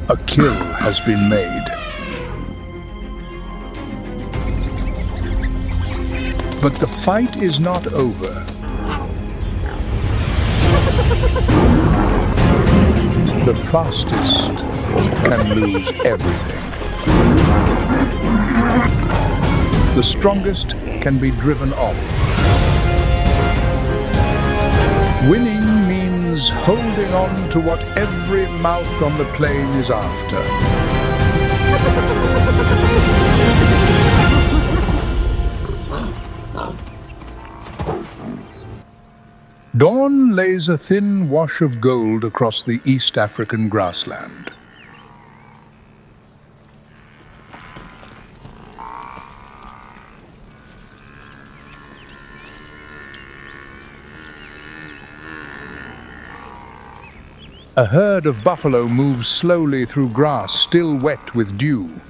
A kill has been made. But the fight is not over. The fastest can lose everything. The strongest can be driven off. Winning means holding on to what every mouth on the plain is after. Dawn lays a thin wash of gold across the East African grassland. A herd of buffalo moves slowly through grass still wet with dew.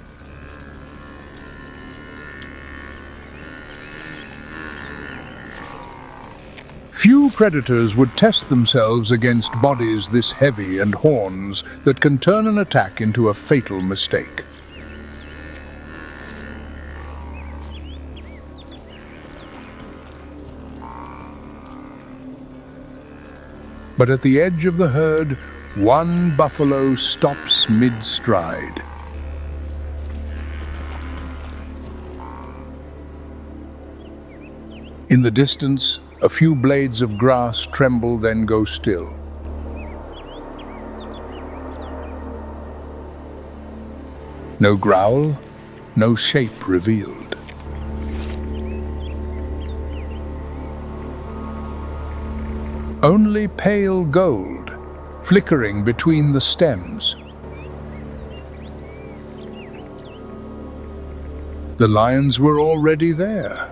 Few predators would test themselves against bodies this heavy and horns that can turn an attack into a fatal mistake. But at the edge of the herd, one buffalo stops mid-stride. In the distance, a few blades of grass tremble, then go still. No growl, no shape revealed. Only pale gold, flickering between the stems. The lions were already there.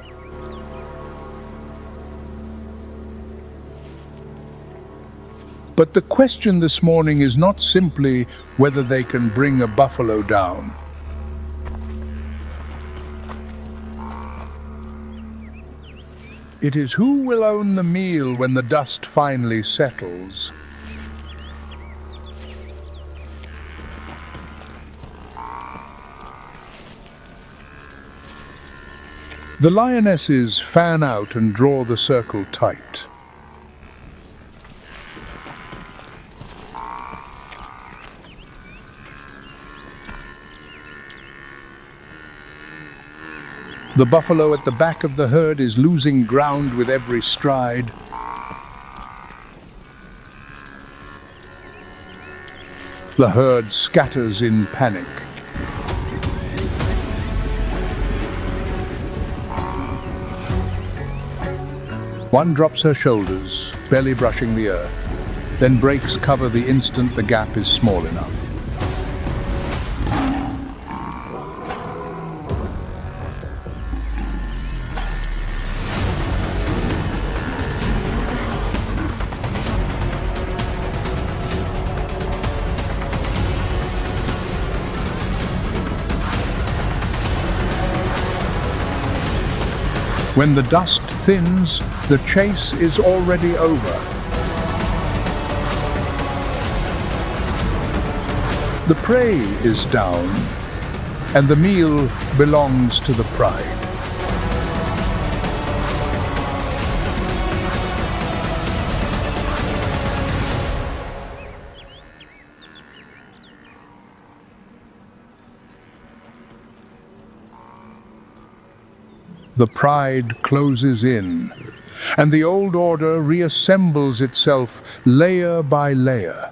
But the question this morning is not simply whether they can bring a buffalo down. It is who will own the meal when the dust finally settles. The lionesses fan out and draw the circle tight. The buffalo at the back of the herd is losing ground with every stride. The herd scatters in panic. One drops her shoulders, barely brushing the earth, then breaks cover the instant the gap is small enough. When the dust thins, the chase is already over. The prey is down, and the meal belongs to the pride. The pride closes in, and the old order reassembles itself layer by layer.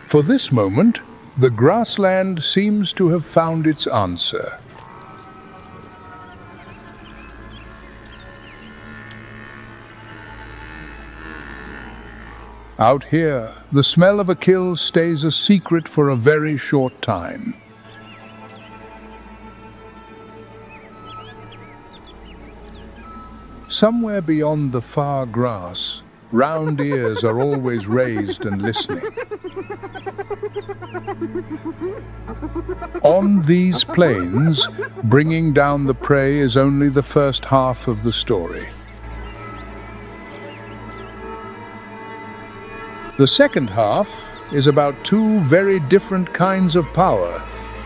For this moment, the grassland seems to have found its answer. Out here, the smell of a kill stays a secret for a very short time. Somewhere beyond the far grass, round ears are always raised and listening. On these plains, bringing down the prey is only the first half of the story. The second half is about two very different kinds of power,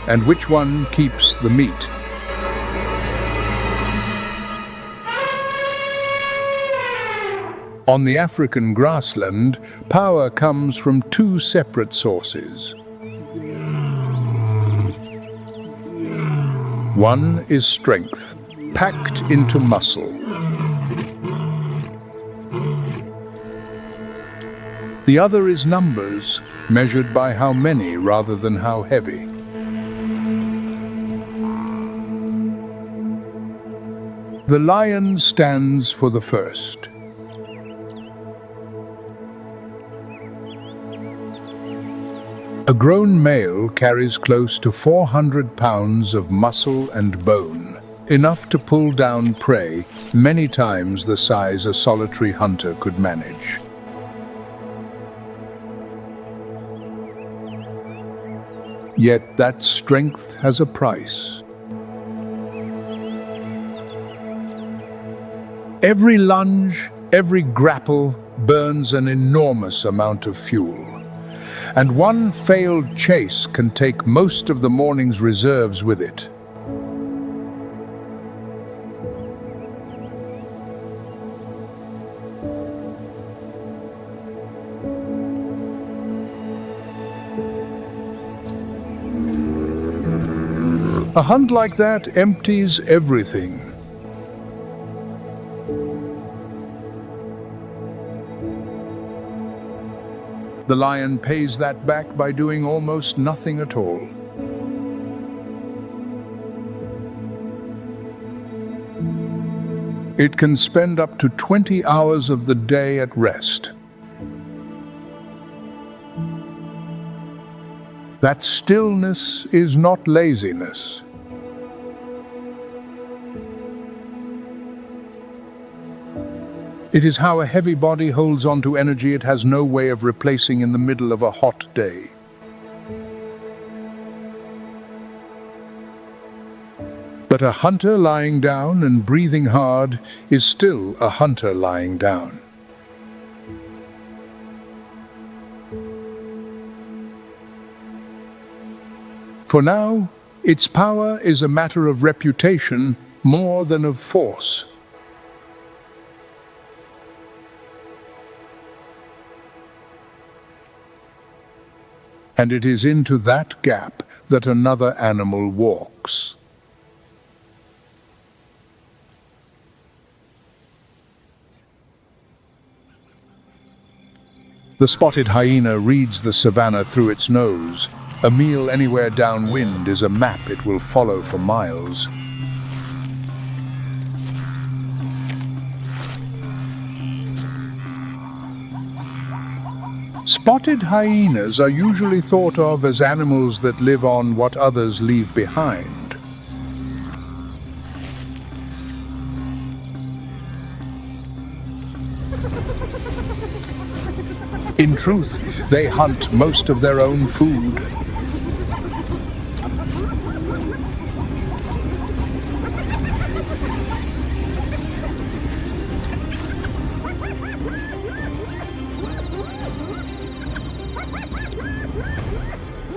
and which one keeps the meat. On the African grassland, power comes from two separate sources. One is strength, packed into muscle. The other is numbers, measured by how many rather than how heavy. The lion stands for the first. A grown male carries close to 400 pounds of muscle and bone, enough to pull down prey many times the size a solitary hunter could manage. Yet that strength has a price. Every lunge, every grapple burns an enormous amount of fuel. And one failed chase can take most of the morning's reserves with it. A hunt like that empties everything. The lion pays that back by doing almost nothing at all. It can spend up to 20 hours of the day at rest. That stillness is not laziness. It is how a heavy body holds on to energy it has no way of replacing in the middle of a hot day. But a hunter lying down and breathing hard is still a hunter lying down. For now, its power is a matter of reputation more than of force. And it is into that gap that another animal walks. The spotted hyena reads the savannah through its nose. A meal anywhere downwind is a map it will follow for miles. Spotted hyenas are usually thought of as animals that live on what others leave behind. In truth, they hunt most of their own food.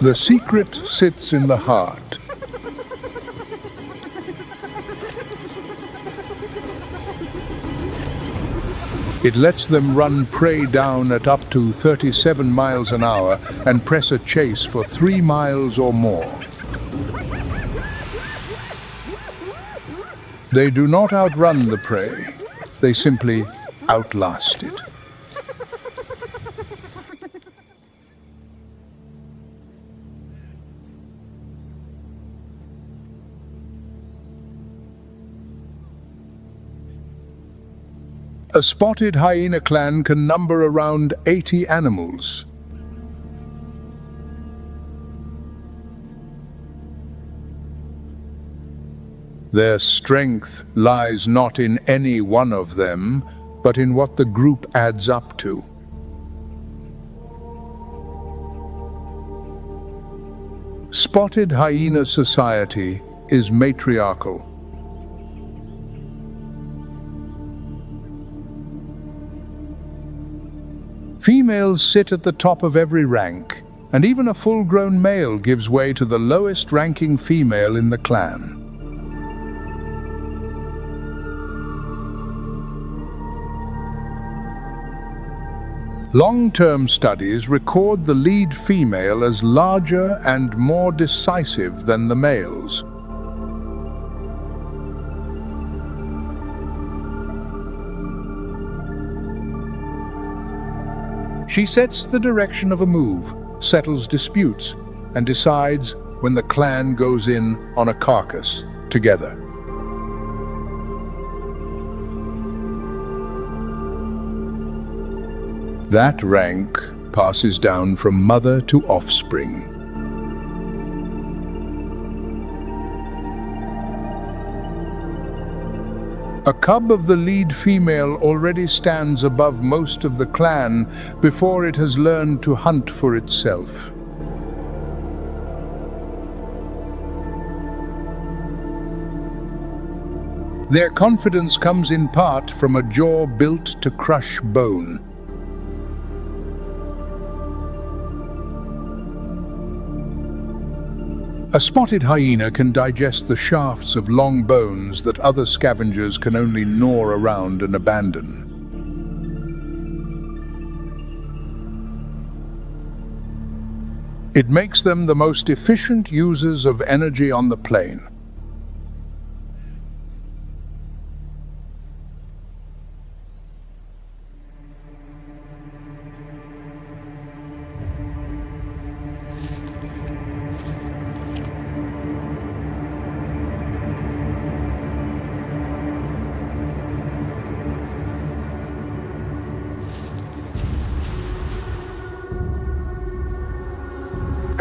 The secret sits in the heart. It lets them run prey down at up to 37 miles an hour and press a chase for 3 miles or more. They do not outrun the prey, they simply outlast it. A spotted hyena clan can number around 80 animals. Their strength lies not in any one of them, but in what the group adds up to. Spotted hyena society is matriarchal. Females sit at the top of every rank, and even a full-grown male gives way to the lowest-ranking female in the clan. Long-term studies record the lead female as larger and more decisive than the males. She sets the direction of a move, settles disputes, and decides when the clan goes in on a carcass together. That rank passes down from mother to offspring. A cub of the lead female already stands above most of the clan before it has learned to hunt for itself. Their confidence comes in part from a jaw built to crush bone. A spotted hyena can digest the shafts of long bones that other scavengers can only gnaw around and abandon. It makes them the most efficient users of energy on the plain.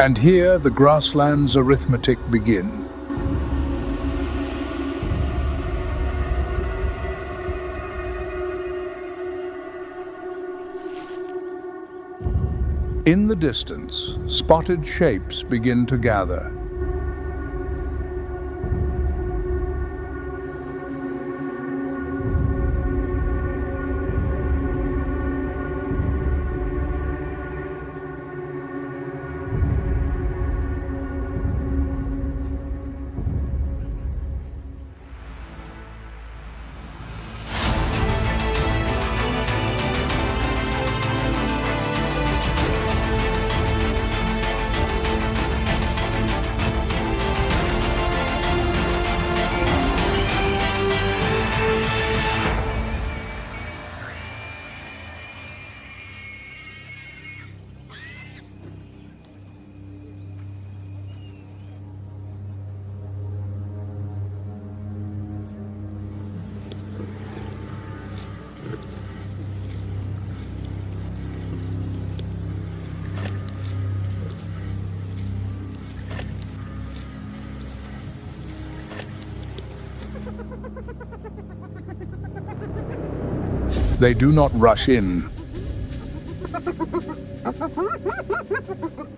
And here the grassland's arithmetic begins. In the distance, spotted shapes begin to gather. They do not rush in.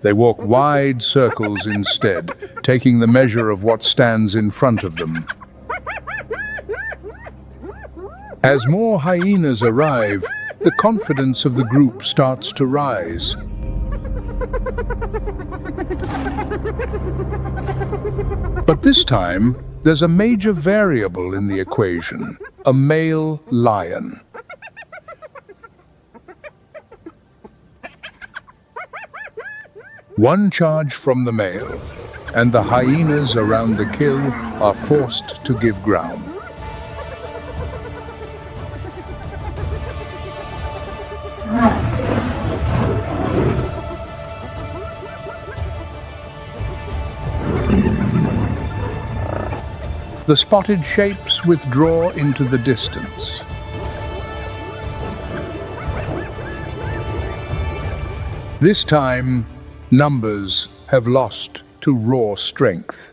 They walk wide circles instead, taking the measure of what stands in front of them. As more hyenas arrive, the confidence of the group starts to rise. But this time, there's a major variable in the equation: a male lion. One charge from the male, and the hyenas around the kill are forced to give ground. The spotted shapes withdraw into the distance. This time, numbers have lost to raw strength.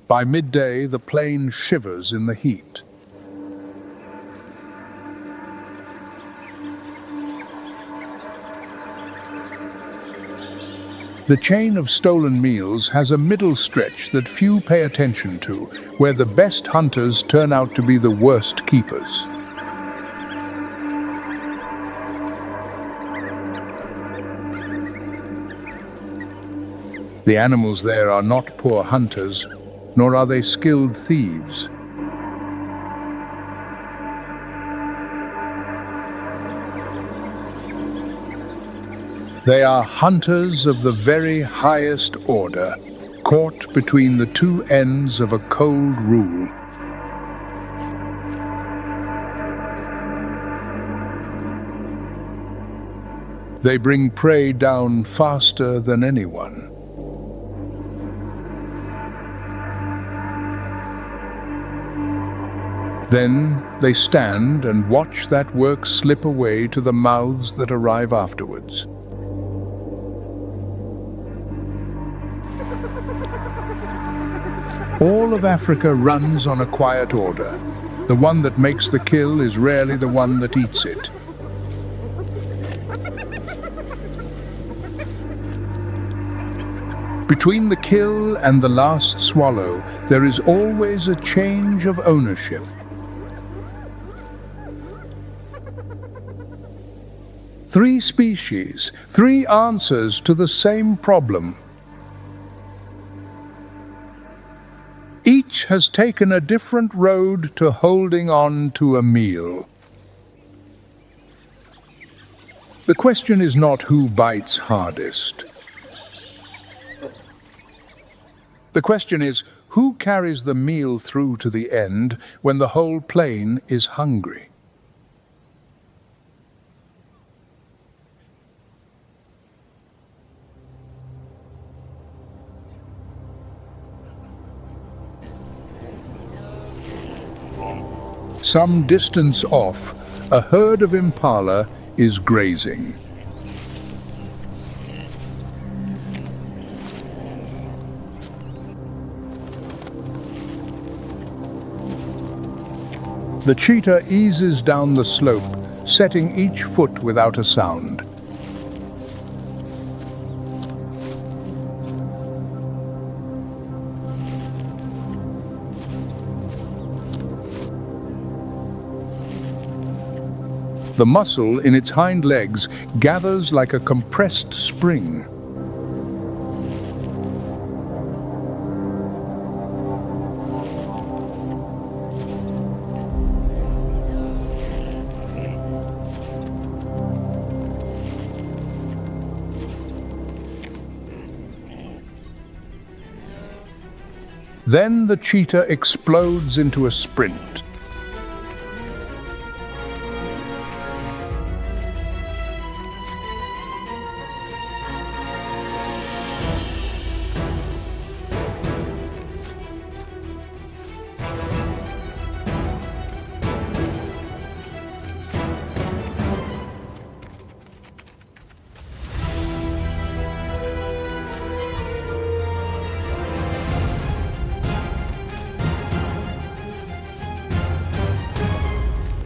By midday, the plain shivers in the heat. The chain of stolen meals has a middle stretch that few pay attention to, where the best hunters turn out to be the worst keepers. The animals there are not poor hunters, nor are they skilled thieves. They are hunters of the very highest order, caught between the two ends of a cold rule. They bring prey down faster than anyone. Then they stand and watch that work slip away to the mouths that arrive afterwards. All of Africa runs on a quiet order. The one that makes the kill is rarely the one that eats it. Between the kill and the last swallow, there is always a change of ownership. Three species, three answers to the same problem. Each has taken a different road to holding on to a meal. The question is not who bites hardest. The question is who carries the meal through to the end when the whole plain is hungry. Some distance off, a herd of impala is grazing. The cheetah eases down the slope, setting each foot without a sound. The muscle in its hind legs gathers like a compressed spring. Then the cheetah explodes into a sprint.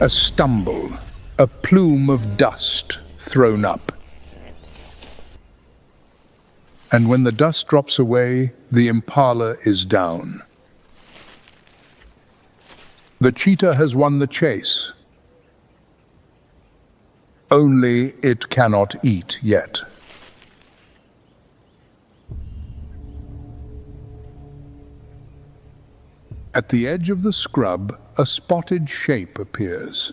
A stumble, a plume of dust thrown up. And when the dust drops away, the impala is down. The cheetah has won the chase. Only it cannot eat yet. At the edge of the scrub, a spotted shape appears.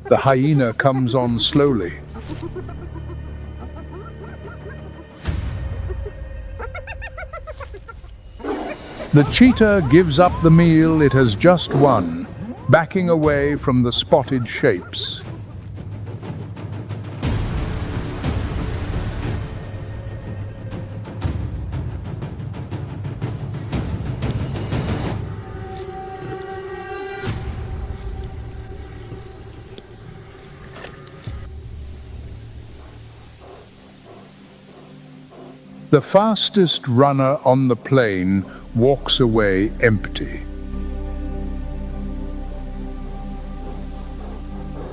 The hyena comes on slowly. The cheetah gives up the meal it has just won, backing away from the spotted shapes. The fastest runner on the plain walks away empty.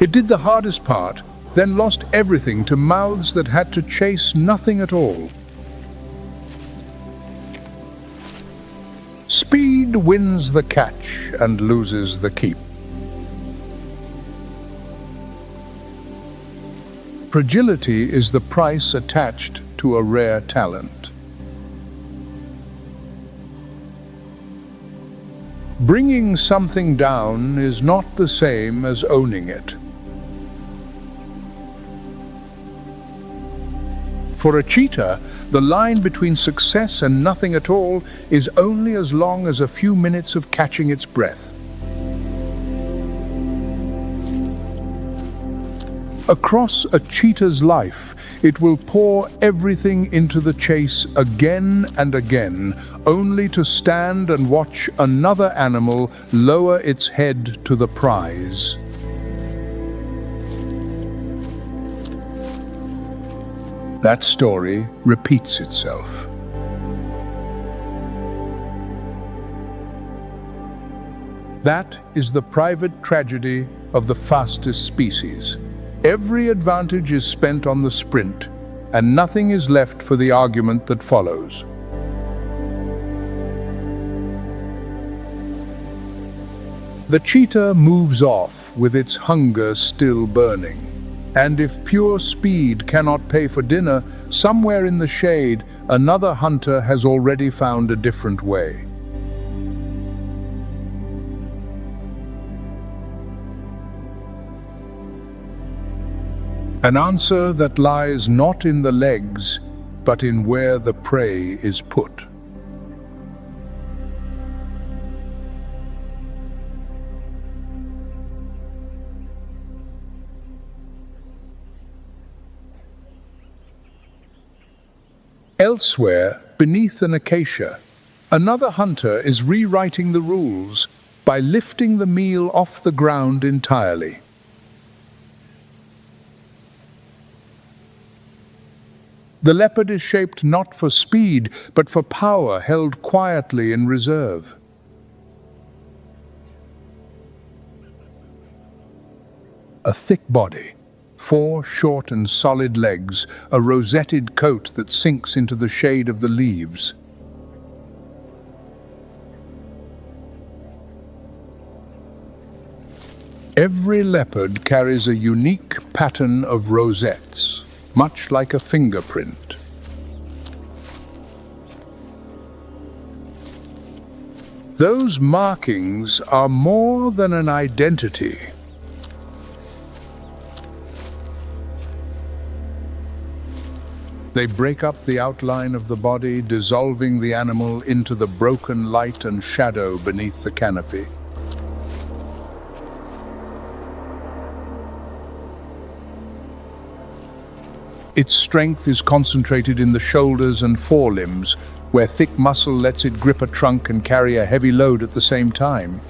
It did the hardest part, then lost everything to mouths that had to chase nothing at all. Speed wins the catch and loses the keep. Fragility is the price attached to a rare talent. Bringing something down is not the same as owning it. For a cheetah, the line between success and nothing at all is only as long as a few minutes of catching its breath. Across a cheetah's life, it will pour everything into the chase again and again, only to stand and watch another animal lower its head to the prize. That story repeats itself. That is the private tragedy of the fastest species. Every advantage is spent on the sprint, and nothing is left for the argument that follows. The cheetah moves off with its hunger still burning. And if pure speed cannot pay for dinner, somewhere in the shade, another hunter has already found a different way. An answer that lies not in the legs, but in where the prey is put. Elsewhere, beneath an acacia, another hunter is rewriting the rules by lifting the meal off the ground entirely. The leopard is shaped not for speed, but for power held quietly in reserve. A thick body, 4 short and solid legs, a rosetted coat that sinks into the shade of the leaves. Every leopard carries a unique pattern of rosettes, much like a fingerprint. Those markings are more than an identity. They break up the outline of the body, dissolving the animal into the broken light and shadow beneath the canopy. Its strength is concentrated in the shoulders and forelimbs, where thick muscle lets it grip a trunk and carry a heavy load at the same time.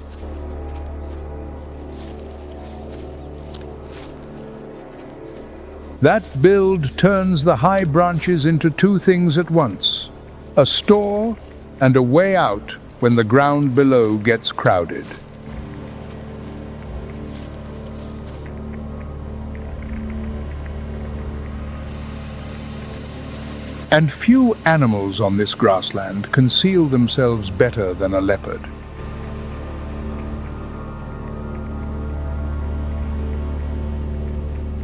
That build turns the high branches into 2 things at once: a store and a way out when the ground below gets crowded. And few animals on this grassland conceal themselves better than a leopard.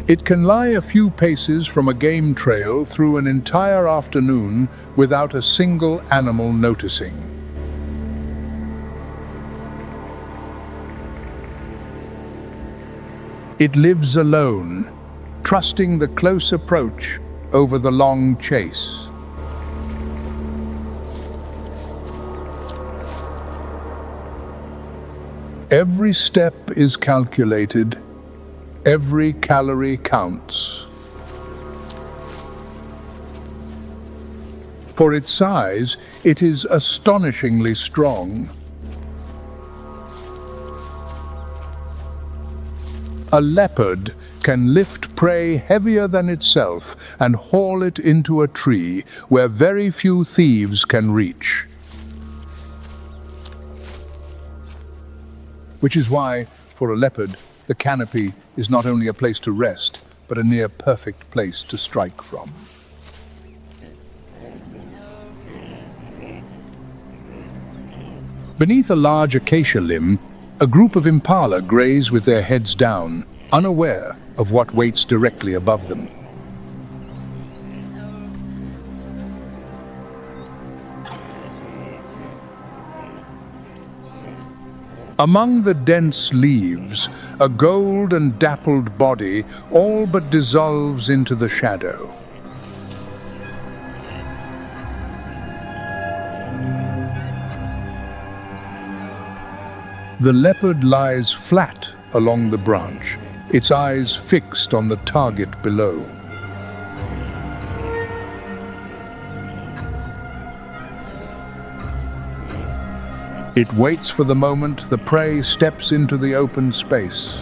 It can lie a few paces from a game trail through an entire afternoon without a single animal noticing. It lives alone, trusting the close approach over the long chase. Every step is calculated, every calorie counts. For its size, it is astonishingly strong. A leopard can lift prey heavier than itself and haul it into a tree where very few thieves can reach. Which is why, for a leopard, The canopy is not only a place to rest, but a near-perfect place to strike from. Beneath a large acacia limb, a group of impala graze with their heads down, unaware of what waits directly above them. Among the dense leaves, a gold and dappled body all but dissolves into the shadow. The leopard lies flat along the branch, its eyes fixed on the target below. It waits for the moment the prey steps into the open space.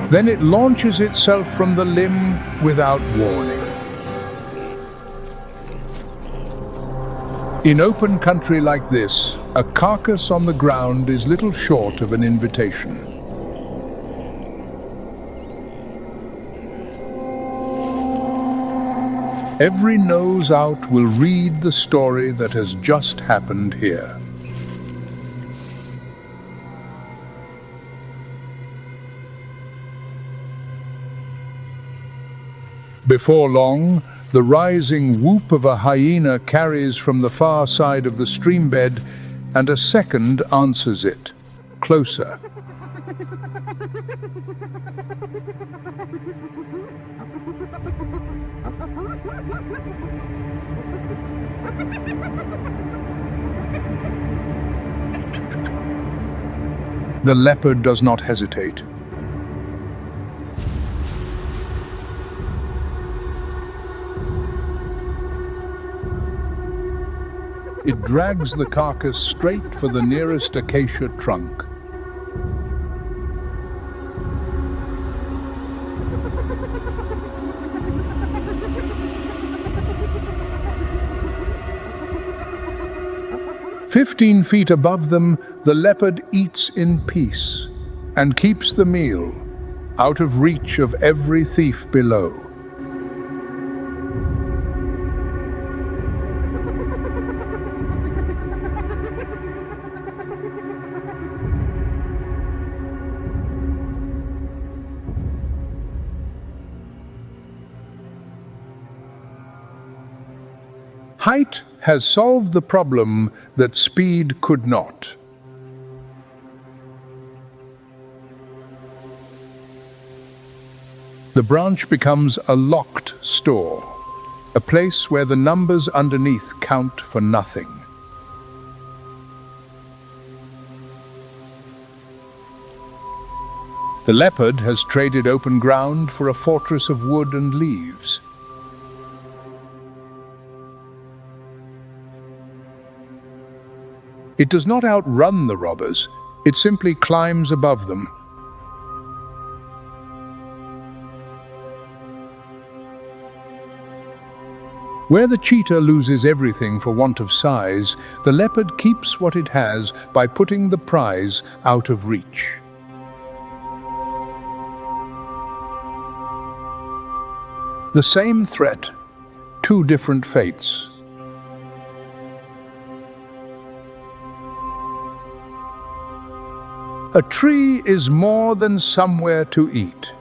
Then it launches itself from the limb without warning. In open country like this, a carcass on the ground is little short of an invitation. Every nose out will read the story that has just happened here. Before long, the rising whoop of a hyena carries from the far side of the streambed, and a second answers it, closer. The leopard does not hesitate. It drags the carcass straight for the nearest acacia trunk. "15 feet above them, the leopard eats in peace and keeps the meal, out of reach of every thief below. Height has solved the problem that speed could not. The branch becomes a locked store, a place where the numbers underneath count for nothing. The leopard has traded open ground for a fortress of wood and leaves. It does not outrun the robbers, it simply climbs above them. Where the cheetah loses everything for want of size, the leopard keeps what it has by putting the prize out of reach. The same threat, two different fates. A tree is more than somewhere to eat.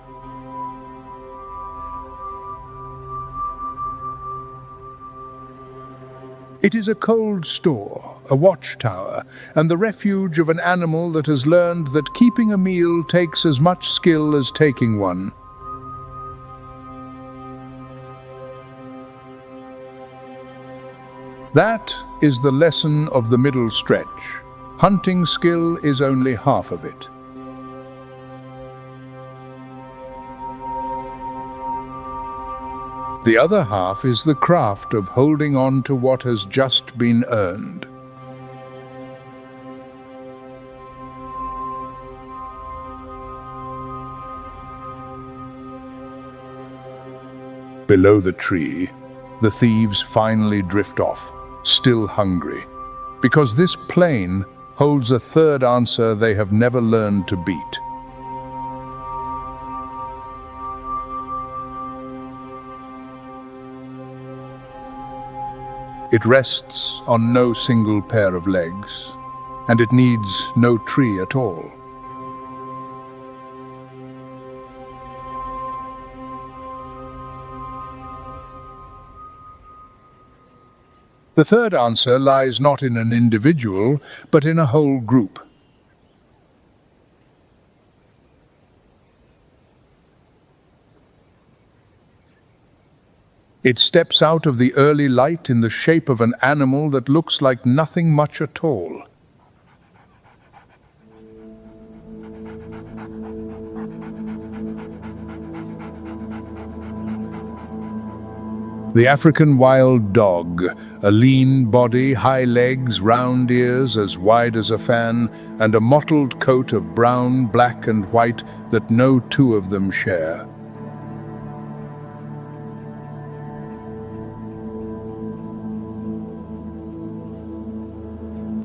It is a cold store, a watchtower, and the refuge of an animal that has learned that keeping a meal takes as much skill as taking one. That is the lesson of the middle stretch. Hunting skill is only half of it. The other half is the craft of holding on to what has just been earned. Below the tree, the thieves finally drift off, still hungry, because this plane holds a third answer they have never learned to beat. It rests on no single pair of legs, and it needs no tree at all. The third answer lies not in an individual, but in a whole group. It steps out of the early light in the shape of an animal that looks like nothing much at all. The African wild dog, a lean body, high legs, round ears as wide as a fan, and a mottled coat of brown, black and white that no two of them share.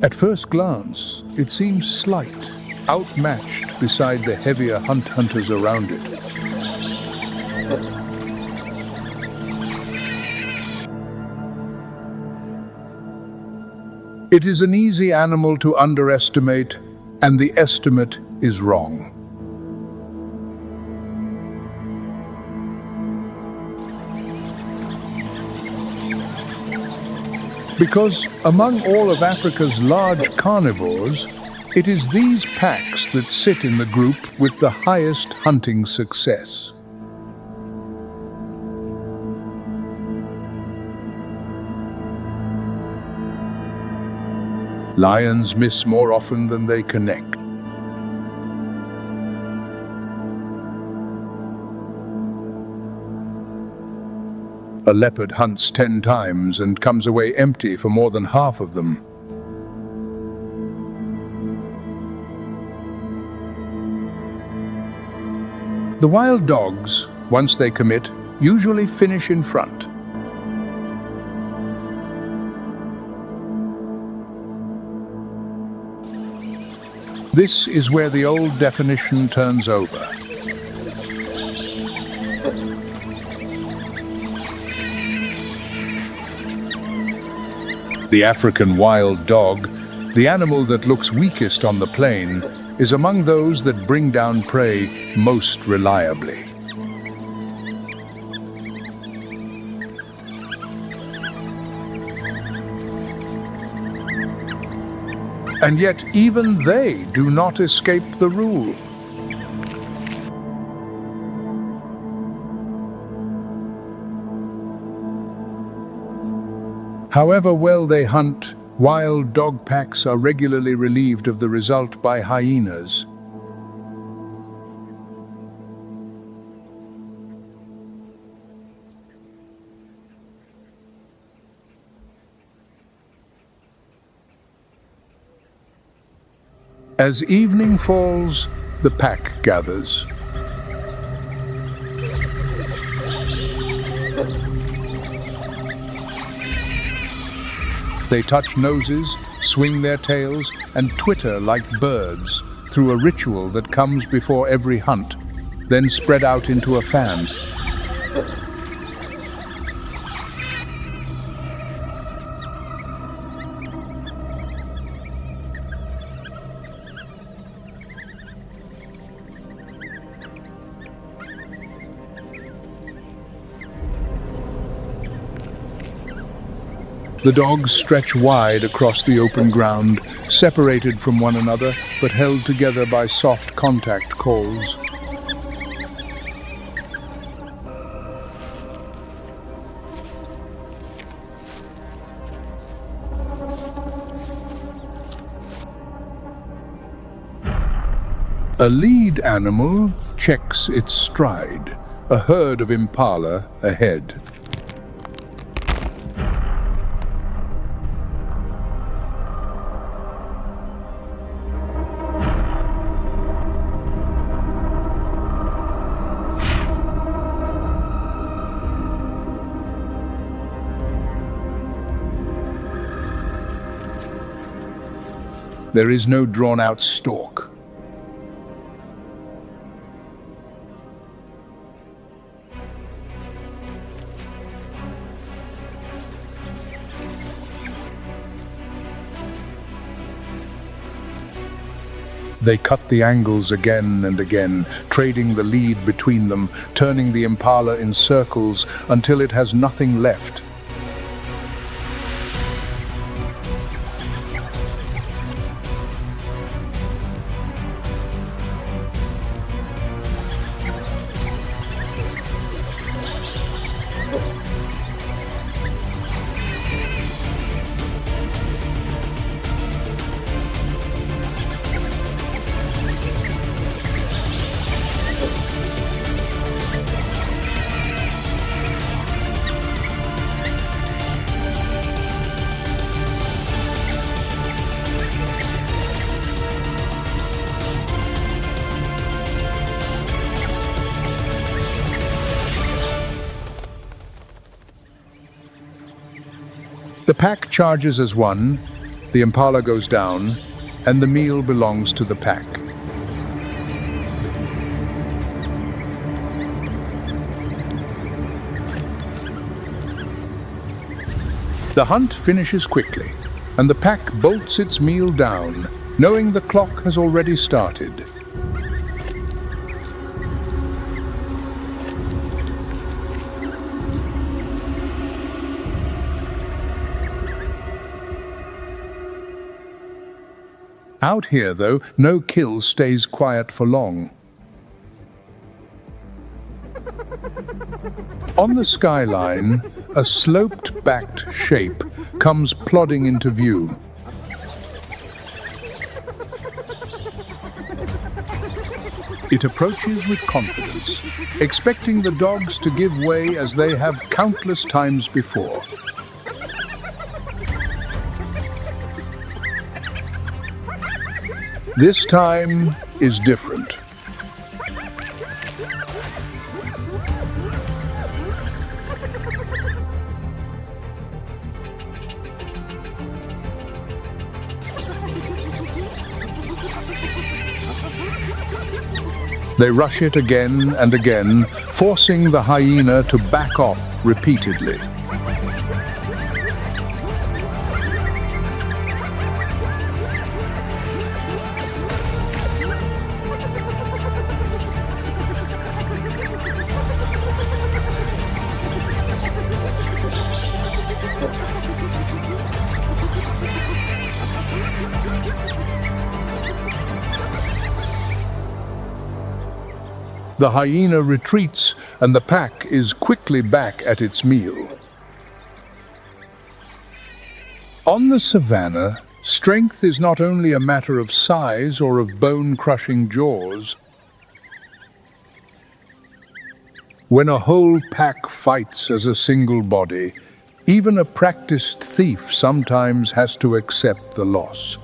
At first glance, it seems slight, outmatched beside the heavier hunters around it. It is an easy animal to underestimate, and the estimate is wrong. Because among all of Africa's large carnivores, it is these packs that sit in the group with the highest hunting success. Lions miss more often than they connect. A leopard hunts 10 times and comes away empty for more than half of them. The wild dogs, once they commit, usually finish in front. This is where the old definition turns over. The African wild dog, the animal that looks weakest on the plain, is among those that bring down prey most reliably. And yet even they do not escape the rule. However well they hunt, wild dog packs are regularly relieved of the result by hyenas. As evening falls, the pack gathers. They touch noses, swing their tails, and twitter like birds through a ritual that comes before every hunt, then spread out into a fan. The dogs stretch wide across the open ground, separated from one another, but held together by soft contact calls. A lead animal checks its stride, a herd of impala ahead. There is no drawn-out stalk. They cut the angles again and again, trading the lead between them, turning the impala in circles until it has nothing left. The pack charges as one, the impala goes down, and the meal belongs to the pack. The hunt finishes quickly, and the pack bolts its meal down, knowing the clock has already started. Out here, though, no kill stays quiet for long. On the skyline, a sloped-backed shape comes plodding into view. It approaches with confidence, expecting the dogs to give way as they have countless times before. This time is different. They rush it again and again, forcing the hyena to back off repeatedly. The hyena retreats, and the pack is quickly back at its meal. On the savannah, strength is not only a matter of size or of bone-crushing jaws. When a whole pack fights as a single body, even a practiced thief sometimes has to accept the loss.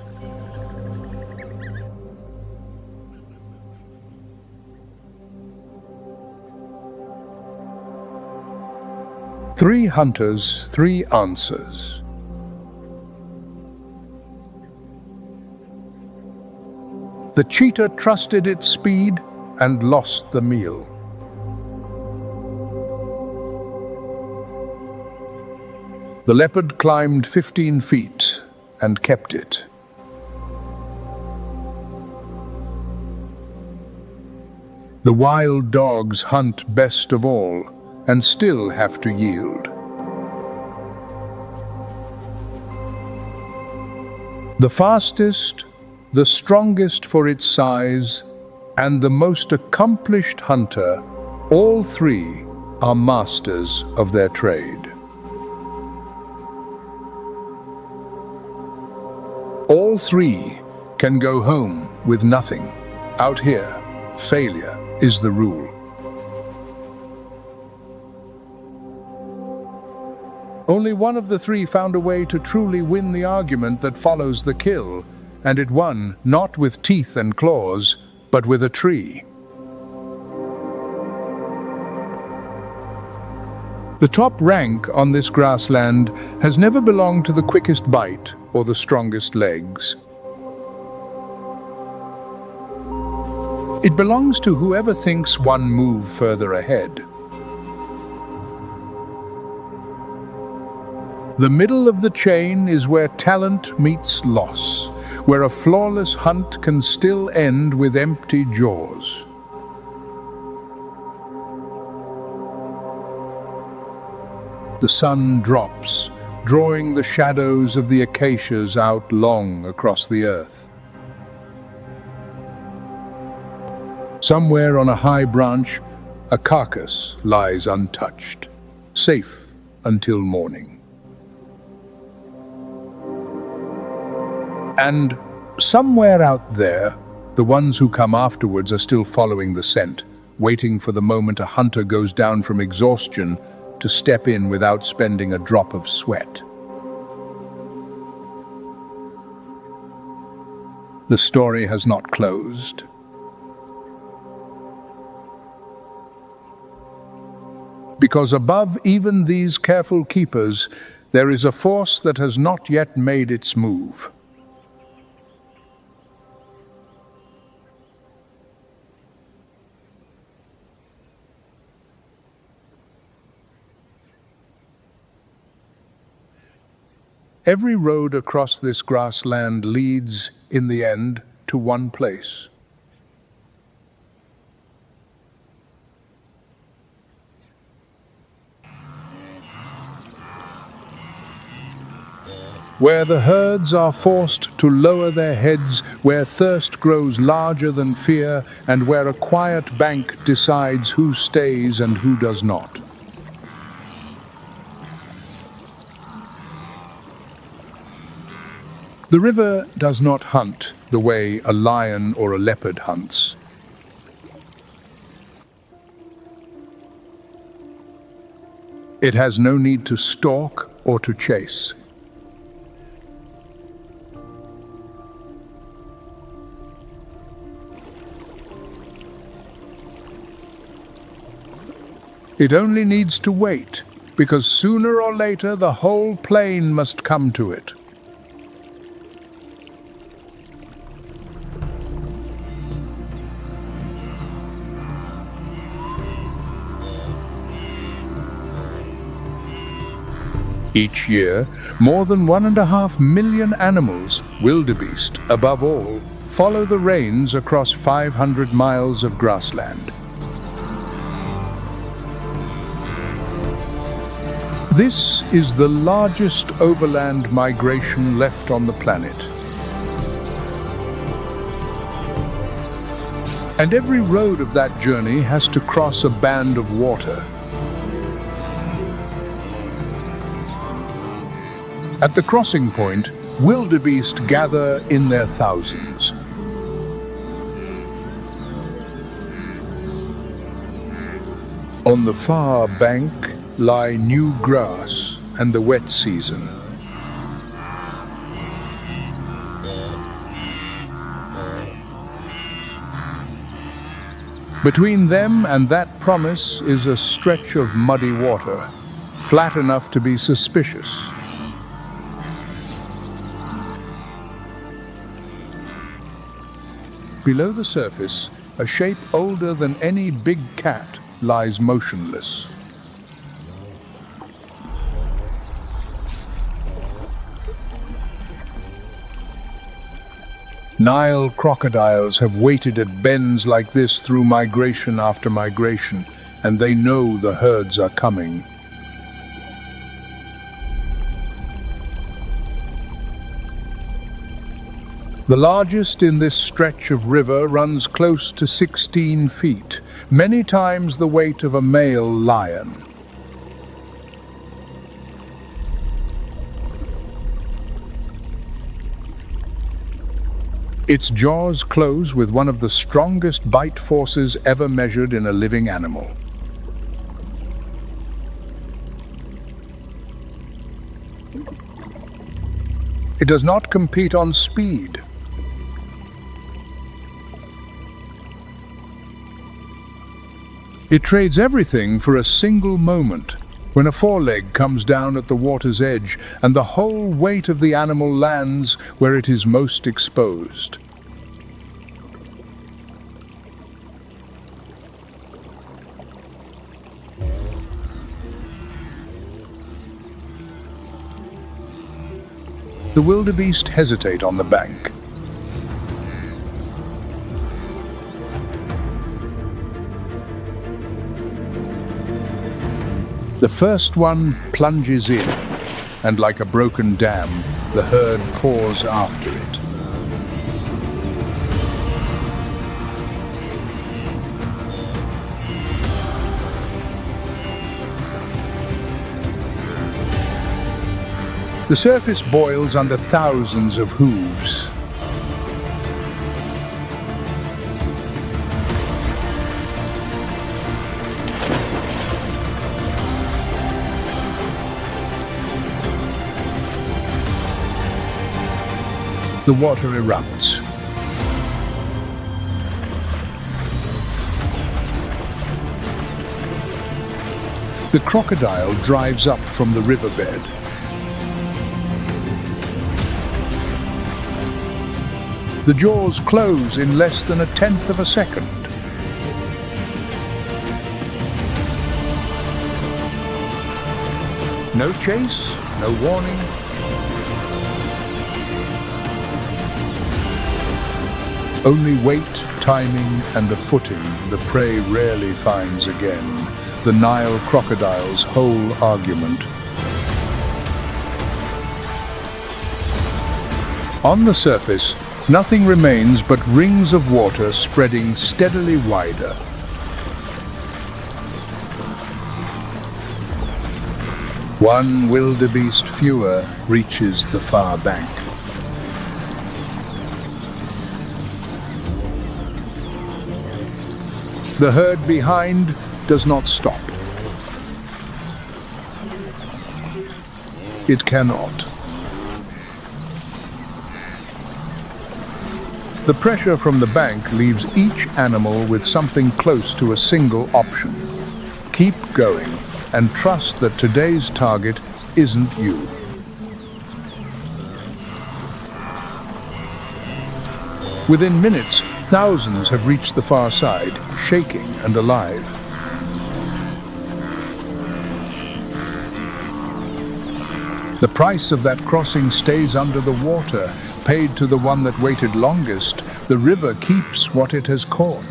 Three hunters, three answers. The cheetah trusted its speed and lost the meal. The leopard climbed 15 feet and kept it. The wild dogs hunt best of all and still have to yield. The fastest, the strongest for its size, and the most accomplished hunter, all three are masters of their trade. All three can go home with nothing. Out here, failure is the rule. Only one of the three found a way to truly win the argument that follows the kill, and it won not with teeth and claws, but with a tree. The top rank on this grassland has never belonged to the quickest bite or the strongest legs. It belongs to whoever thinks one move further ahead. The middle of the chain is where talent meets loss, where a flawless hunt can still end with empty jaws. The sun drops, drawing the shadows of the acacias out long across the earth. Somewhere on a high branch, a carcass lies untouched, safe until morning. And somewhere out there, the ones who come afterwards are still following the scent, waiting for the moment a hunter goes down from exhaustion to step in without spending a drop of sweat. The story has not closed. Because above even these careful keepers, there is a force that has not yet made its move. Every road across this grassland leads, in the end, to one place. Where the herds are forced to lower their heads, where thirst grows larger than fear, and where a quiet bank decides who stays and who does not. The river does not hunt the way a lion or a leopard hunts. It has no need to stalk or to chase. It only needs to wait, because sooner or later the whole plain must come to it. Each year, more than 1.5 million animals, wildebeest above all, follow the rains across 500 miles of grassland. This is the largest overland migration left on the planet. And every road of that journey has to cross a band of water. At the crossing point, wildebeest gather in their thousands. On the far bank lie new grass and the wet season. Between them and that promise is a stretch of muddy water, flat enough to be suspicious. Below the surface, a shape older than any big cat lies motionless. Nile crocodiles have waited at bends like this through migration after migration, and they know the herds are coming. The largest in this stretch of river runs close to 16 feet, many times the weight of a male lion. Its jaws close with one of the strongest bite forces ever measured in a living animal. It does not compete on speed. It trades everything for a single moment, when a foreleg comes down at the water's edge and the whole weight of the animal lands where it is most exposed. The wildebeest hesitate on the bank. The first one plunges in, and like a broken dam, the herd pours after it. The surface boils under thousands of hooves. The water erupts. The crocodile drives up from the riverbed. The jaws close in less than a tenth of a second. No chase, no warning. Only weight, timing, and a footing the prey rarely finds again. The Nile crocodile's whole argument. On the surface, nothing remains but rings of water spreading steadily wider. One wildebeest fewer reaches the far bank. The herd behind does not stop. It cannot. The pressure from the bank leaves each animal with something close to a single option. Keep going and trust that today's target isn't you. Within minutes, thousands have reached the far side, shaking and alive. The price of that crossing stays under the water, paid to the one that waited longest. The river keeps what it has caught.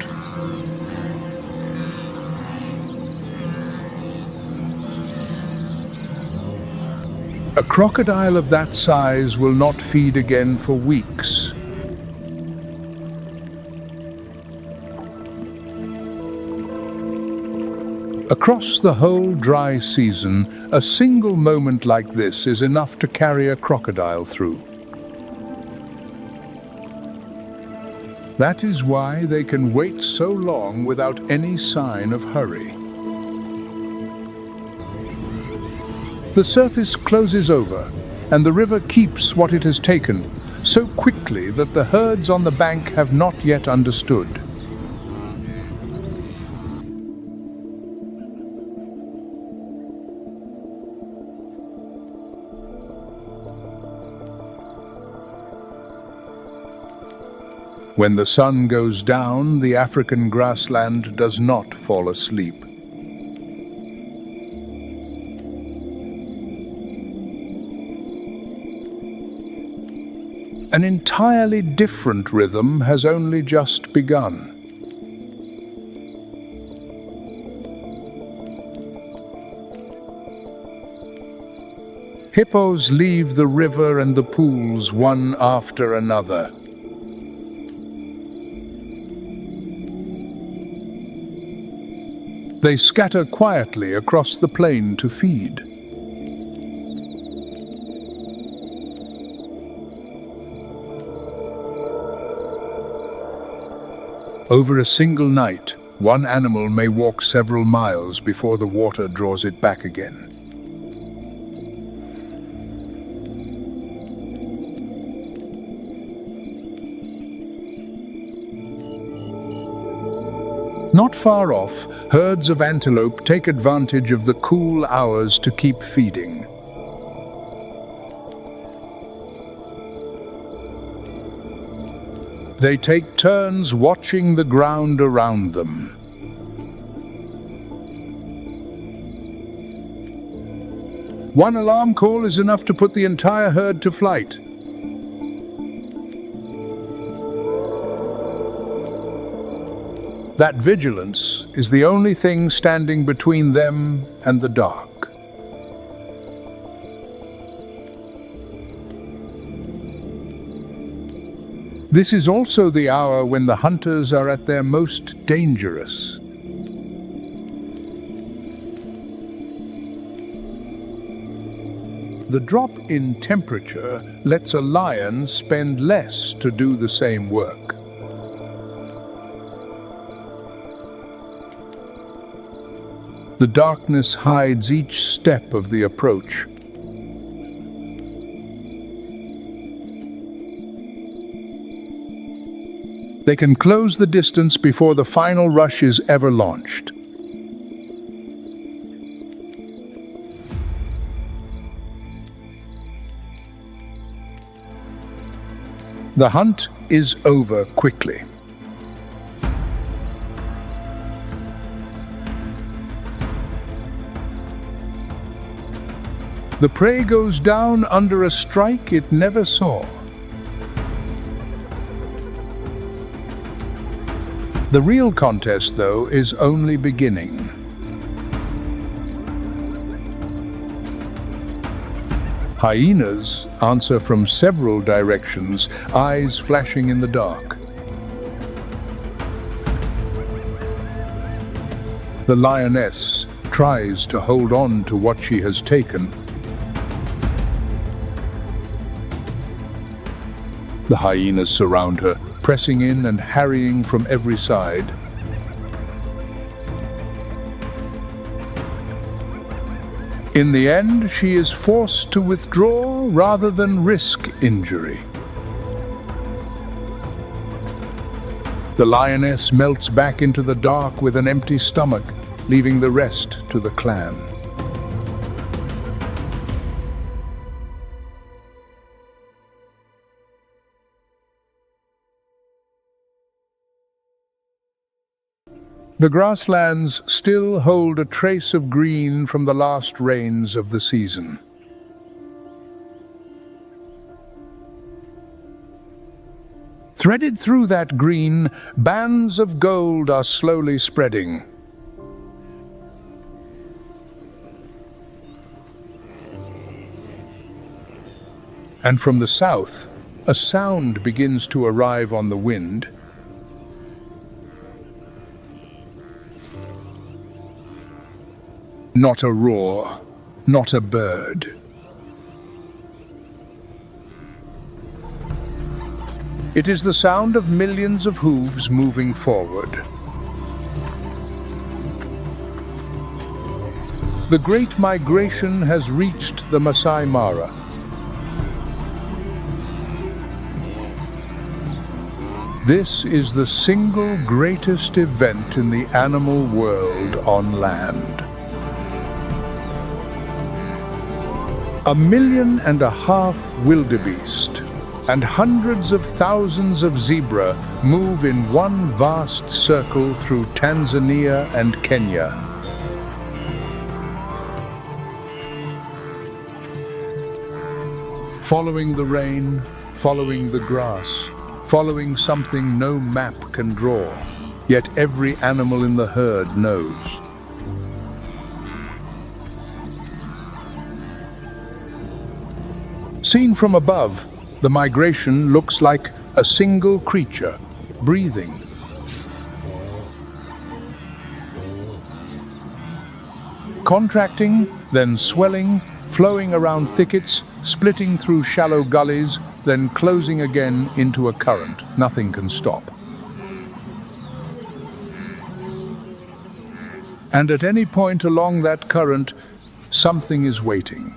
A crocodile of that size will not feed again for weeks. Across the whole dry season, a single moment like this is enough to carry a crocodile through. That is why they can wait so long without any sign of hurry. The surface closes over, and the river keeps what it has taken, so quickly that the herds on the bank have not yet understood. When the sun goes down, the African grassland does not fall asleep. An entirely different rhythm has only just begun. Hippos leave the river and the pools one after another. They scatter quietly across the plain to feed. Over a single night, one animal may walk several miles before the water draws it back again. Not far off, herds of antelope take advantage of the cool hours to keep feeding. They take turns watching the ground around them. One alarm call is enough to put the entire herd to flight. That vigilance is the only thing standing between them and the dark. This is also the hour when the hunters are at their most dangerous. The drop in temperature lets a lion spend less to do the same work. The darkness hides each step of the approach. They can close the distance before the final rush is ever launched. The hunt is over quickly. The prey goes down under a strike it never saw. The real contest, though, is only beginning. Hyenas answer from several directions, eyes flashing in the dark. The lioness tries to hold on to what she has taken. The hyenas surround her, pressing in and harrying from every side. In the end, she is forced to withdraw rather than risk injury. The lioness melts back into the dark with an empty stomach, leaving the rest to the clan. The grasslands still hold a trace of green from the last rains of the season. Threaded through that green, bands of gold are slowly spreading. And from the south, a sound begins to arrive on the wind. Not a roar, not a bird. It is the sound of millions of hooves moving forward. The Great Migration has reached the Masai Mara. This is the single greatest event in the animal world on land. 1.5 million wildebeest and hundreds of thousands of zebra move in one vast circle through Tanzania and Kenya. Following the rain, following the grass, following something no map can draw, yet every animal in the herd knows. Seen from above, the migration looks like a single creature, breathing. Contracting, then swelling, flowing around thickets, splitting through shallow gullies, then closing again into a current. Nothing can stop. And at any point along that current, something is waiting.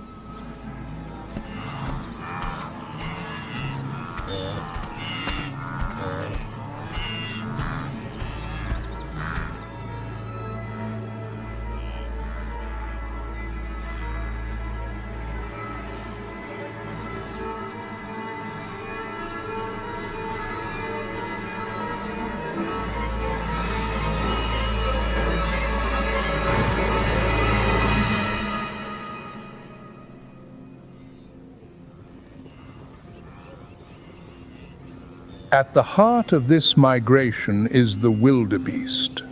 At the heart of this migration is the wildebeest.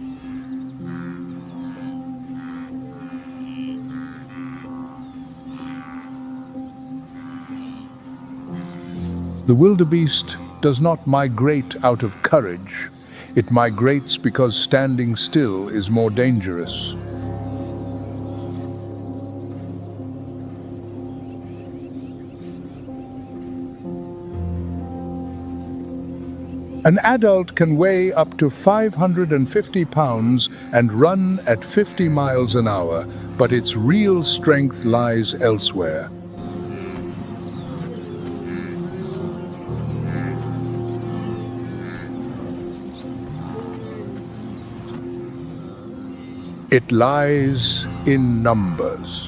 The wildebeest does not migrate out of courage. It migrates because standing still is more dangerous. An adult can weigh up to 550 pounds and run at 50 miles an hour, but its real strength lies elsewhere. It lies in numbers.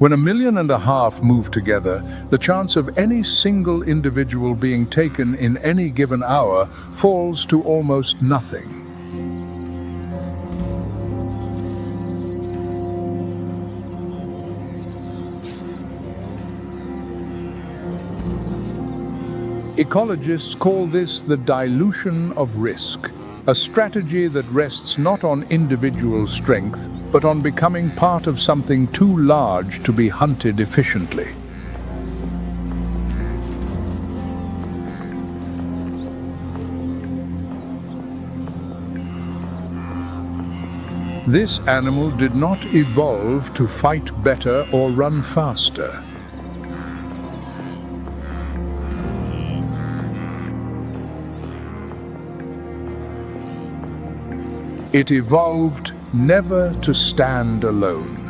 When 1.5 million move together, the chance of any single individual being taken in any given hour falls to almost nothing. Ecologists call this the dilution of risk, a strategy that rests not on individual strength, but on becoming part of something too large to be hunted efficiently. This animal did not evolve to fight better or run faster. It evolved never to stand alone.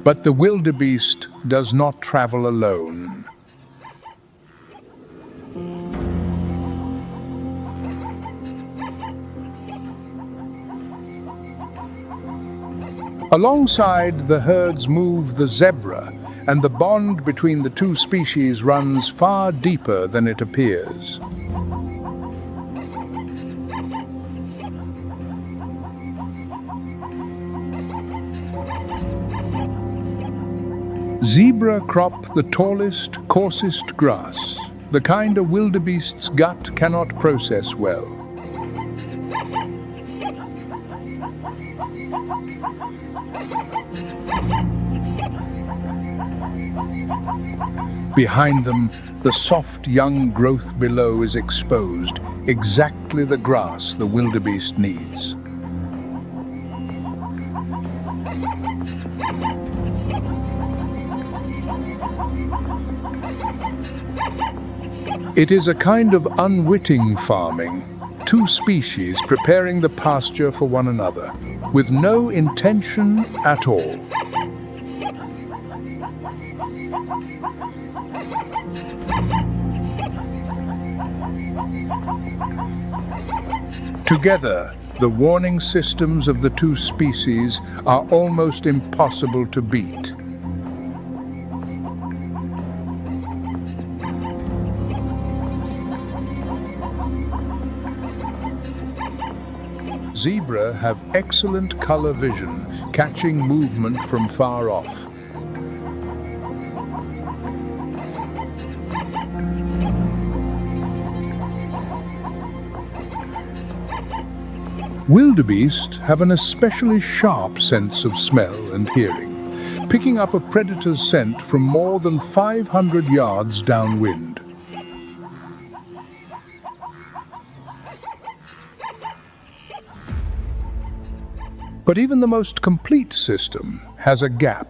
But the wildebeest does not travel alone. Alongside the herds move the zebra, and the bond between the two species runs far deeper than it appears. Zebra crop the tallest, coarsest grass, the kind a wildebeest's gut cannot process well. Behind them, the soft young growth below is exposed, exactly the grass the wildebeest needs. It is a kind of unwitting farming, two species preparing the pasture for one another, with no intention at all. Together, the warning systems of the two species are almost impossible to beat. Zebra have excellent color vision, catching movement from far off. Wildebeest have an especially sharp sense of smell and hearing, picking up a predator's scent from more than 500 yards downwind. But even the most complete system has a gap.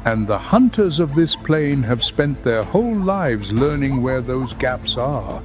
And the hunters of this plain have spent their whole lives learning where those gaps are.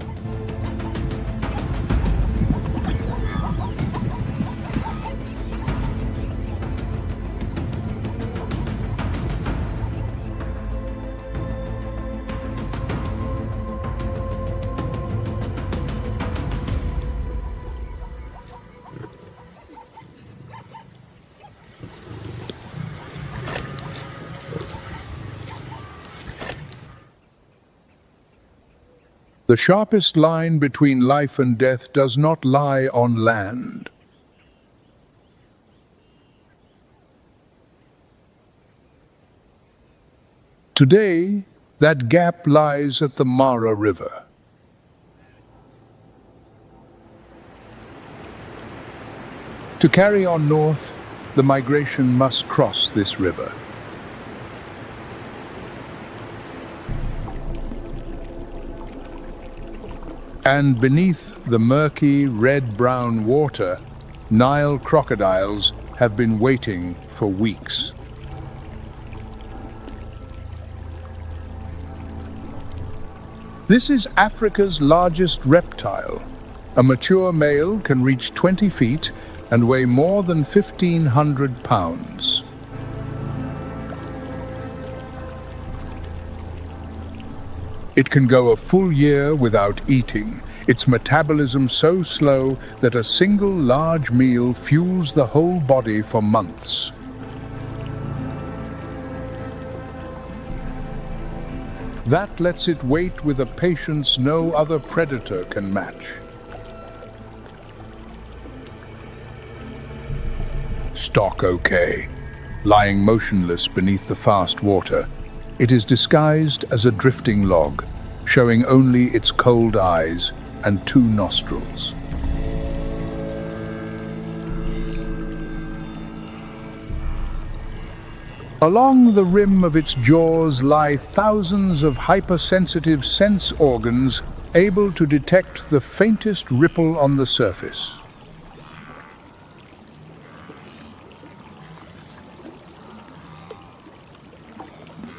The sharpest line between life and death does not lie on land. Today, that gap lies at the Mara River. To carry on north, the migration must cross this river. And beneath the murky red-brown water, Nile crocodiles have been waiting for weeks. This is Africa's largest reptile. A mature male can reach 20 feet and weigh more than 1,500 pounds. It can go a full year without eating, its metabolism so slow that a single large meal fuels the whole body for months. That lets it wait with a patience no other predator can match. Stock okay. Lying motionless beneath the fast water, it is disguised as a drifting log, showing only its cold eyes and 2 nostrils. Along the rim of its jaws lie thousands of hypersensitive sense organs able to detect the faintest ripple on the surface.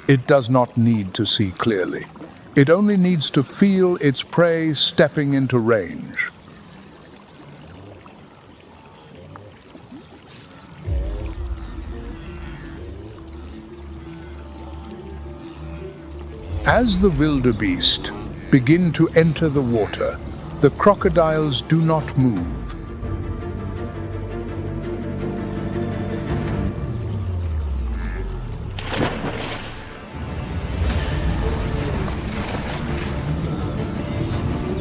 It does not need to see clearly. It only needs to feel its prey stepping into range. As the wildebeest begin to enter the water, the crocodiles do not move.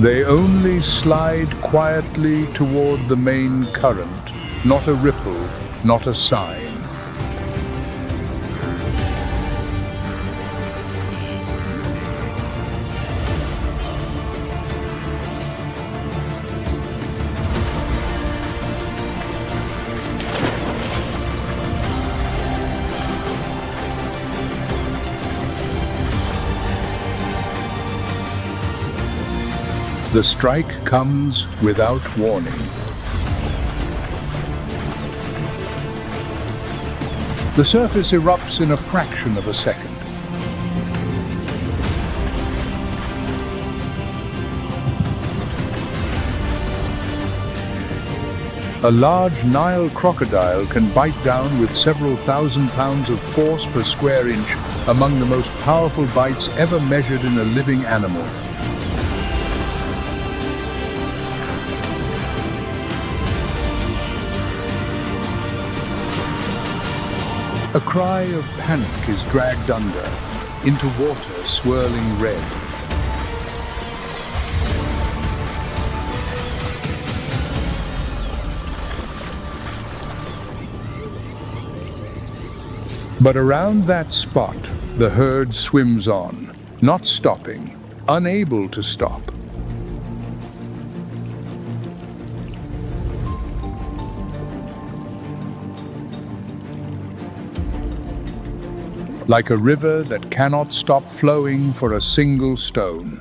They only slide quietly toward the main current, not a ripple, not a sign. The strike comes without warning. The surface erupts in a fraction of a second. A large Nile crocodile can bite down with several thousand pounds of force per square inch, among the most powerful bites ever measured in a living animal. A cry of panic is dragged under, into water swirling red. But around that spot, the herd swims on, not stopping, unable to stop. Like a river that cannot stop flowing for a single stone.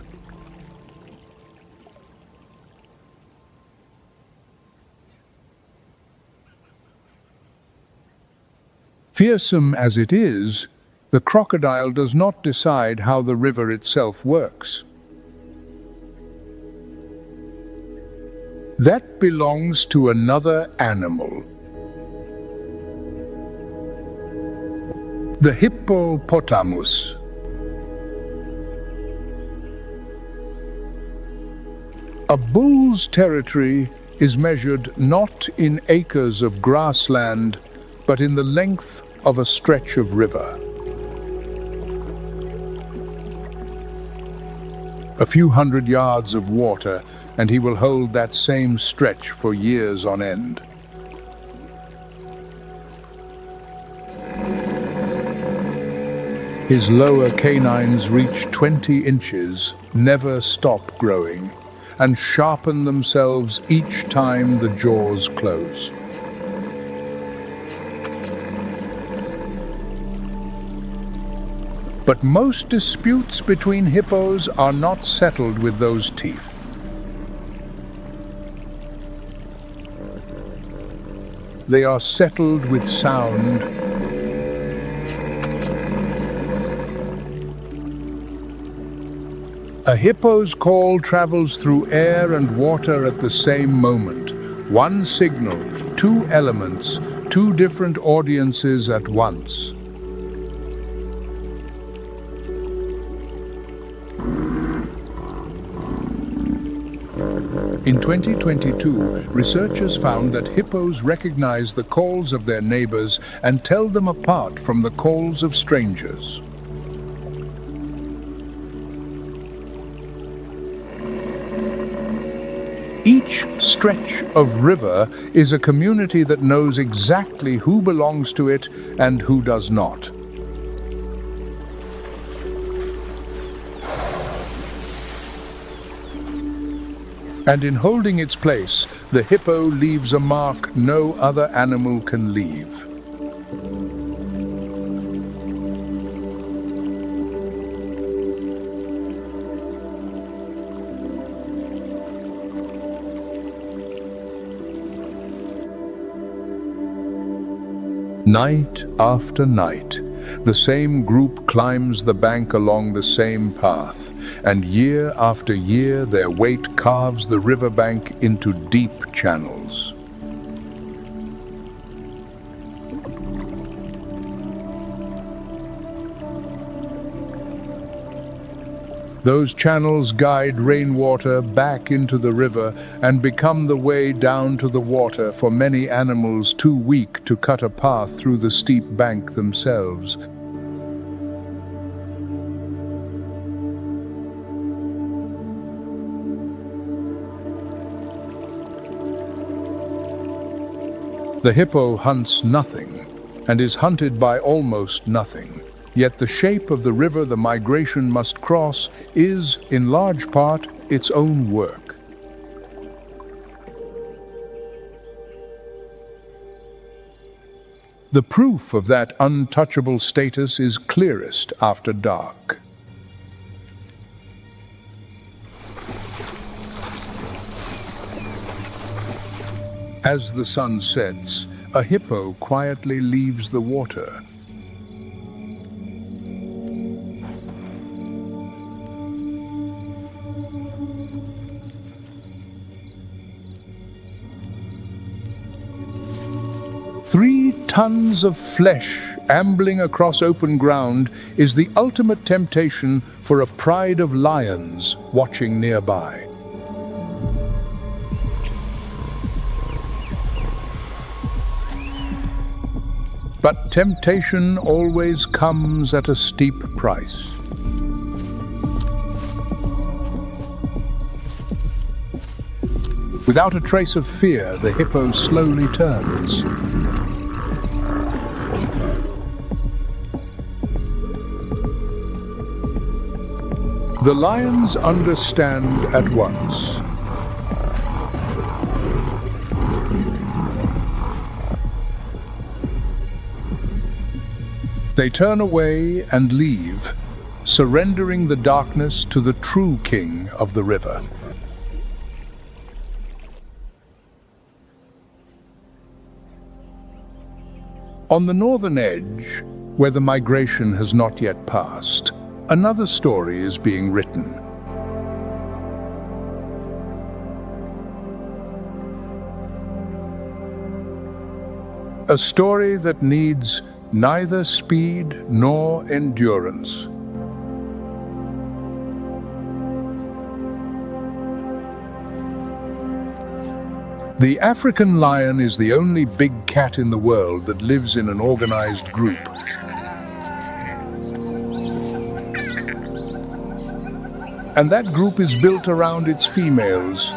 Fearsome as it is, the crocodile does not decide how the river itself works. That belongs to another animal. The hippopotamus. A bull's territory is measured not in acres of grassland, but in the length of a stretch of river. A few hundred yards of water, and he will hold that same stretch for years on end. His lower canines reach 20 inches, never stop growing, and sharpen themselves each time the jaws close. But most disputes between hippos are not settled with those teeth. They are settled with sound. A hippo's call travels through air and water at the same moment. One signal, two elements, two different audiences at once. In 2022, researchers found that hippos recognize the calls of their neighbors and tell them apart from the calls of strangers. Each stretch of river is a community that knows exactly who belongs to it and who does not. And in holding its place, the hippo leaves a mark no other animal can leave. Night after night, the same group climbs the bank along the same path, and year after year their weight carves the riverbank into deep channels. Those channels guide rainwater back into the river and become the way down to the water for many animals too weak to cut a path through the steep bank themselves. The hippo hunts nothing and is hunted by almost nothing. Yet the shape of the river the migration must cross is, in large part, its own work. The proof of that untouchable status is clearest after dark. As the sun sets, a hippo quietly leaves the water. Three tons of flesh ambling across open ground is the ultimate temptation for a pride of lions watching nearby. But temptation always comes at a steep price. Without a trace of fear, the hippo slowly turns. The lions understand at once. They turn away and leave, surrendering the darkness to the true king of the river. On the northern edge, where the migration has not yet passed, another story is being written. A story that needs neither speed nor endurance. The African lion is the only big cat in the world that lives in an organized group. and that group is built around its females.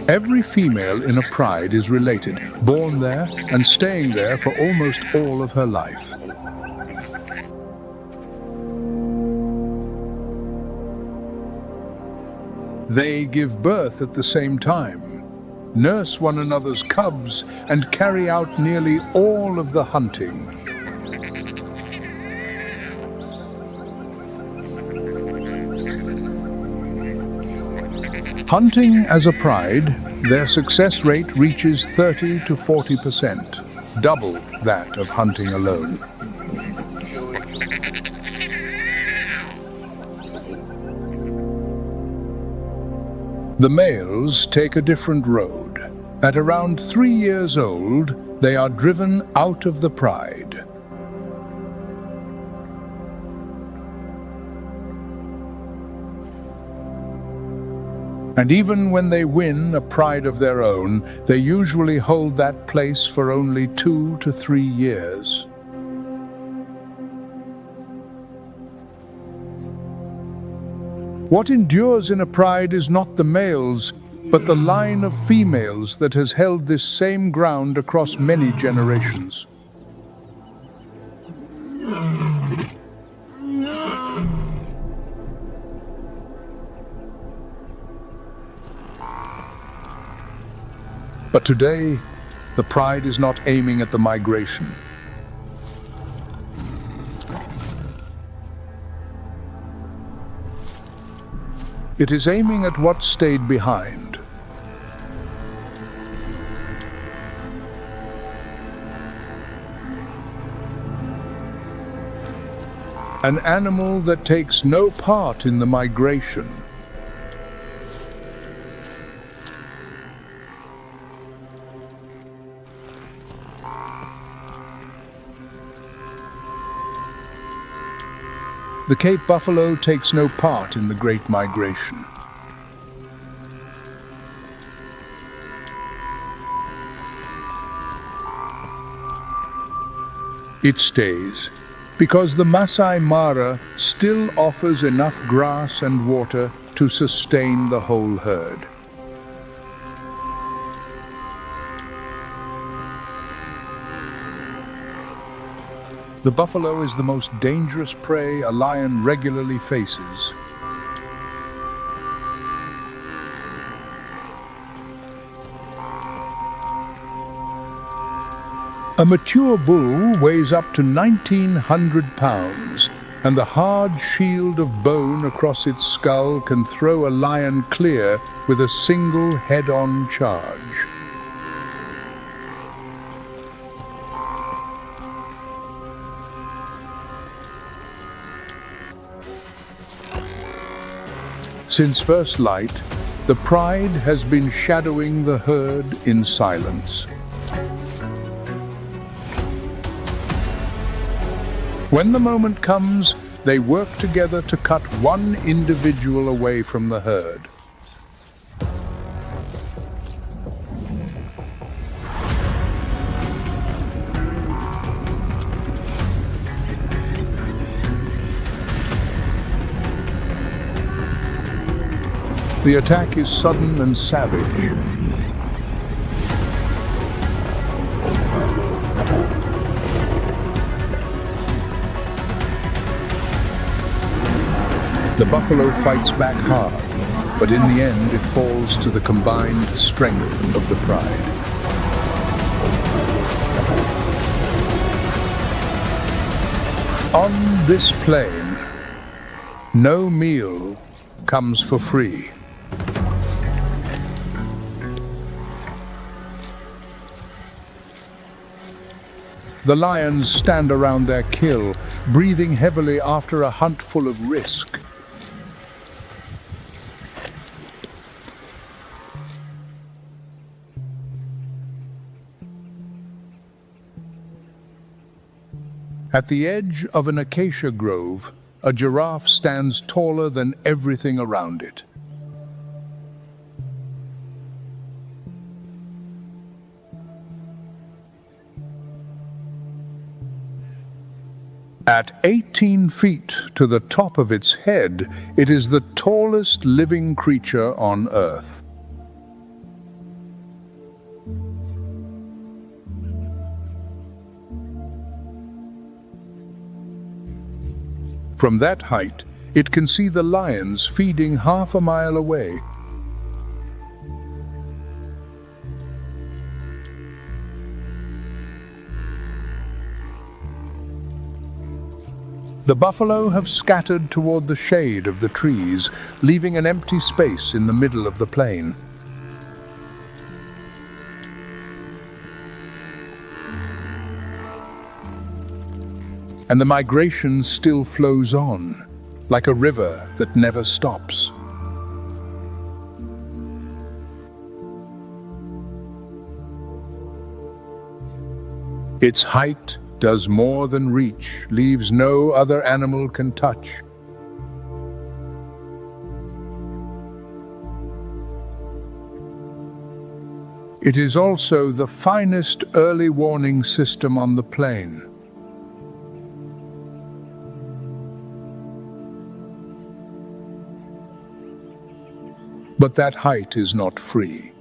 Every female in a pride is related, born there and staying there for almost all of her life. They give birth at the same time, nurse one another's cubs, and carry out nearly all of the hunting. Hunting as a pride, their success rate reaches 30 to 40%, double that of hunting alone. The males take a different road. At around 3 years old, they are driven out of the pride. And even when they win a pride of their own, they usually hold that place for only 2 to 3 years. What endures in a pride is not the males, but the line of females that has held this same ground across many generations. But today, the pride is not aiming at the migration. It is aiming at what stayed behind. An animal that takes no part in the migration. The Cape buffalo takes no part in the Great Migration. It stays because the Masai Mara still offers enough grass and water to sustain the whole herd. The buffalo is the most dangerous prey a lion regularly faces. A mature bull weighs up to 1,900 pounds, and the hard shield of bone across its skull can throw a lion clear with a single head-on charge. Since first light, the pride has been shadowing the herd in silence. When the moment comes, they work together to cut one individual away from the herd. The attack is sudden and savage. The buffalo fights back hard, but in the end it falls to the combined strength of the pride. On this plain, no meal comes for free. The lions stand around their kill, breathing heavily after a hunt full of risk. At the edge of an acacia grove, a giraffe stands taller than everything around it. At 18 feet to the top of its head, it is the tallest living creature on Earth. From that height, it can see the lions feeding half a mile away. The buffalo have scattered toward the shade of the trees, leaving an empty space in the middle of the plain. And the migration still flows on, like a river that never stops. Its height does more than reach, leaves no other animal can touch. It is also the finest early warning system on the plain. But that height is not free.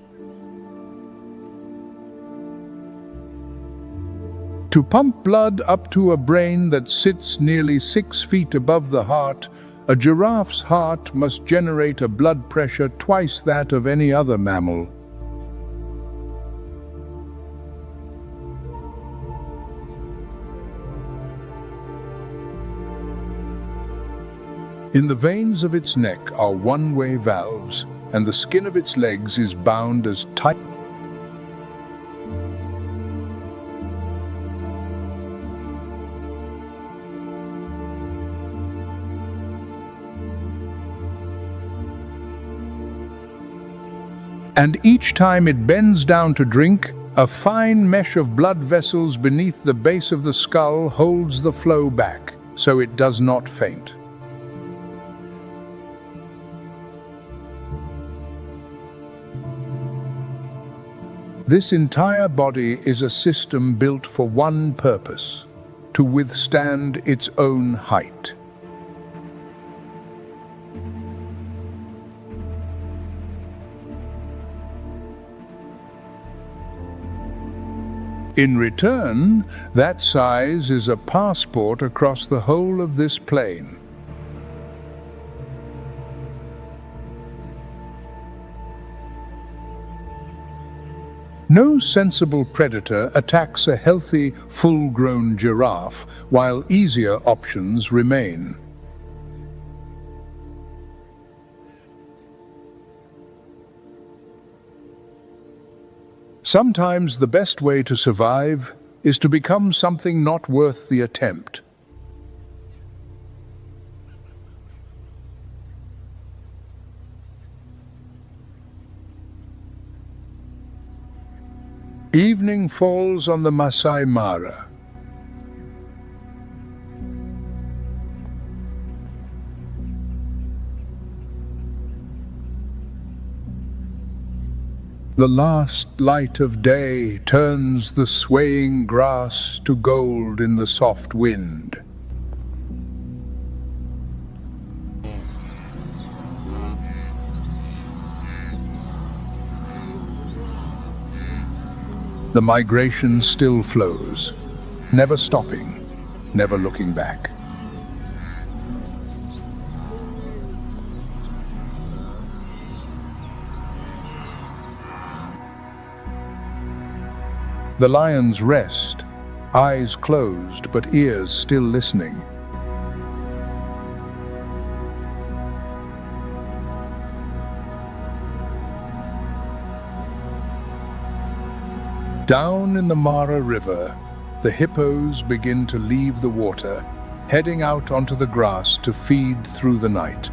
To pump blood up to a brain that sits nearly 6 feet above the heart, a giraffe's heart must generate a blood pressure twice that of any other mammal. In the veins of its neck are one-way valves, and the skin of its legs is bound as tight. And each time it bends down to drink, a fine mesh of blood vessels beneath the base of the skull holds the flow back, so it does not faint. This entire body is a system built for one purpose: to withstand its own height. In return, that size is a passport across the whole of this plain. No sensible predator attacks a healthy, full-grown giraffe, while easier options remain. Sometimes the best way to survive is to become something not worth the attempt. Evening falls on the Masai Mara. The last light of day turns the swaying grass to gold in the soft wind. The migration still flows, never stopping, never looking back. The lions rest, eyes closed but ears still listening. Down in the Mara River, the hippos begin to leave the water, heading out onto the grass to feed through the night.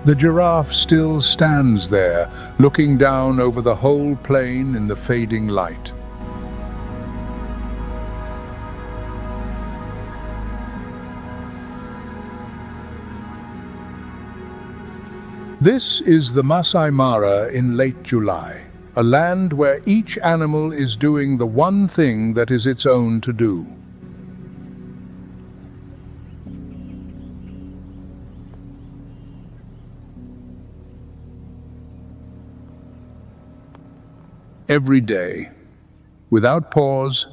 The giraffe still stands there, looking down over the whole plain in the fading light. This is the Masai Mara in late July, a land where each animal is doing the one thing that is its own to do. Every day, without pause,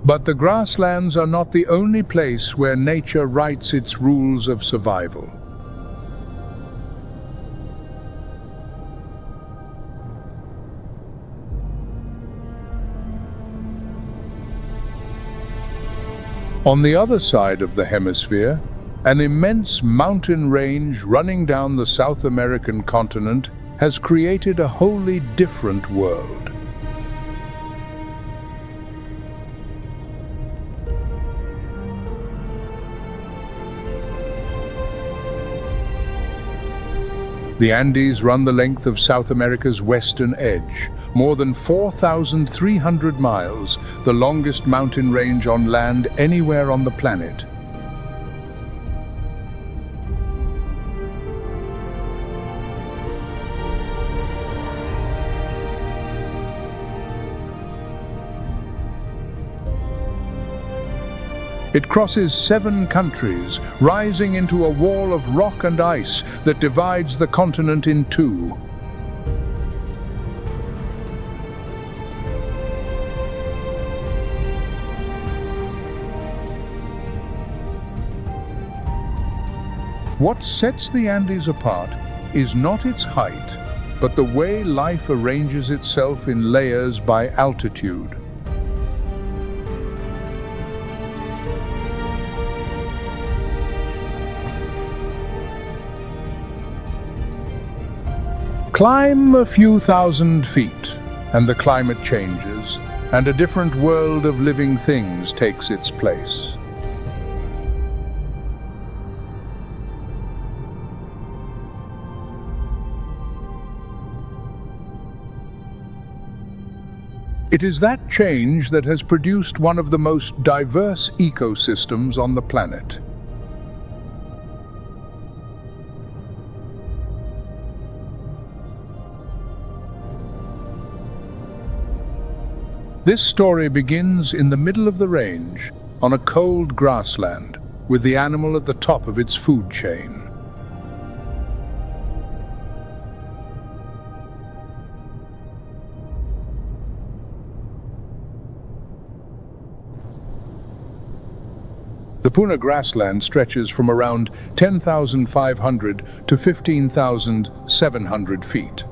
but the grasslands are not the only place where nature writes its rules of survival. On the other side of the hemisphere, an immense mountain range running down the South American continent has created a wholly different world. The Andes run the length of South America's western edge, more than 4,300 miles, the longest mountain range on land anywhere on the planet. It crosses 7 countries, rising into a wall of rock and ice that divides the continent in two. What sets the Andes apart is not its height, but the way life arranges itself in layers by altitude. Climb a few thousand feet, and the climate changes, and a different world of living things takes its place. It is that change that has produced one of the most diverse ecosystems on the planet. This story begins in the middle of the range, on a cold grassland, with the animal at the top of its food chain. The Puna grassland stretches from around 10,500 to 15,700 feet.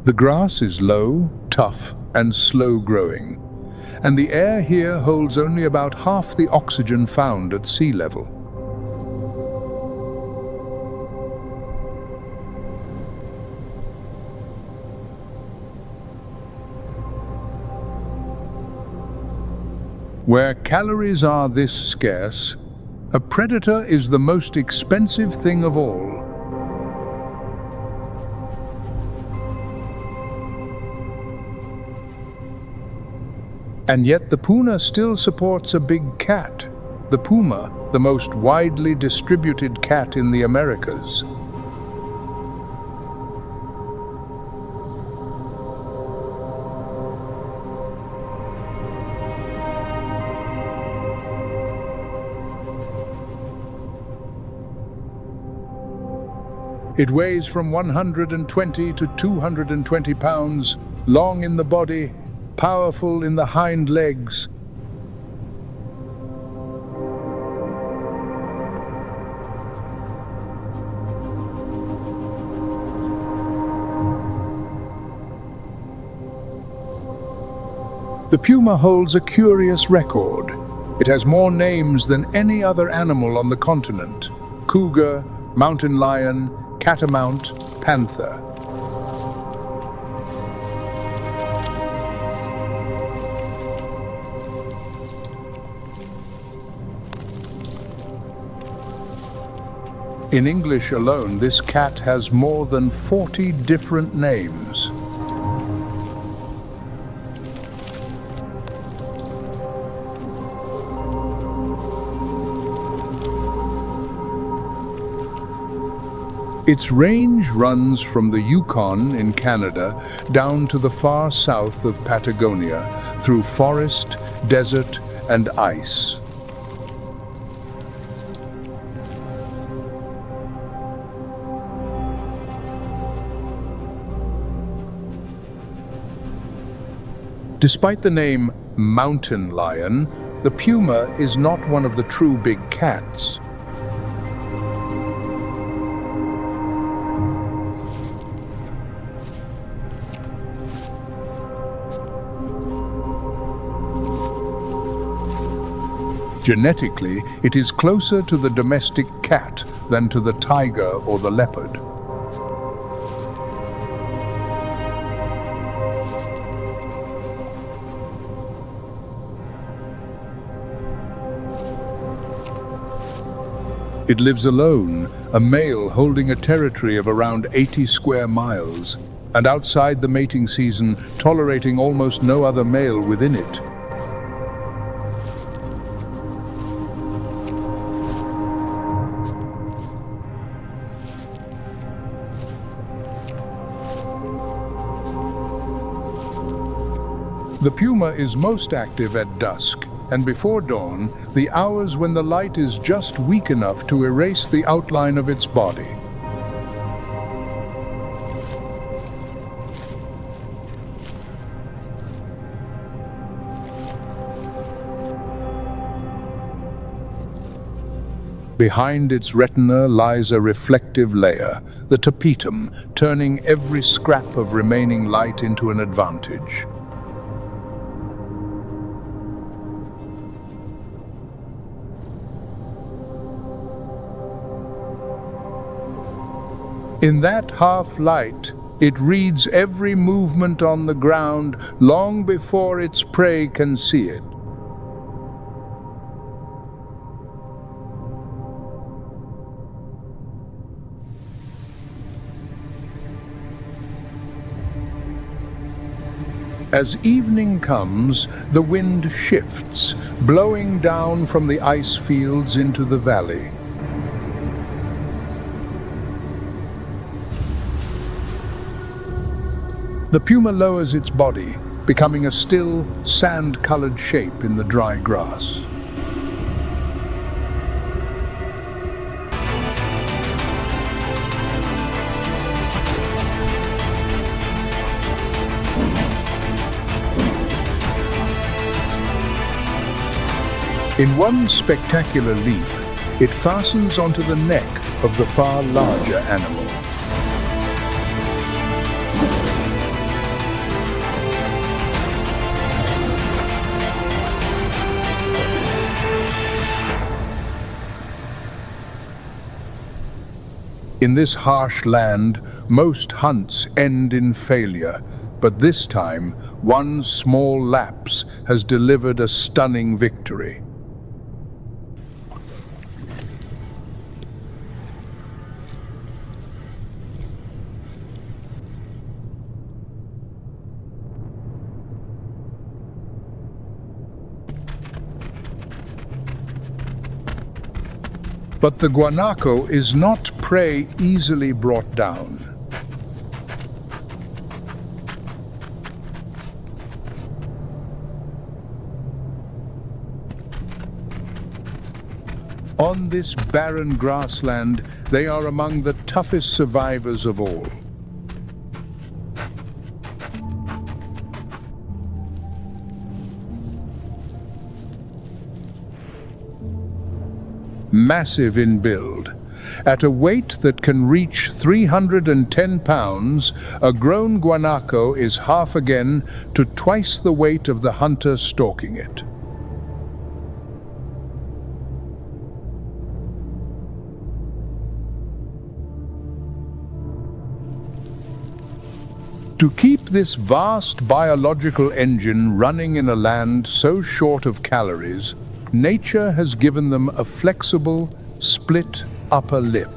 The grass is low, tough, and slow-growing, and the air here holds only about half the oxygen found at sea level. Where calories are this scarce, a predator is the most expensive thing of all. And yet the puna still supports a big cat, the puma, the most widely distributed cat in the Americas. It weighs from 120 to 220 pounds, long in the body, powerful in the hind legs. The puma holds a curious record. It has more names than any other animal on the continent: cougar, mountain lion, catamount, panther. In English alone, this cat has more than 40 different names. Its range runs from the Yukon in Canada down to the far south of Patagonia, through forest, desert, and ice. Despite the name mountain lion, the puma is not one of the true big cats. Genetically, it is closer to the domestic cat than to the tiger or the leopard. It lives alone, a male holding a territory of around 80 square miles, and outside the mating season, tolerating almost no other male within it. The puma is most active at dusk, and before dawn, the hours when the light is just weak enough to erase the outline of its body. Behind its retina lies a reflective layer, the tapetum, turning every scrap of remaining light into an advantage. In that half-light, it reads every movement on the ground long before its prey can see it. As evening comes, the wind shifts, blowing down from the ice fields into the valley. The puma lowers its body, becoming a still, sand-colored shape in the dry grass. In one spectacular leap, it fastens onto the neck of the far larger animal. In this harsh land, most hunts end in failure, but this time, one small lapse has delivered a stunning victory. But the guanaco is not prey easily brought down. On this barren grassland, they are among the toughest survivors of all. Massive in build. At a weight that can reach 310 pounds, a grown guanaco is half again to twice the weight of the hunter stalking it. To keep this vast biological engine running in a land so short of calories, nature has given them a flexible, split upper lip.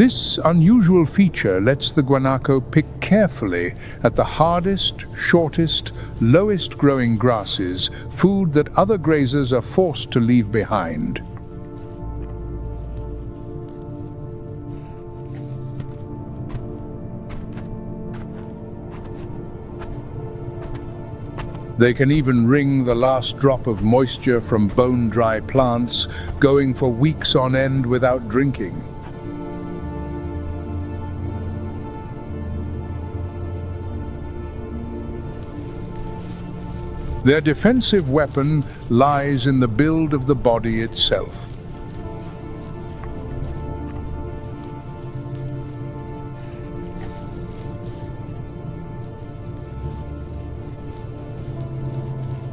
This unusual feature lets the guanaco pick carefully at the hardest, shortest, lowest growing grasses, food that other grazers are forced to leave behind. They can even wring the last drop of moisture from bone-dry plants, going for weeks on end without drinking. Their defensive weapon lies in the build of the body itself.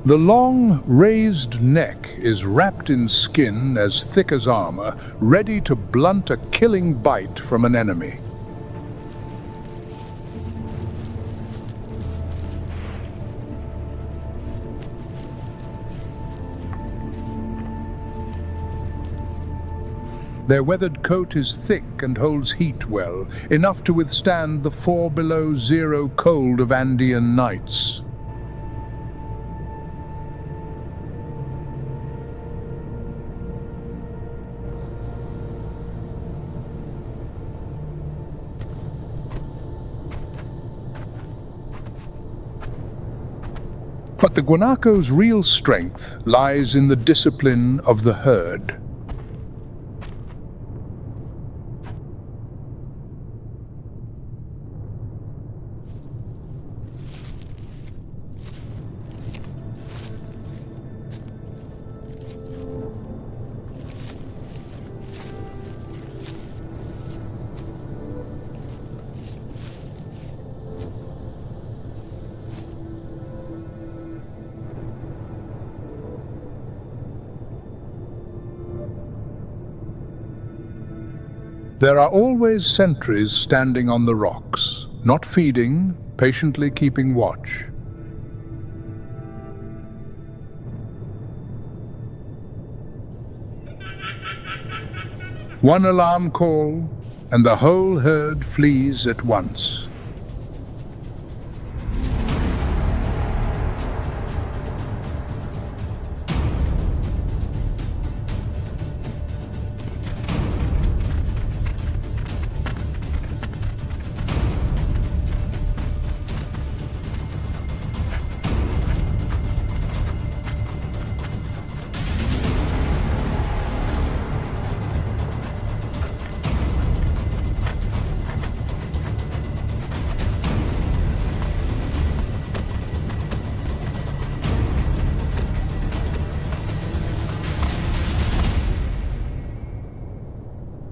The long, raised neck is wrapped in skin as thick as armor, ready to blunt a killing bite from an enemy. Their weathered coat is thick and holds heat well, enough to withstand the 4 below zero cold of Andean nights. But the guanaco's real strength lies in the discipline of the herd. There are always sentries standing on the rocks, not feeding, patiently keeping watch. One alarm call, and the whole herd flees at once.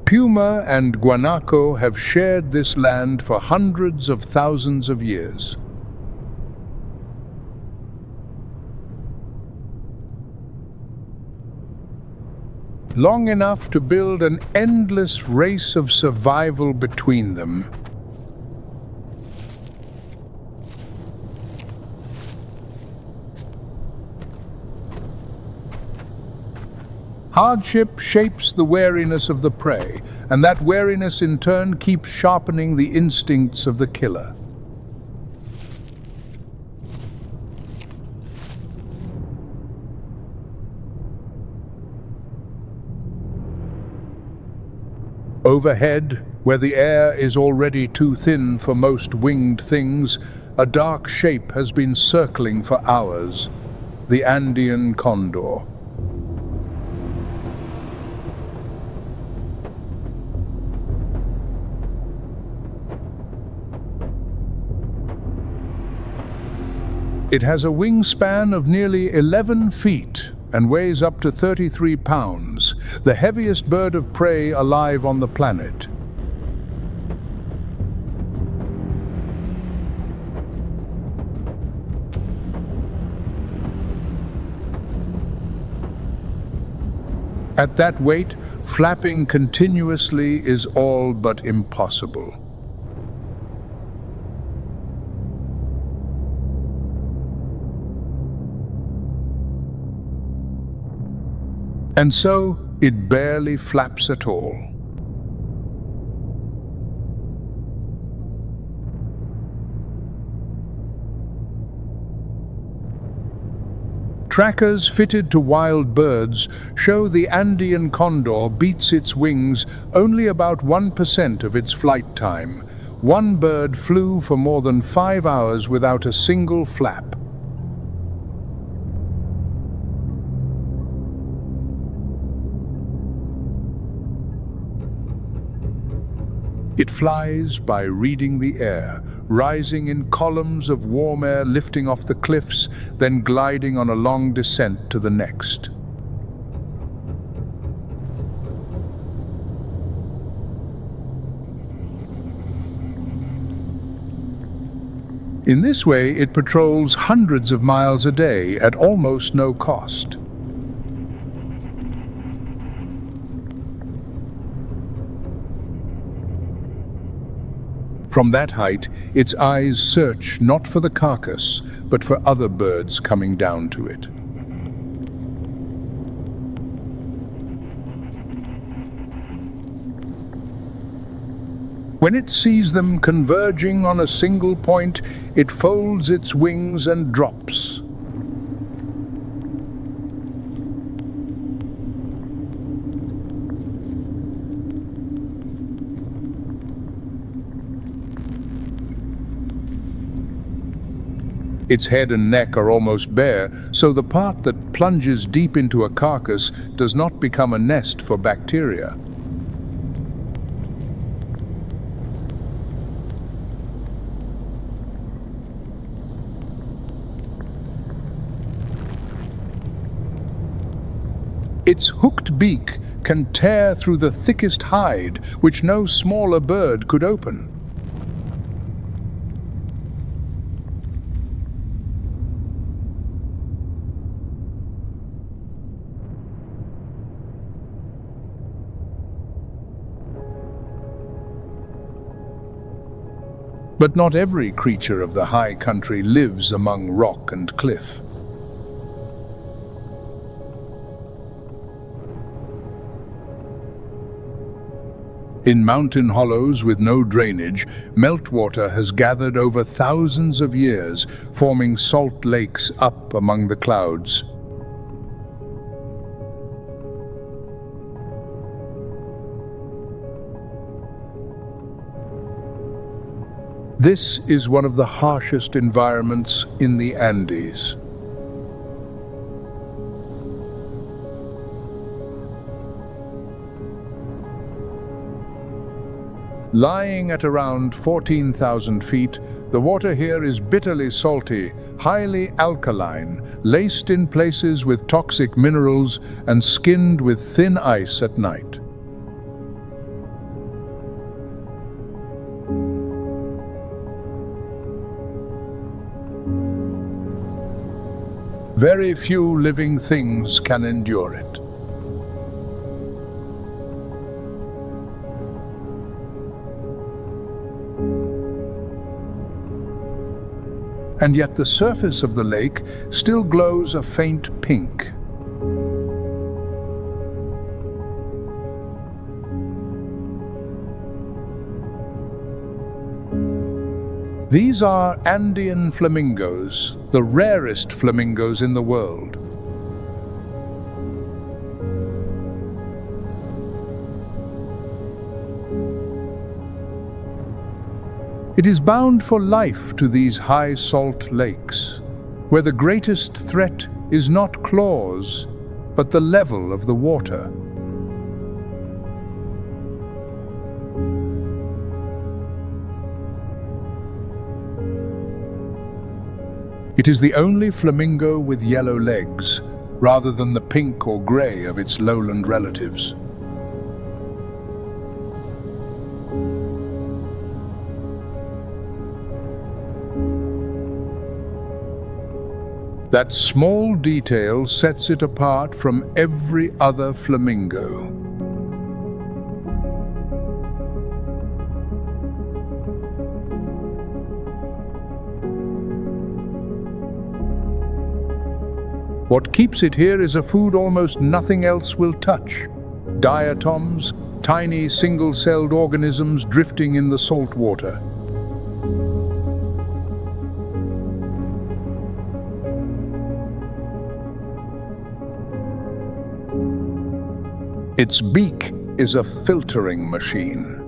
Puma and guanaco have shared this land for hundreds of thousands of years. Long enough to build an endless race of survival between them. Hardship shapes the wariness of the prey, and that wariness in turn keeps sharpening the instincts of the killer. Overhead, where the air is already too thin for most winged things, a dark shape has been circling for hours, the Andean condor. It has a wingspan of nearly 11 feet and weighs up to 33 pounds, the heaviest bird of prey alive on the planet. At that weight, flapping continuously is all but impossible. And so, it barely flaps at all. Trackers fitted to wild birds show the Andean condor beats its wings only about 1% of its flight time. One bird flew for more than 5 hours without a single flap. It flies by reading the air, rising in columns of warm air lifting off the cliffs, then gliding on a long descent to the next. In this way, it patrols hundreds of miles a day at almost no cost. From that height, its eyes search not for the carcass, but for other birds coming down to it. When it sees them converging on a single point, it folds its wings and drops. Its head and neck are almost bare, so the part that plunges deep into a carcass does not become a nest for bacteria. Its hooked beak can tear through the thickest hide, which no smaller bird could open. But not every creature of the high country lives among rock and cliff. In mountain hollows with no drainage, meltwater has gathered over thousands of years, forming salt lakes up among the clouds. This is one of the harshest environments in the Andes. Lying at around 14,000 feet, the water here is bitterly salty, highly alkaline, laced in places with toxic minerals, and skinned with thin ice at night. Very few living things can endure it. And yet the surface of the lake still glows a faint pink. These are Andean flamingos, the rarest flamingos in the world. It is bound for life to these high salt lakes, where the greatest threat is not claws, but the level of the water. It is the only flamingo with yellow legs, rather than the pink or grey of its lowland relatives. That small detail sets it apart from every other flamingo. What keeps it here is a food almost nothing else will touch. Diatoms, tiny single-celled organisms drifting in the salt water. Its beak is a filtering machine.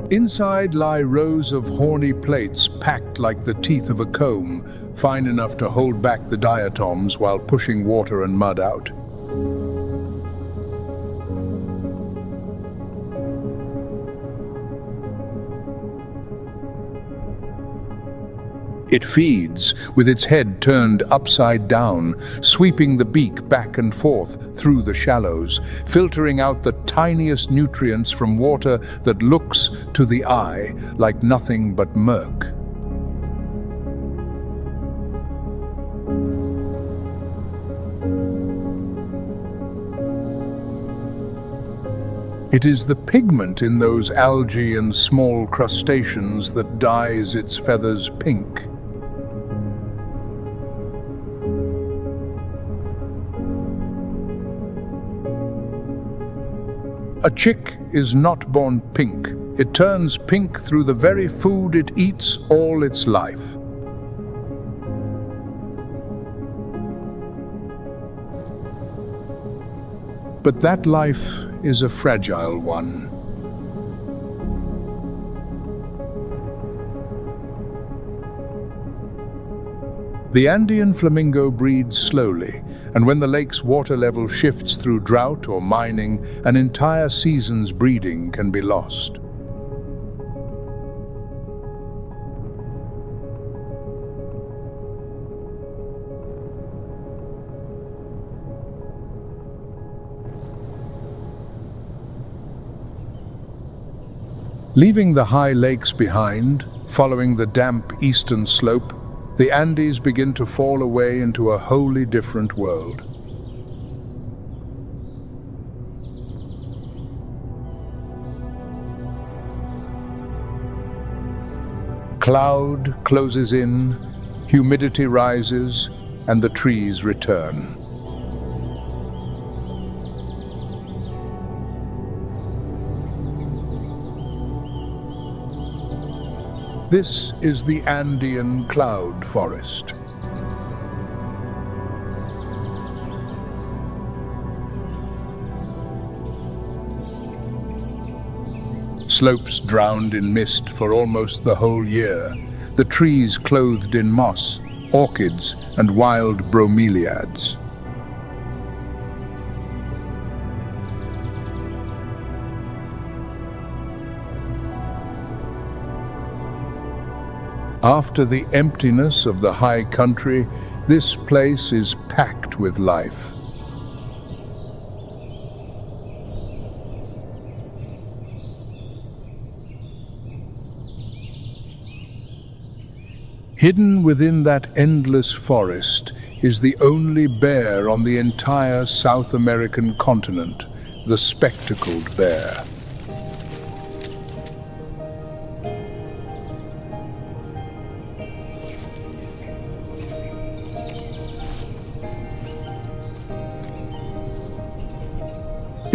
Inside lie rows of horny plates packed like the teeth of a comb, fine enough to hold back the diatoms while pushing water and mud out. It feeds with its head turned upside down, sweeping the beak back and forth through the shallows, filtering out the tiniest nutrients from water that looks to the eye like nothing but murk. It is the pigment in those algae and small crustaceans that dyes its feathers pink. A chick is not born pink. It turns pink through the very food it eats all its life. But that life is a fragile one. The Andean flamingo breeds slowly, and when the lake's water level shifts through drought or mining, an entire season's breeding can be lost. Leaving the high lakes behind, following the damp eastern slope, the Andes begin to fall away into a wholly different world. Cloud closes in, humidity rises, and the trees return. This is the Andean cloud forest. Slopes drowned in mist for almost the whole year, the trees clothed in moss, orchids, and wild bromeliads. After the emptiness of the high country, this place is packed with life. Hidden within that endless forest is the only bear on the entire South American continent, the spectacled bear.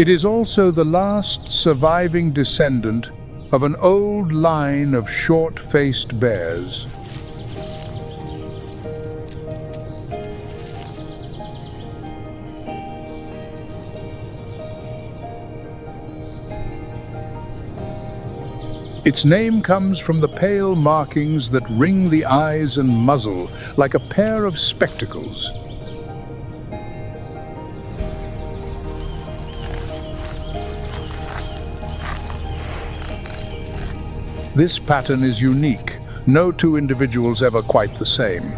It is also the last surviving descendant of an old line of short-faced bears. Its name comes from the pale markings that ring the eyes and muzzle like a pair of spectacles. This pattern is unique. No two individuals ever quite the same.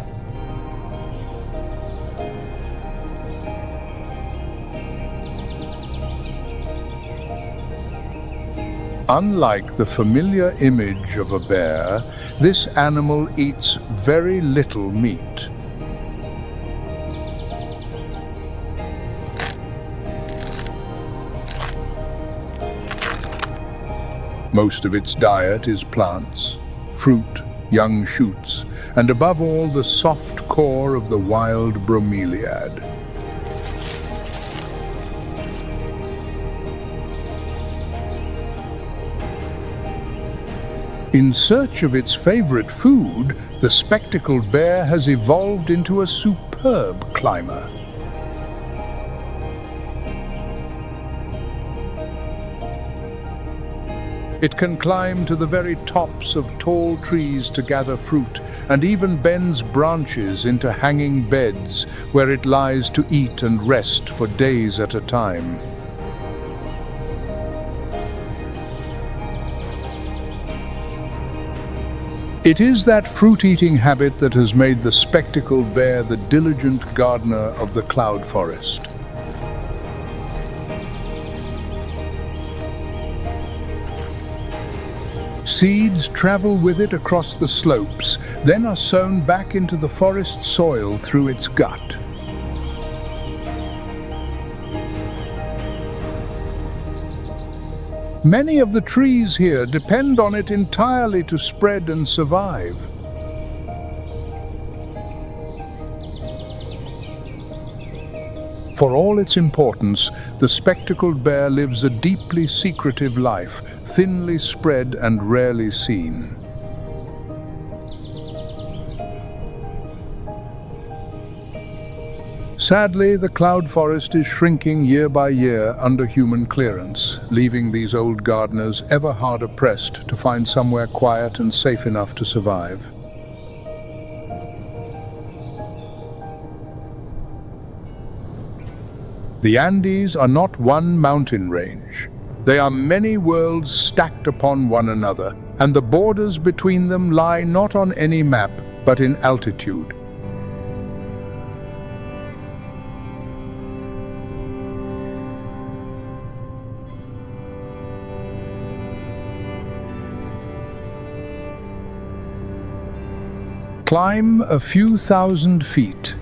Unlike the familiar image of a bear, this animal eats very little meat. Most of its diet is plants, fruit, young shoots, and above all the soft core of the wild bromeliad. In search of its favorite food, the spectacled bear has evolved into a superb climber. It can climb to the very tops of tall trees to gather fruit, and even bends branches into hanging beds where it lies to eat and rest for days at a time. It is that fruit-eating habit that has made the spectacled bear the diligent gardener of the cloud forest. Seeds travel with it across the slopes, then are sown back into the forest soil through its gut. Many of the trees here depend on it entirely to spread and survive. For all its importance, the spectacled bear lives a deeply secretive life, thinly spread and rarely seen. Sadly, the cloud forest is shrinking year by year under human clearance, leaving these old gardeners ever harder pressed to find somewhere quiet and safe enough to survive. The Andes are not one mountain range. They are many worlds stacked upon one another, and the borders between them lie not on any map, but in altitude. Climb a few thousand feet,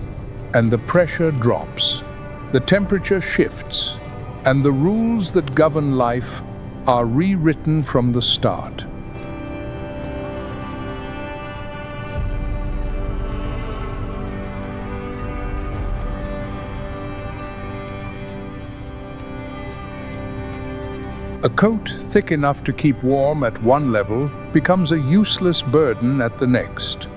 and the pressure drops. The temperature shifts, and the rules that govern life are rewritten from the start. A coat thick enough to keep warm at one level becomes a useless burden at the next.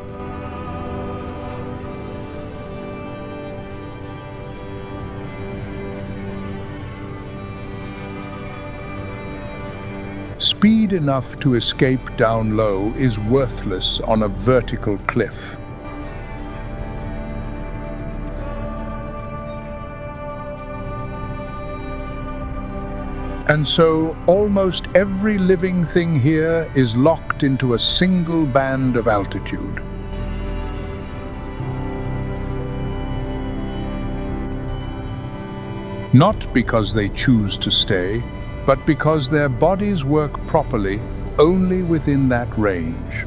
Speed enough to escape down low is worthless on a vertical cliff. And so, almost every living thing here is locked into a single band of altitude. Not because they choose to stay, but because their bodies work properly only within that range.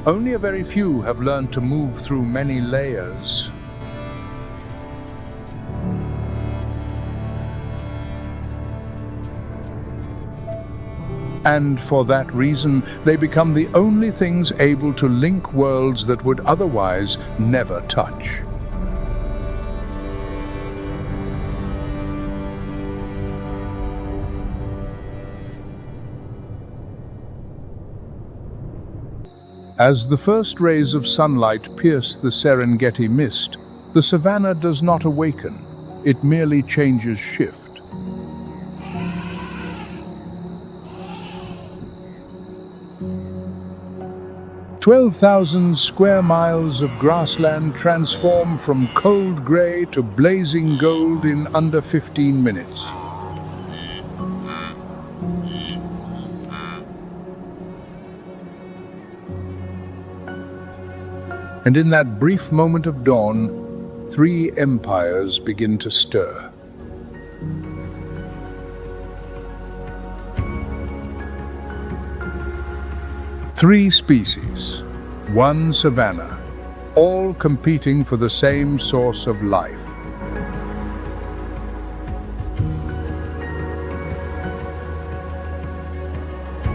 Only a very few have learned to move through many layers. And for that reason, they become the only things able to link worlds that would otherwise never touch. As the first rays of sunlight pierce the Serengeti mist, the Savannah does not awaken. It merely changes shift. 12,000 square miles of grassland transform from cold grey to blazing gold in under 15 minutes. And in that brief moment of dawn, 3 empires begin to stir. Three species, one Savannah, all competing for the same source of life.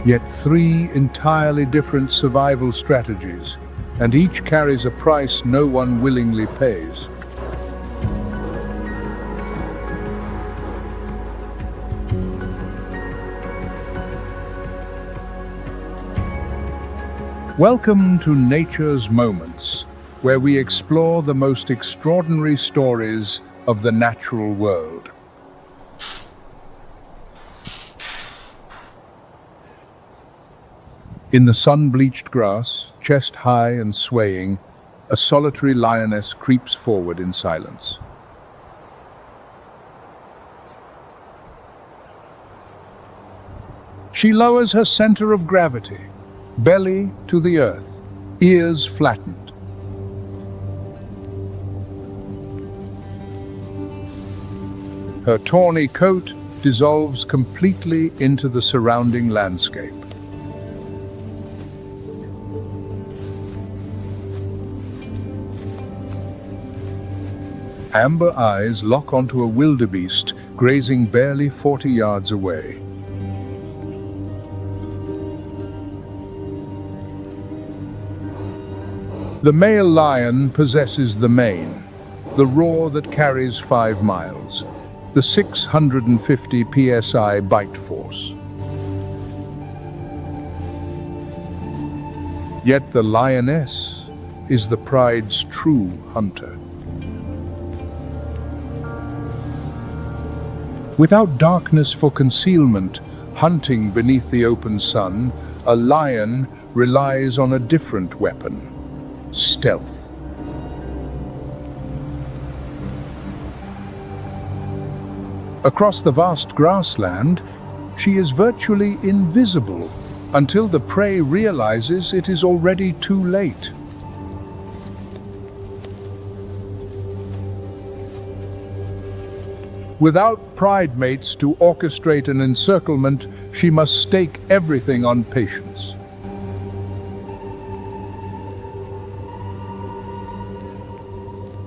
Yet 3 entirely different survival strategies, and each carries a price no one willingly pays. Welcome to Nature's Moments, where we explore the most extraordinary stories of the natural world. In the sun-bleached grass, chest high and swaying, a solitary lioness creeps forward in silence. She lowers her center of gravity, belly to the earth, ears flattened. Her tawny coat dissolves completely into the surrounding landscape. Amber eyes lock onto a wildebeest grazing barely 40 yards away. The male lion possesses the mane, the roar that carries 5 miles, the 650 psi bite force. Yet the lioness is the pride's true hunter. Without darkness for concealment, hunting beneath the open sun, a lion relies on a different weapon: stealth. Across the vast grassland, she is virtually invisible until the prey realizes it is already too late. Without pride mates to orchestrate an encirclement, she must stake everything on patience.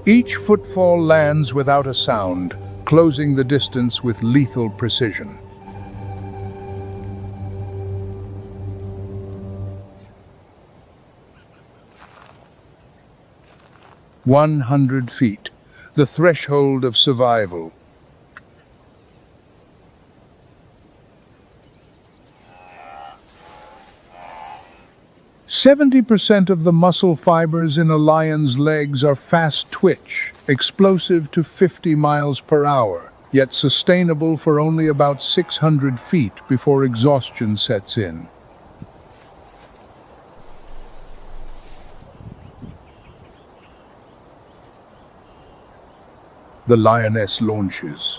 Each footfall lands without a sound, closing the distance with lethal precision. "100 feet, the threshold of survival." 70% of the muscle fibers in a lion's legs are fast twitch, explosive to 50 miles per hour, yet sustainable for only about 600 feet before exhaustion sets in. The lioness launches.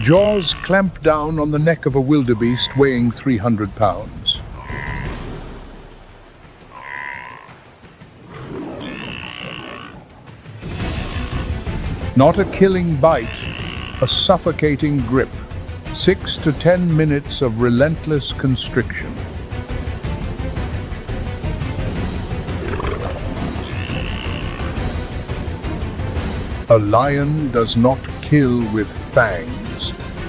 Jaws clamp down on the neck of a wildebeest weighing 300 pounds. Not a killing bite, a suffocating grip. 6 to 10 minutes of relentless constriction. A lion does not kill with fangs.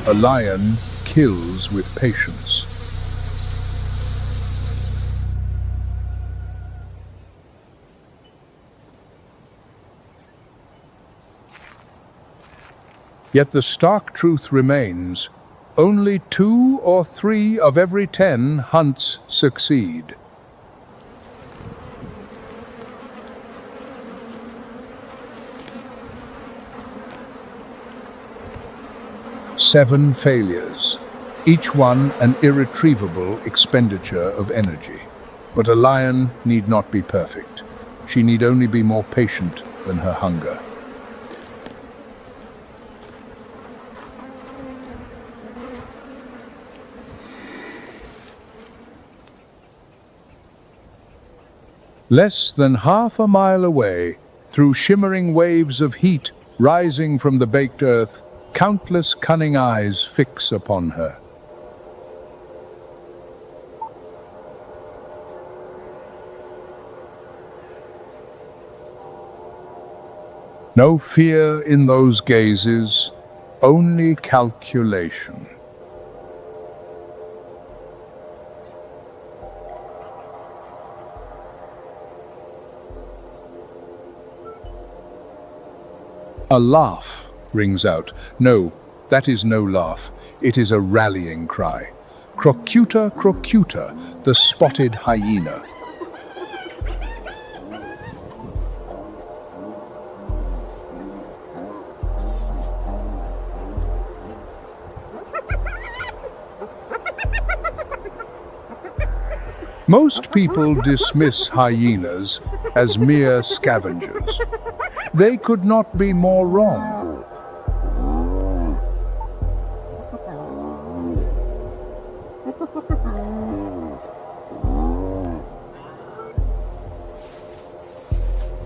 A lion kills with patience. Yet the stark truth remains: only 2 or 3 of every 10 hunts succeed. Seven failures, each one an irretrievable expenditure of energy. But a lion need not be perfect. She need only be more patient than her hunger. Less than half a mile away, through shimmering waves of heat rising from the baked earth, countless cunning eyes fix upon her. No fear in those gazes, only calculation. A laugh rings out. No, that is no laugh. It is a rallying cry. Crocuta, crocuta, the spotted hyena. Most people dismiss hyenas as mere scavengers. They could not be more wrong.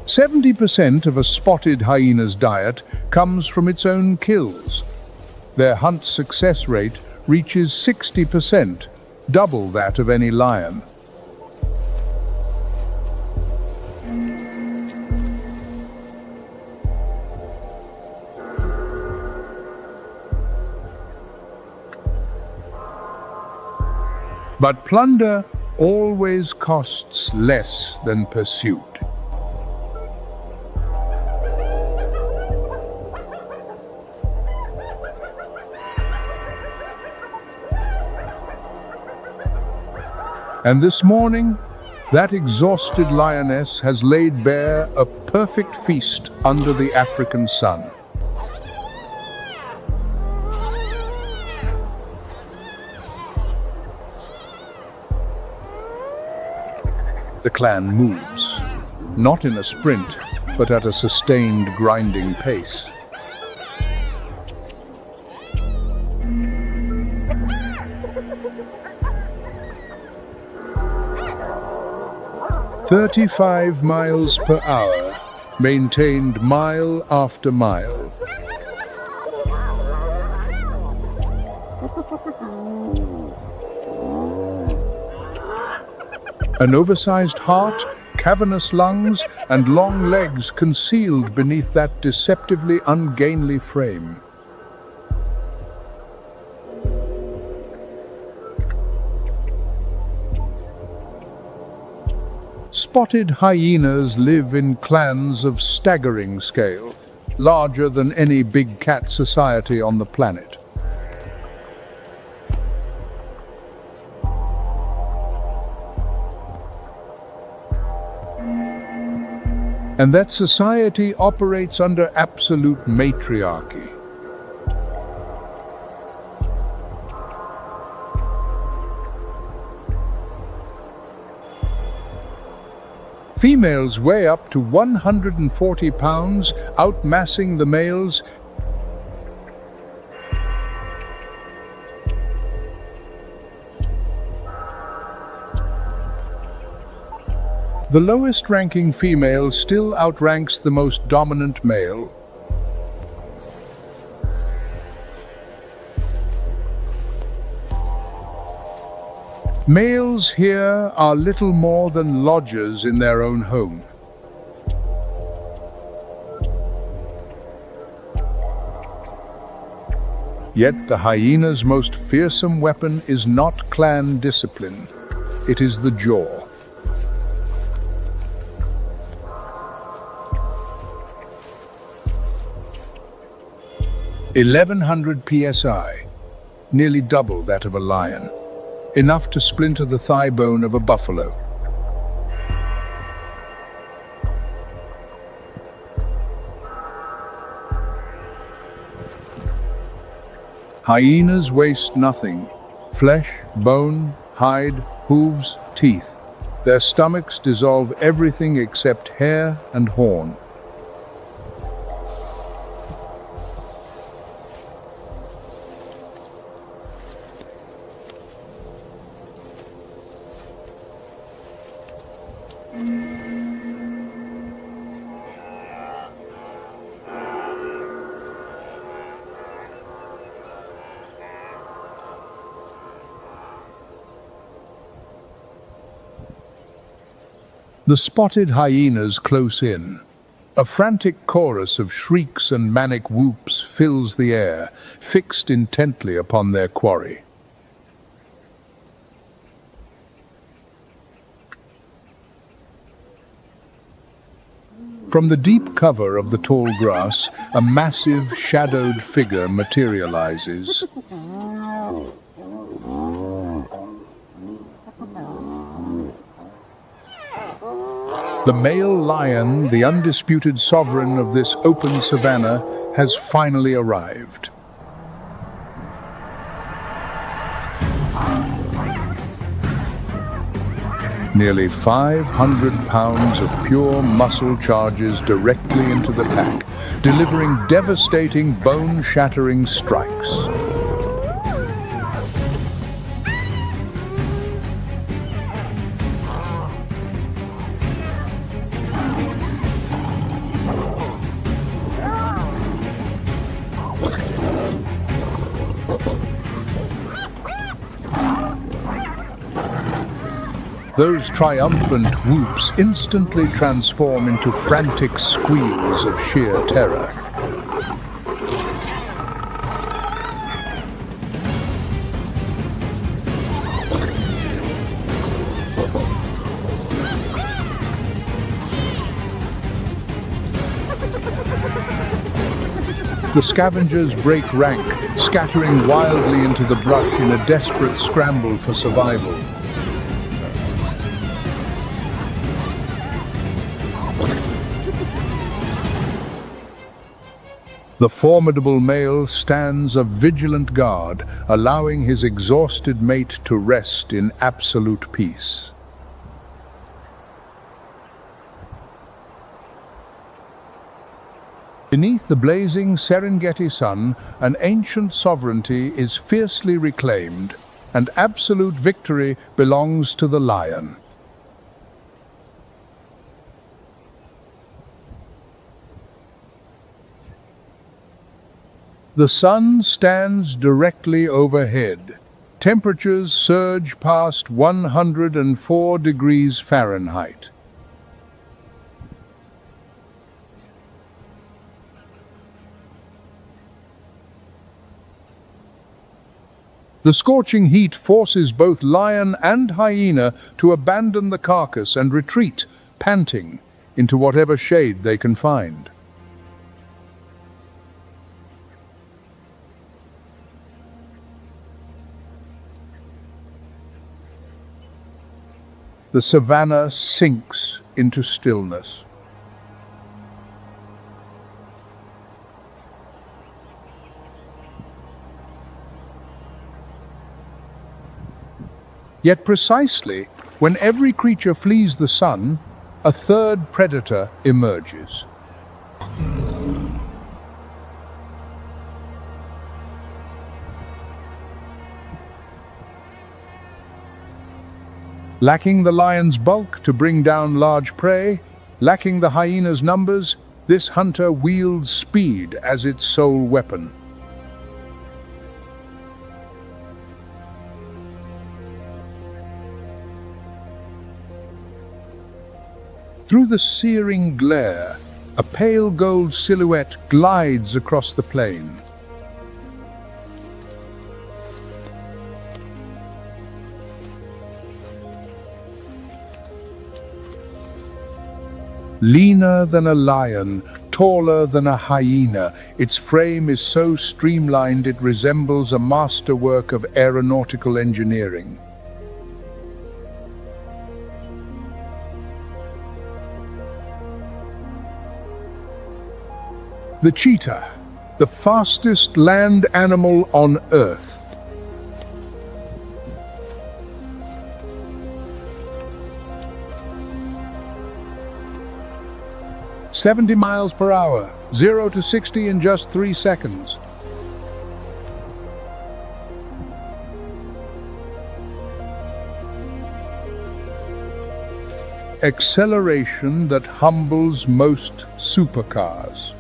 "70% of a spotted hyena's diet comes from its own kills. Their hunt success rate reaches 60%, double that of any lion. But plunder always costs less than pursuit. And this morning, that exhausted lioness has laid bare a perfect feast under the African sun. The clan moves, not in a sprint, but at a sustained grinding pace. "35 miles per hour, maintained mile after mile." An oversized heart, cavernous lungs, and long legs concealed beneath that deceptively ungainly frame. Spotted hyenas live in clans of staggering scale, larger than any big cat society on the planet. And that society operates under absolute matriarchy. Females weigh up to 140 pounds, outmassing the males. The lowest-ranking female still outranks the most dominant male. Males here are little more than lodgers in their own home. Yet the hyena's most fearsome weapon is not clan discipline. It is the jaw. 1100 psi, nearly double that of a lion, enough to splinter the thigh bone of a buffalo. Hyenas waste nothing: flesh, bone, hide, hooves, teeth. Their stomachs dissolve everything except hair and horn. The spotted hyenas close in. A frantic chorus of shrieks and manic whoops fills the air, fixed intently upon their quarry. From the deep cover of the tall grass, a massive, shadowed figure materializes. The male lion, the undisputed sovereign of this open savanna, has finally arrived. Nearly 500 pounds of pure muscle charges directly into the pack, delivering devastating, bone-shattering strikes. Those triumphant whoops instantly transform into frantic squeals of sheer terror. The scavengers break rank, scattering wildly into the brush in a desperate scramble for survival. The formidable male stands a vigilant guard, allowing his exhausted mate to rest in absolute peace. Beneath the blazing Serengeti sun, an ancient sovereignty is fiercely reclaimed, and absolute victory belongs to the lion. The sun stands directly overhead. Temperatures surge past 104 degrees Fahrenheit. The scorching heat forces both lion and hyena to abandon the carcass and retreat, panting, into whatever shade they can find. The savanna sinks into stillness. Yet precisely when every creature flees the sun, a third predator emerges. Lacking the lion's bulk to bring down large prey, lacking the hyena's numbers, this hunter wields speed as its sole weapon. Through the searing glare, a pale gold silhouette glides across the plain. Leaner than a lion, taller than a hyena, its frame is so streamlined it resembles a masterwork of aeronautical engineering. The cheetah, the fastest land animal on Earth. "70 miles per hour, 0 to 60 in just 3 seconds. Acceleration that humbles most supercars.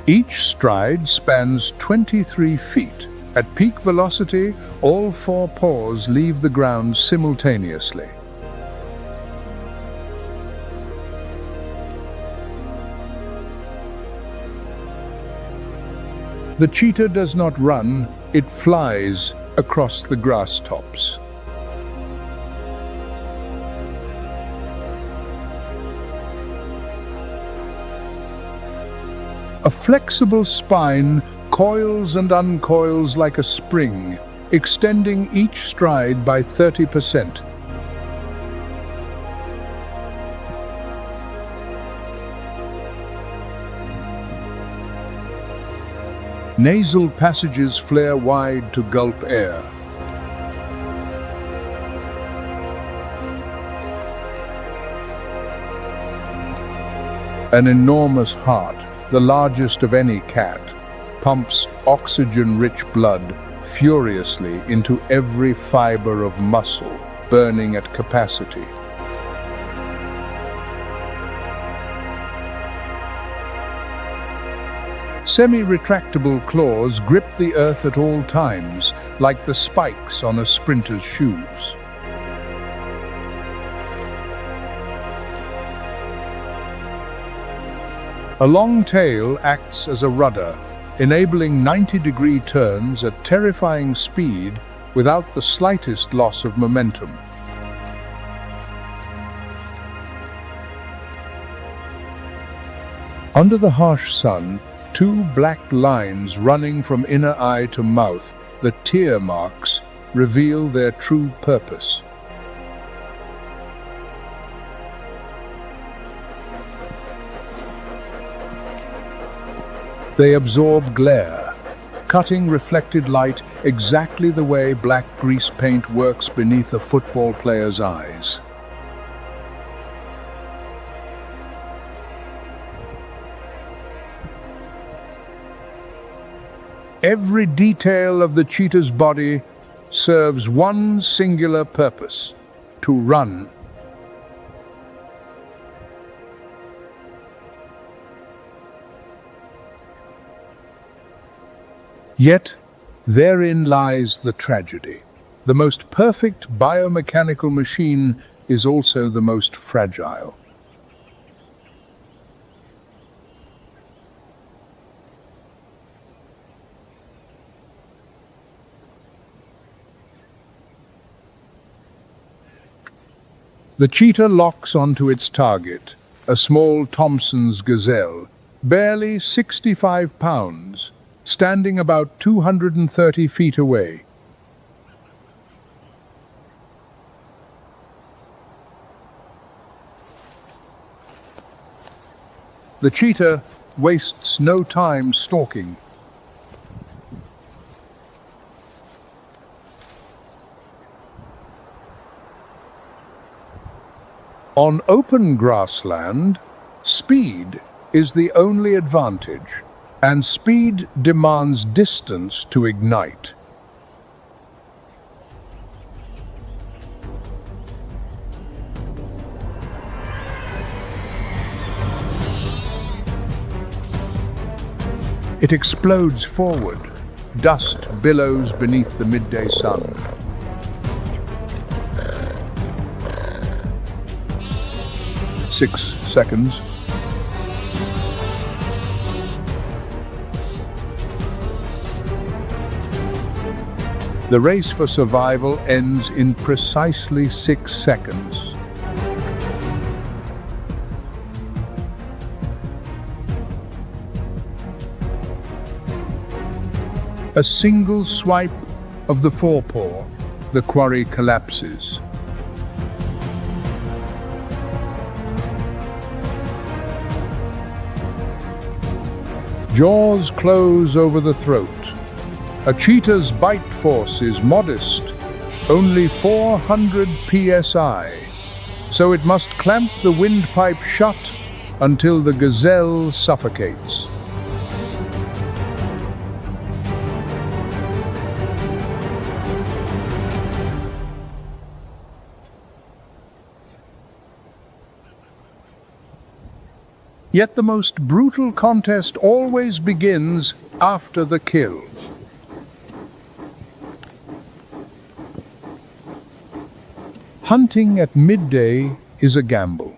Each stride spans 23 feet. At peak velocity, all 4 paws leave the ground simultaneously. The cheetah does not run, it flies, across the grass tops. A flexible spine coils and uncoils like a spring, extending each stride by 30%. Nasal passages flare wide to gulp air. An enormous heart, the largest of any cat, pumps oxygen-rich blood furiously into every fiber of muscle, burning at capacity. Semi-retractable claws grip the earth at all times, like the spikes on a sprinter's shoes. A long tail acts as a rudder, enabling 90-degree turns at terrifying speed without the slightest loss of momentum. Under the harsh sun, two black lines running from inner eye to mouth, the tear marks, reveal their true purpose. They absorb glare, cutting reflected light exactly the way black grease paint works beneath a football player's eyes. Every detail of the cheetah's body serves one singular purpose: to run. Yet, therein lies the tragedy. The most perfect biomechanical machine is also the most fragile. The cheetah locks onto its target, a small Thompson's gazelle, barely 65 pounds, standing about 230 feet away. The cheetah wastes no time stalking. On open grassland, speed is the only advantage, and speed demands distance to ignite. It explodes forward. Dust billows beneath the midday sun. Six seconds. The race for survival ends in precisely 6 seconds. A single swipe of the forepaw, the quarry collapses. Jaws close over the throat. A cheetah's bite force is modest, only 400 psi, so it must clamp the windpipe shut until the gazelle suffocates. Yet the most brutal contest always begins after the kill. Hunting at midday is a gamble.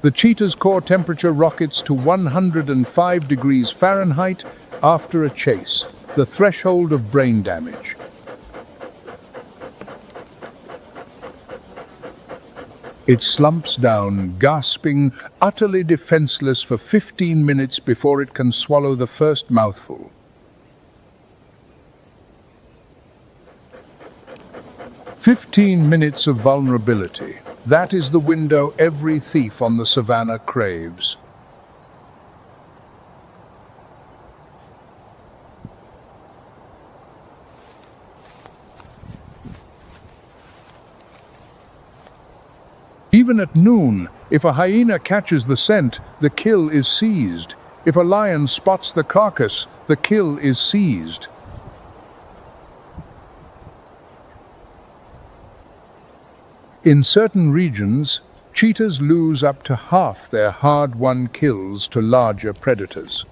The cheetah's core temperature rockets to 105 degrees Fahrenheit after a chase, the threshold of brain damage. It slumps down, gasping, utterly defenseless for 15 minutes before it can swallow the first mouthful. 15 minutes of vulnerability. That is the window every thief on the savannah craves. Even at noon, if a hyena catches the scent, the kill is seized. If a lion spots the carcass, the kill is seized. In certain regions, cheetahs lose up to half their hard-won kills to larger predators.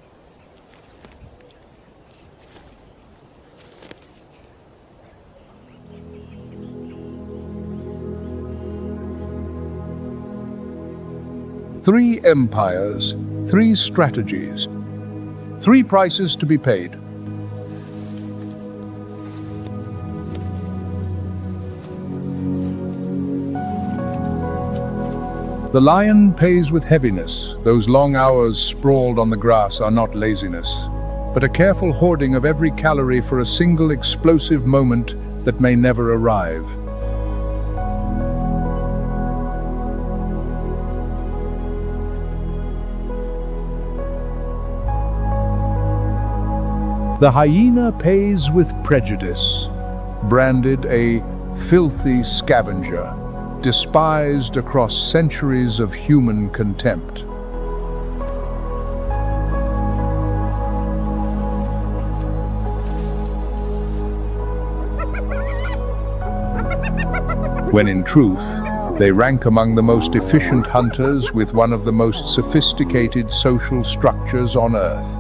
Three empires, three strategies, three prices to be paid. The lion pays with heaviness. Those long hours sprawled on the grass are not laziness, but a careful hoarding of every calorie for a single explosive moment that may never arrive. The hyena pays with prejudice, branded a filthy scavenger, despised across centuries of human contempt. When in truth, they rank among the most efficient hunters with one of the most sophisticated social structures on Earth.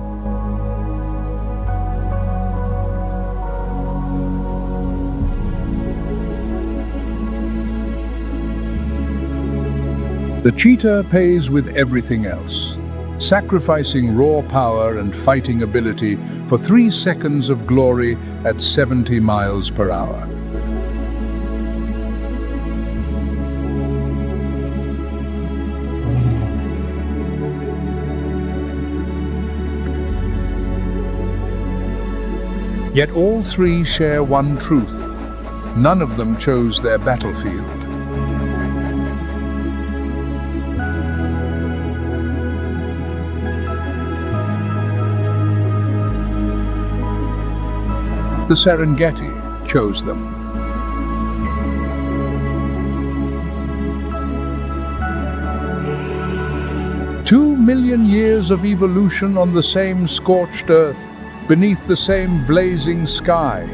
The cheetah pays with everything else, sacrificing raw power and fighting ability for 3 seconds of glory at 70 miles per hour. Yet all three share one truth. None of them chose their battlefield. The Serengeti chose them. Two million years of evolution on the same scorched earth, beneath the same blazing sky,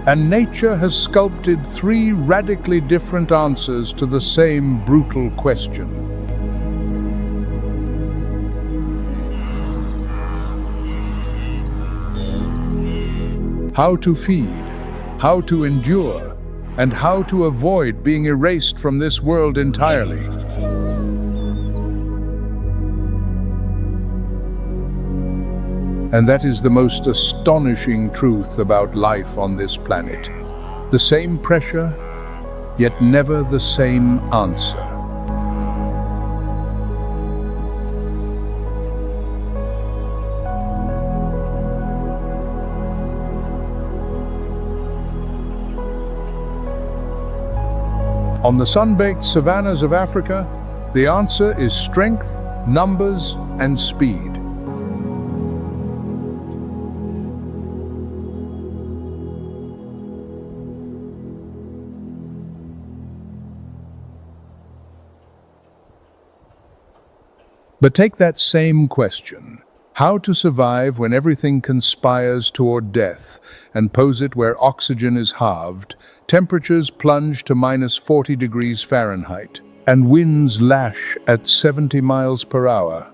and nature has sculpted 3 radically different answers to the same brutal question. How to feed, how to endure, and how to avoid being erased from this world entirely. And that is the most astonishing truth about life on this planet. The same pressure, yet never the same answer. On the sun-baked savannas of Africa, the answer is strength, numbers, and speed. But take that same question, how to survive when everything conspires toward death, and pose it where oxygen is halved, temperatures plunge to -40 degrees Fahrenheit, and winds lash at 70 miles per hour.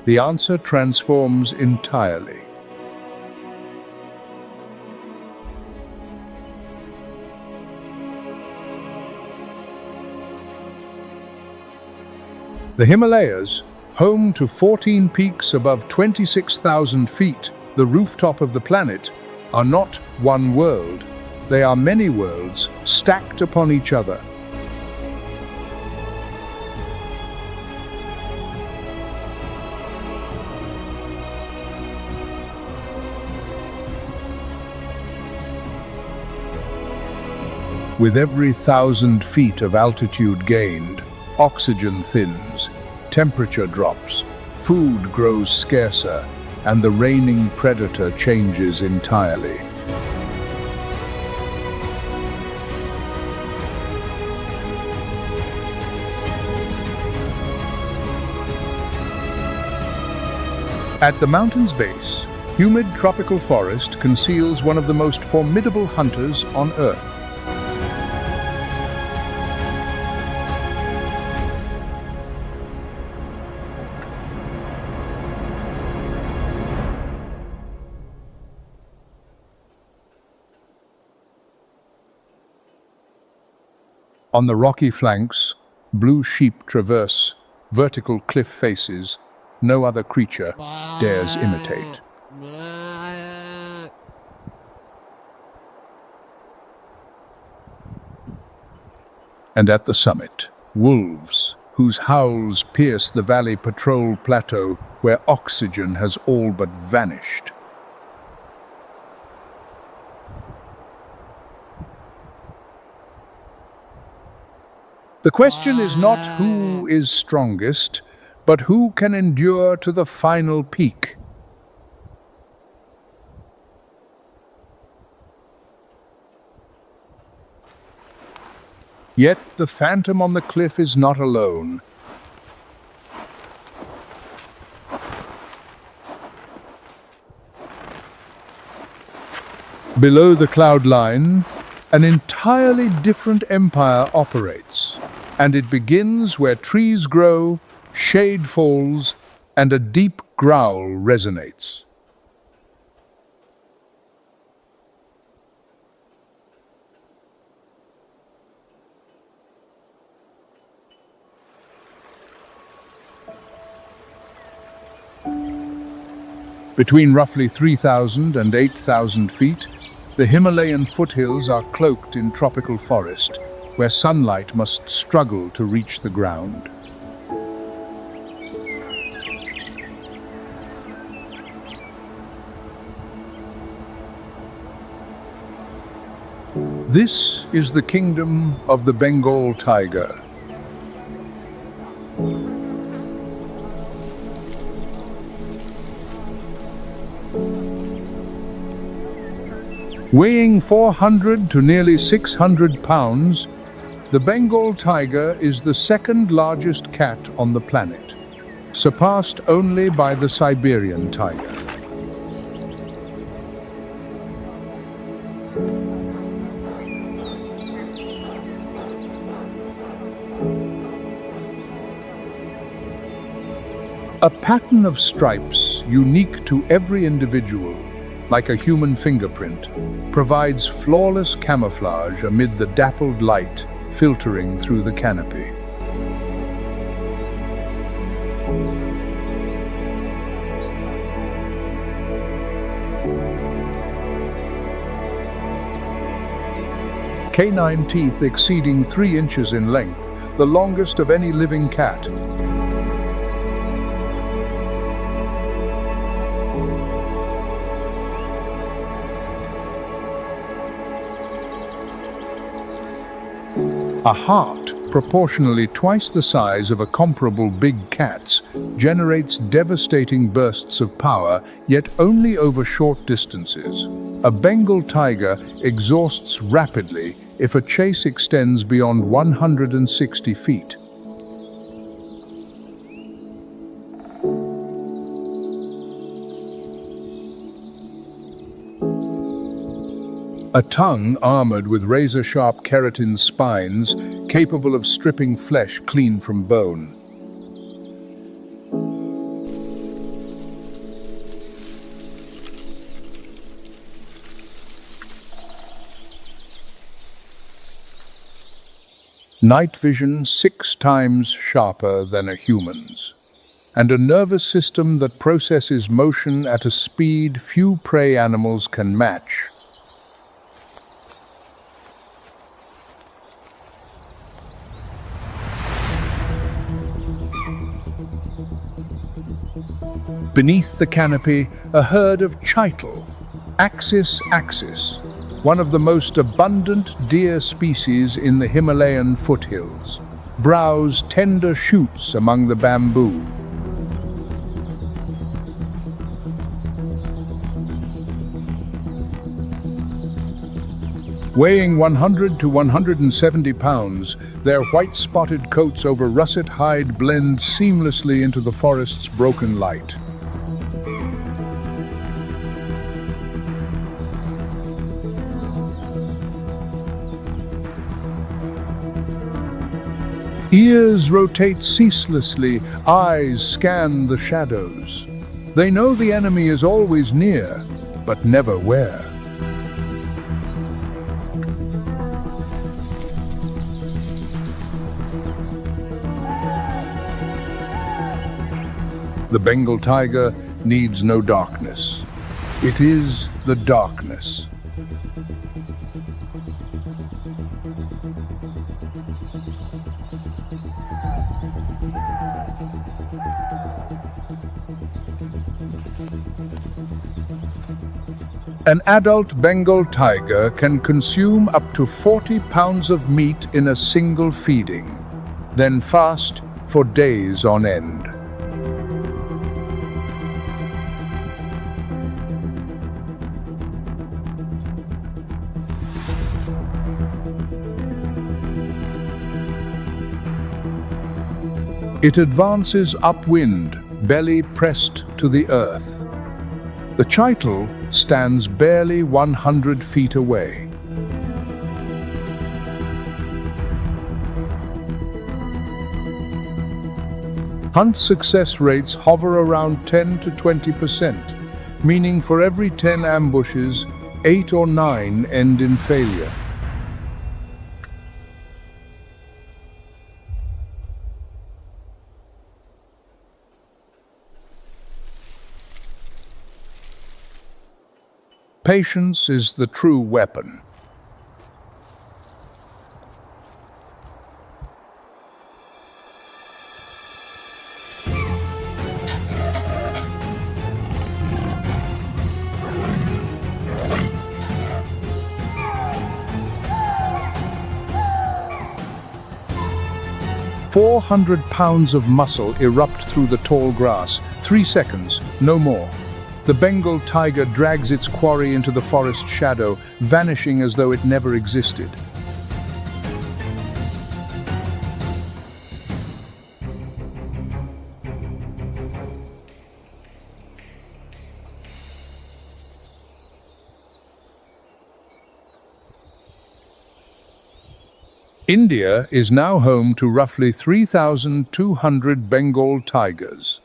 The answer transforms entirely. The Himalayas, Home to 14 peaks above 26,000 feet, the rooftop of the planet, are not one world. They are many worlds stacked upon each other. With every 1,000 feet of altitude gained, oxygen thins, temperature drops, food grows scarcer, and the reigning predator changes entirely. At the mountain's base, humid tropical forest conceals one of the most formidable hunters on Earth. On the rocky flanks, blue sheep traverse vertical cliff faces no other creature dares imitate. And at the summit, wolves, whose howls pierce the Valley Patrol Plateau where oxygen has all but vanished. The question is not who is strongest, but who can endure to the final peak. Yet the phantom on the cliff is not alone. Below the cloud line, an entirely different empire operates. And it begins where trees grow, shade falls, and a deep growl resonates. Between roughly 3,000 and 8,000 feet, the Himalayan foothills are cloaked in tropical forest, where sunlight must struggle to reach the ground. This is the kingdom of the Bengal tiger. Weighing 400 to nearly 600 pounds, the Bengal tiger is the second largest cat on the planet, surpassed only by the Siberian tiger. A pattern of stripes unique to every individual, like a human fingerprint, provides flawless camouflage amid the dappled light filtering through the canopy. Canine teeth exceeding 3 inches in length, the longest of any living cat. A heart, proportionally twice the size of a comparable big cat's, generates devastating bursts of power, yet only over short distances. A Bengal tiger exhausts rapidly if a chase extends beyond 160 feet. A tongue armored with razor-sharp keratin spines, capable of stripping flesh clean from bone. Night vision 6 times sharper than a human's. and a nervous system that processes motion at a speed few prey animals can match. Beneath the canopy, a herd of chital, Axis axis, one of the most abundant deer species in the Himalayan foothills, browse tender shoots among the bamboo. Weighing 100 to 170 pounds, their white-spotted coats over russet hide blend seamlessly into the forest's broken light. Ears rotate ceaselessly, eyes scan the shadows. They know the enemy is always near, but never where. The Bengal tiger needs no darkness. It is the darkness. An adult Bengal tiger can consume up to 40 pounds of meat in a single feeding, then fast for days on end. It advances upwind, belly pressed to the earth. The chital stands barely 100 feet away. Hunt success rates hover around 10 to 20%, meaning for every 10 ambushes, 8 or 9 end in failure. Patience is the true weapon. £400 of muscle erupt through the tall grass. 3 seconds, no more. The Bengal tiger drags its quarry into the forest shadow, vanishing as though it never existed. India is now home to roughly 3,200 Bengal tigers,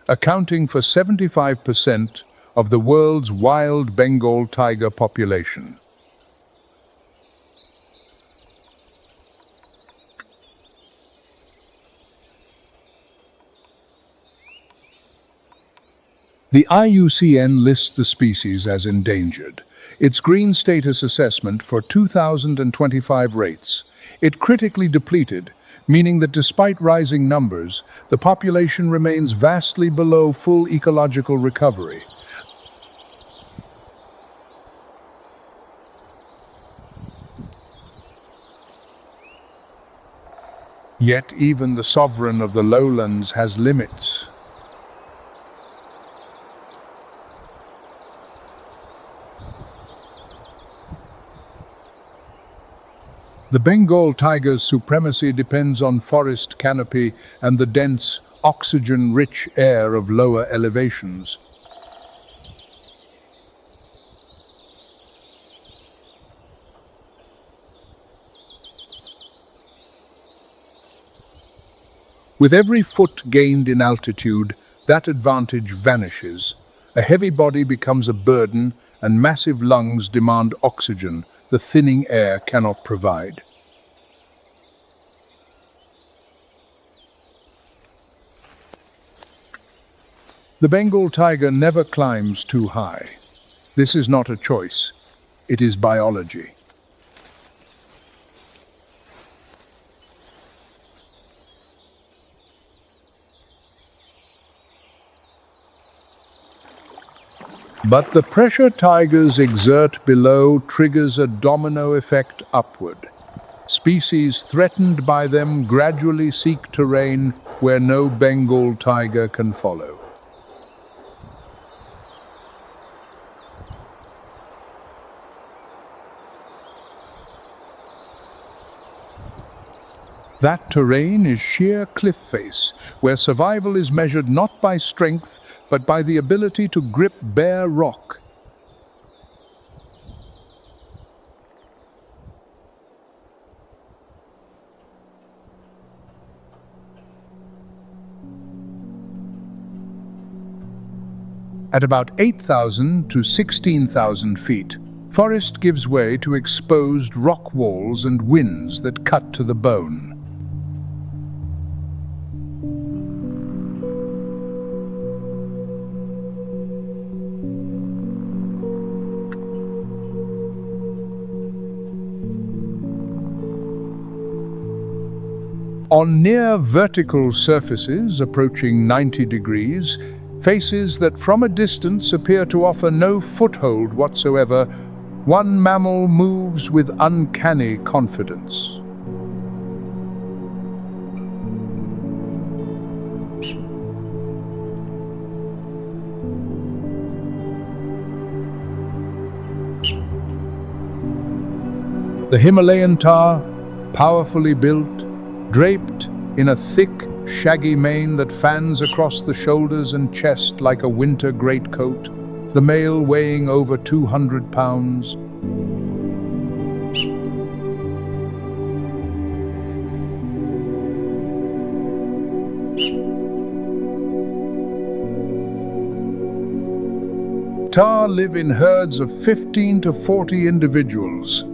accounting for 75% of the world's wild Bengal tiger population. The IUCN lists the species as endangered. Its green status assessment for 2025 rates it critically depleted, meaning that despite rising numbers, the population remains vastly below full ecological recovery. Yet even the sovereign of the lowlands has limits. The Bengal tiger's supremacy depends on forest canopy and the dense, oxygen-rich air of lower elevations. With every foot gained in altitude, that advantage vanishes. A heavy body becomes a burden, and massive lungs demand oxygen the thinning air cannot provide. The Bengal tiger never climbs too high. This is not a choice. It is biology. But the pressure tigers exert below triggers a domino effect upward. Species threatened by them gradually seek terrain where no Bengal tiger can follow. That terrain is sheer cliff face, where survival is measured not by strength, but by the ability to grip bare rock. At about 8,000 to 16,000 feet, forest gives way to exposed rock walls and winds that cut to the bone. On near vertical surfaces approaching 90 degrees, faces that from a distance appear to offer no foothold whatsoever, one mammal moves with uncanny confidence. The Himalayan tahr, powerfully built, draped in a thick, shaggy mane that fans across the shoulders and chest like a winter greatcoat, the male weighing over 200 pounds. Tahr live in herds of 15 to 40 individuals.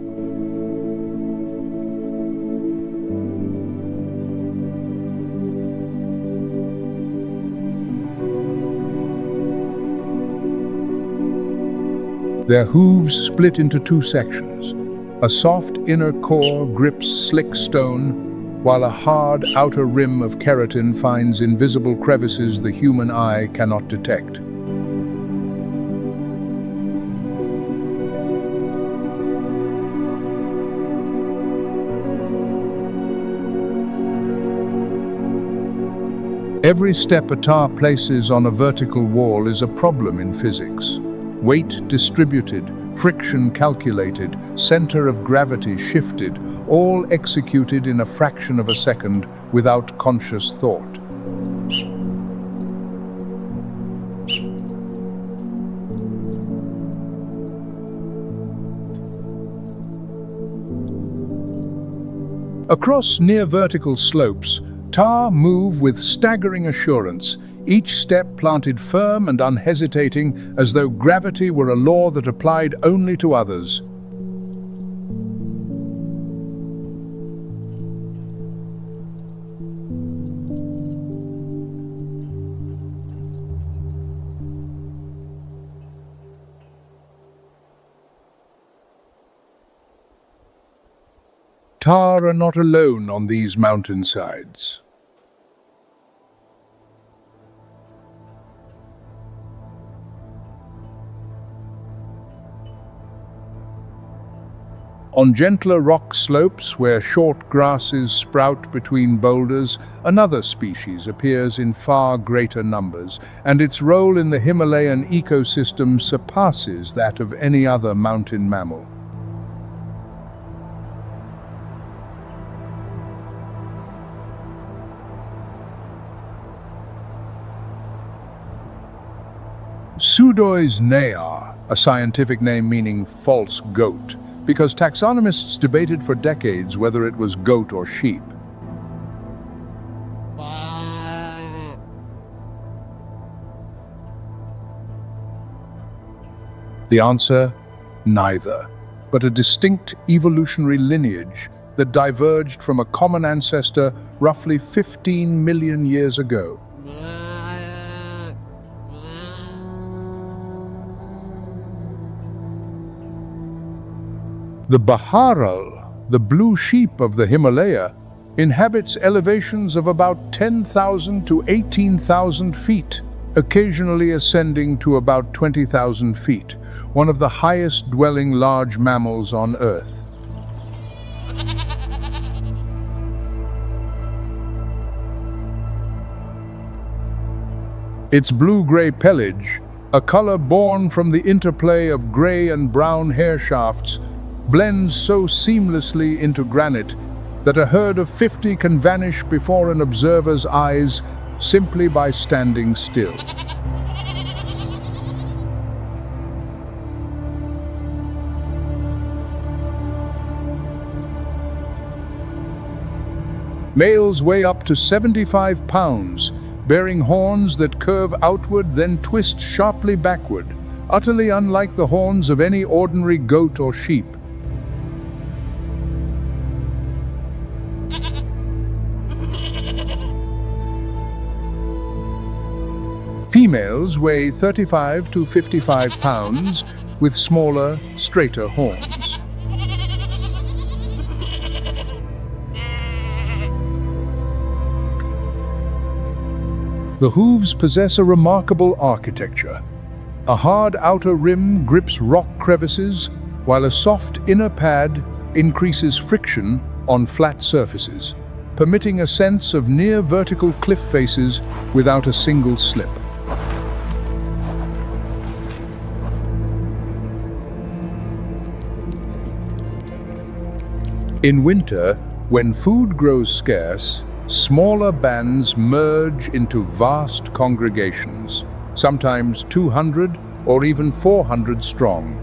Their hooves split into two sections. A soft inner core grips slick stone, while a hard outer rim of keratin finds invisible crevices the human eye cannot detect. Every step a tahr places on a vertical wall is a problem in physics. Weight distributed, friction calculated, center of gravity shifted, all executed in a fraction of a second without conscious thought. Across near vertical slopes, tahr move with staggering assurance, each step planted firm and unhesitating, as though gravity were a law that applied only to others. Tahr are not alone on these mountainsides. On gentler rock slopes where short grasses sprout between boulders, another species appears in far greater numbers, and its role in the Himalayan ecosystem surpasses that of any other mountain mammal. Pseudois near, a scientific name meaning false goat, because taxonomists debated for decades whether it was goat or sheep. The answer? Neither, but a distinct evolutionary lineage that diverged from a common ancestor roughly 15 million years ago. The Baharal, the blue sheep of the Himalaya, inhabits elevations of about 10,000 to 18,000 feet, occasionally ascending to about 20,000 feet, one of the highest dwelling large mammals on Earth. Its blue-gray pelage, a color born from the interplay of gray and brown hair shafts, blends so seamlessly into granite that a herd of 50 can vanish before an observer's eyes simply by standing still. Males weigh up to 75 pounds, bearing horns that curve outward then twist sharply backward, utterly unlike the horns of any ordinary goat or sheep. Females weigh 35 to 55 pounds, with smaller, straighter horns. The hooves possess a remarkable architecture. A hard outer rim grips rock crevices, while a soft inner pad increases friction on flat surfaces, permitting a sense of near-vertical cliff faces without a single slip. In winter, when food grows scarce, smaller bands merge into vast congregations, sometimes 200 or even 400 strong.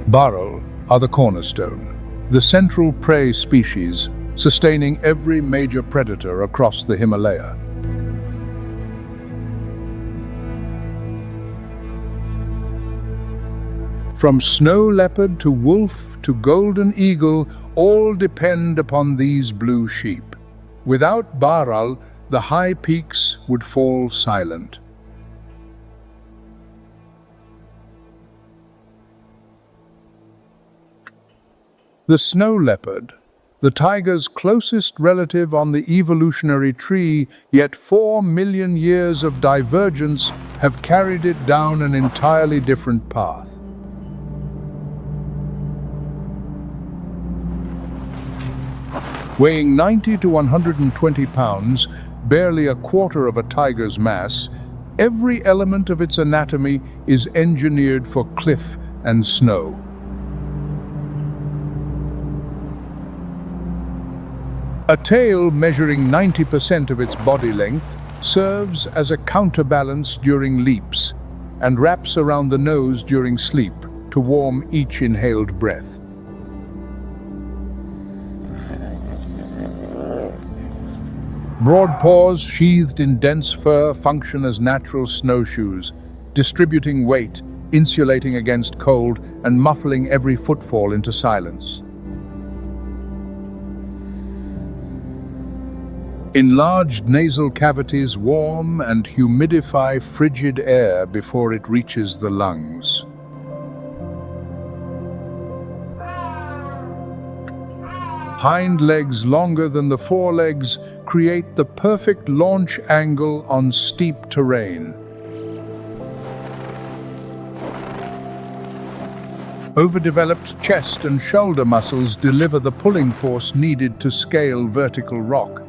Baral are the cornerstone, the central prey species sustaining every major predator across the Himalaya. From snow leopard to wolf to golden eagle, all depend upon these blue sheep. Without Baral, the high peaks would fall silent. The snow leopard, the tiger's closest relative on the evolutionary tree, yet 4 million years of divergence have carried it down an entirely different path. Weighing 90 to 120 pounds, barely a quarter of a tiger's mass, every element of its anatomy is engineered for cliff and snow. A tail measuring 90% of its body length serves as a counterbalance during leaps and wraps around the nose during sleep to warm each inhaled breath. Broad paws sheathed in dense fur function as natural snowshoes, distributing weight, insulating against cold, and muffling every footfall into silence. Enlarged nasal cavities warm and humidify frigid air before it reaches the lungs. Hind legs longer than the forelegs create the perfect launch angle on steep terrain. Overdeveloped chest and shoulder muscles deliver the pulling force needed to scale vertical rock.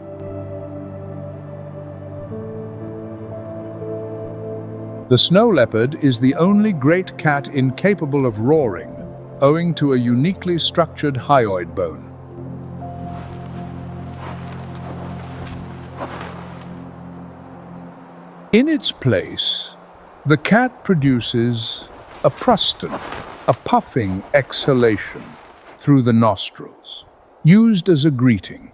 The snow leopard is the only great cat incapable of roaring, owing to a uniquely structured hyoid bone. In its place, the cat produces a pruston, a puffing exhalation through the nostrils, used as a greeting.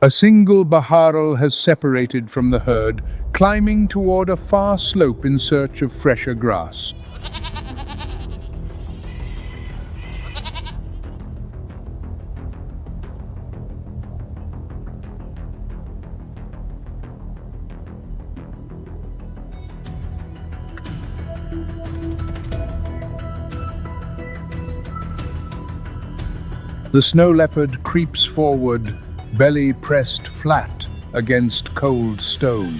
A single Baharal has separated from the herd, climbing toward a far slope in search of fresher grass. The snow leopard creeps forward, belly pressed flat against cold stone.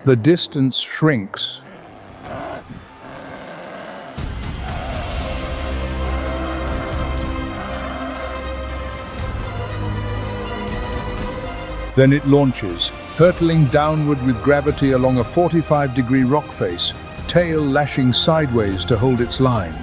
The distance shrinks. Then it launches, hurtling downward with gravity along a 45-degree rock face, tail lashing sideways to hold its line.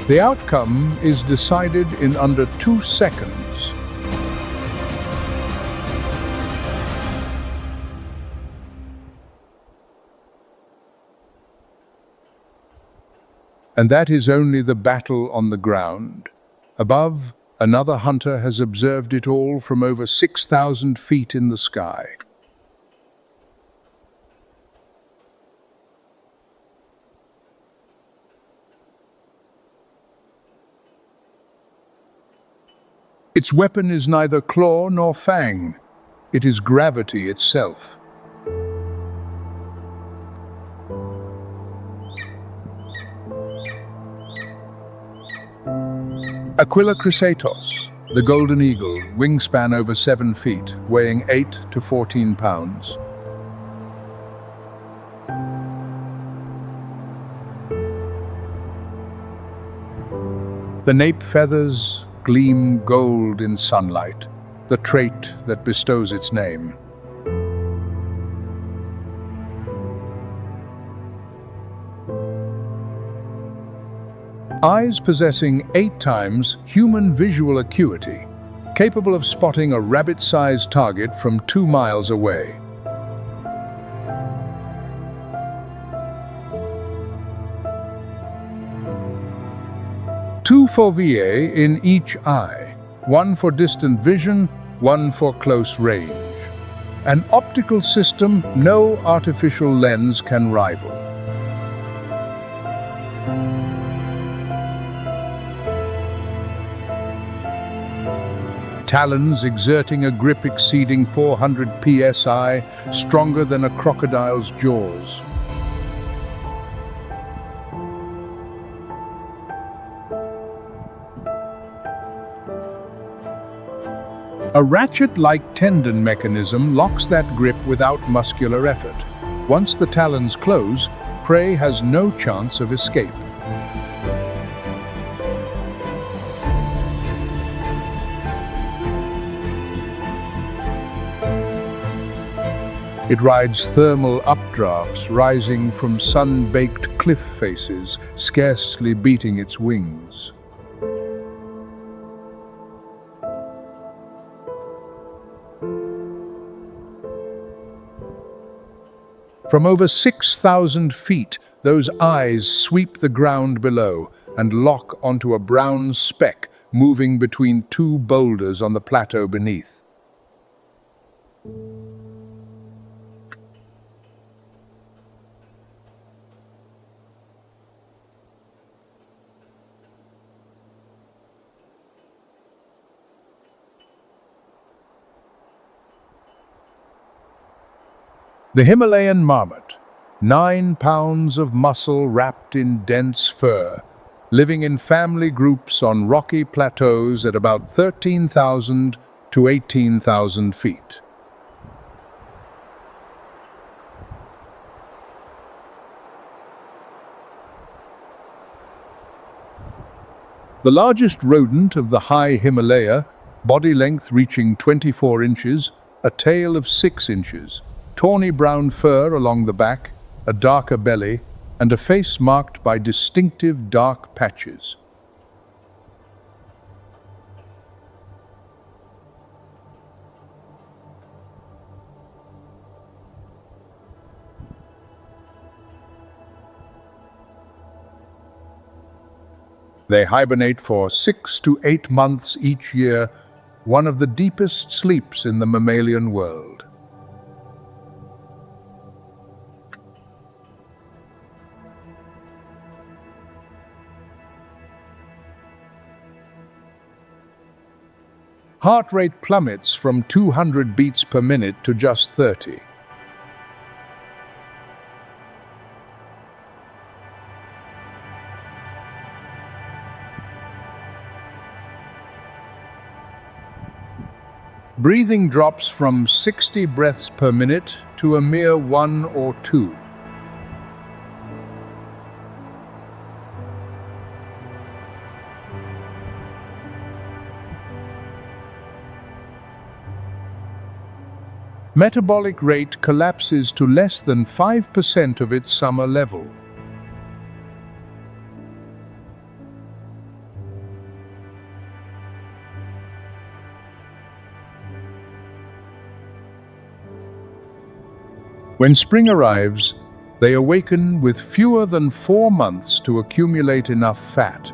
The outcome is decided in under 2 seconds. And that is only the battle on the ground. Above, another hunter has observed it all from over 6,000 feet in the sky. Its weapon is neither claw nor fang. It is gravity itself. Aquila chrysaetos, the golden eagle, wingspan over 7 feet, weighing 8 to 14 pounds. The nape feathers gleam gold in sunlight, the trait that bestows its name. Eyes possessing 8 times human visual acuity, capable of spotting a rabbit-sized target from 2 miles away. Two foveae in each eye, one for distant vision, one for close range. An optical system no artificial lens can rival. Talons exerting a grip exceeding 400 psi, stronger than a crocodile's jaws. A ratchet-like tendon mechanism locks that grip without muscular effort. Once the talons close, prey has no chance of escape. It rides thermal updrafts rising from sun-baked cliff faces, scarcely beating its wings. From over 6,000 feet, those eyes sweep the ground below and lock onto a brown speck moving between 2 boulders on the plateau beneath. The Himalayan marmot, 9 pounds of muscle wrapped in dense fur, living in family groups on rocky plateaus at about 13,000 to 18,000 feet. The largest rodent of the high Himalaya, body length reaching 24 inches, a tail of 6 inches, tawny brown fur along the back, a darker belly, and a face marked by distinctive dark patches. They hibernate for 6 to 8 months each year, one of the deepest sleeps in the mammalian world. Heart rate plummets from 200 beats per minute to just 30. Breathing drops from 60 breaths per minute to a mere 1 or 2. Metabolic rate collapses to less than 5% of its summer level. When spring arrives, they awaken with fewer than 4 months to accumulate enough fat,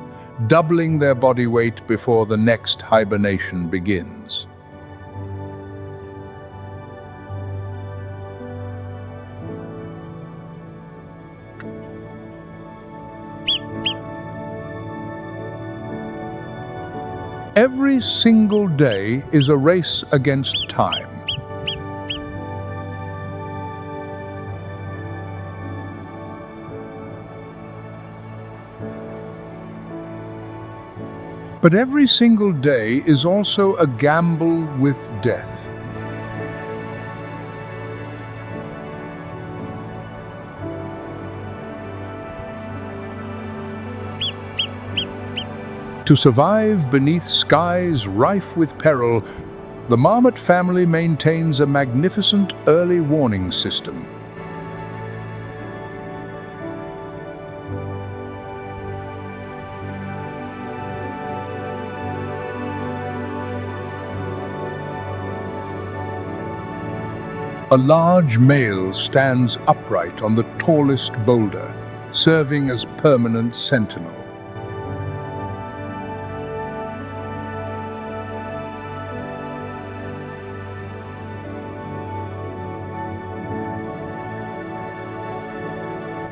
doubling their body weight before the next hibernation begins. Every single day is a race against time. But every single day is also a gamble with death. To survive beneath skies rife with peril, the marmot family maintains a magnificent early warning system. A large male stands upright on the tallest boulder, serving as permanent sentinel.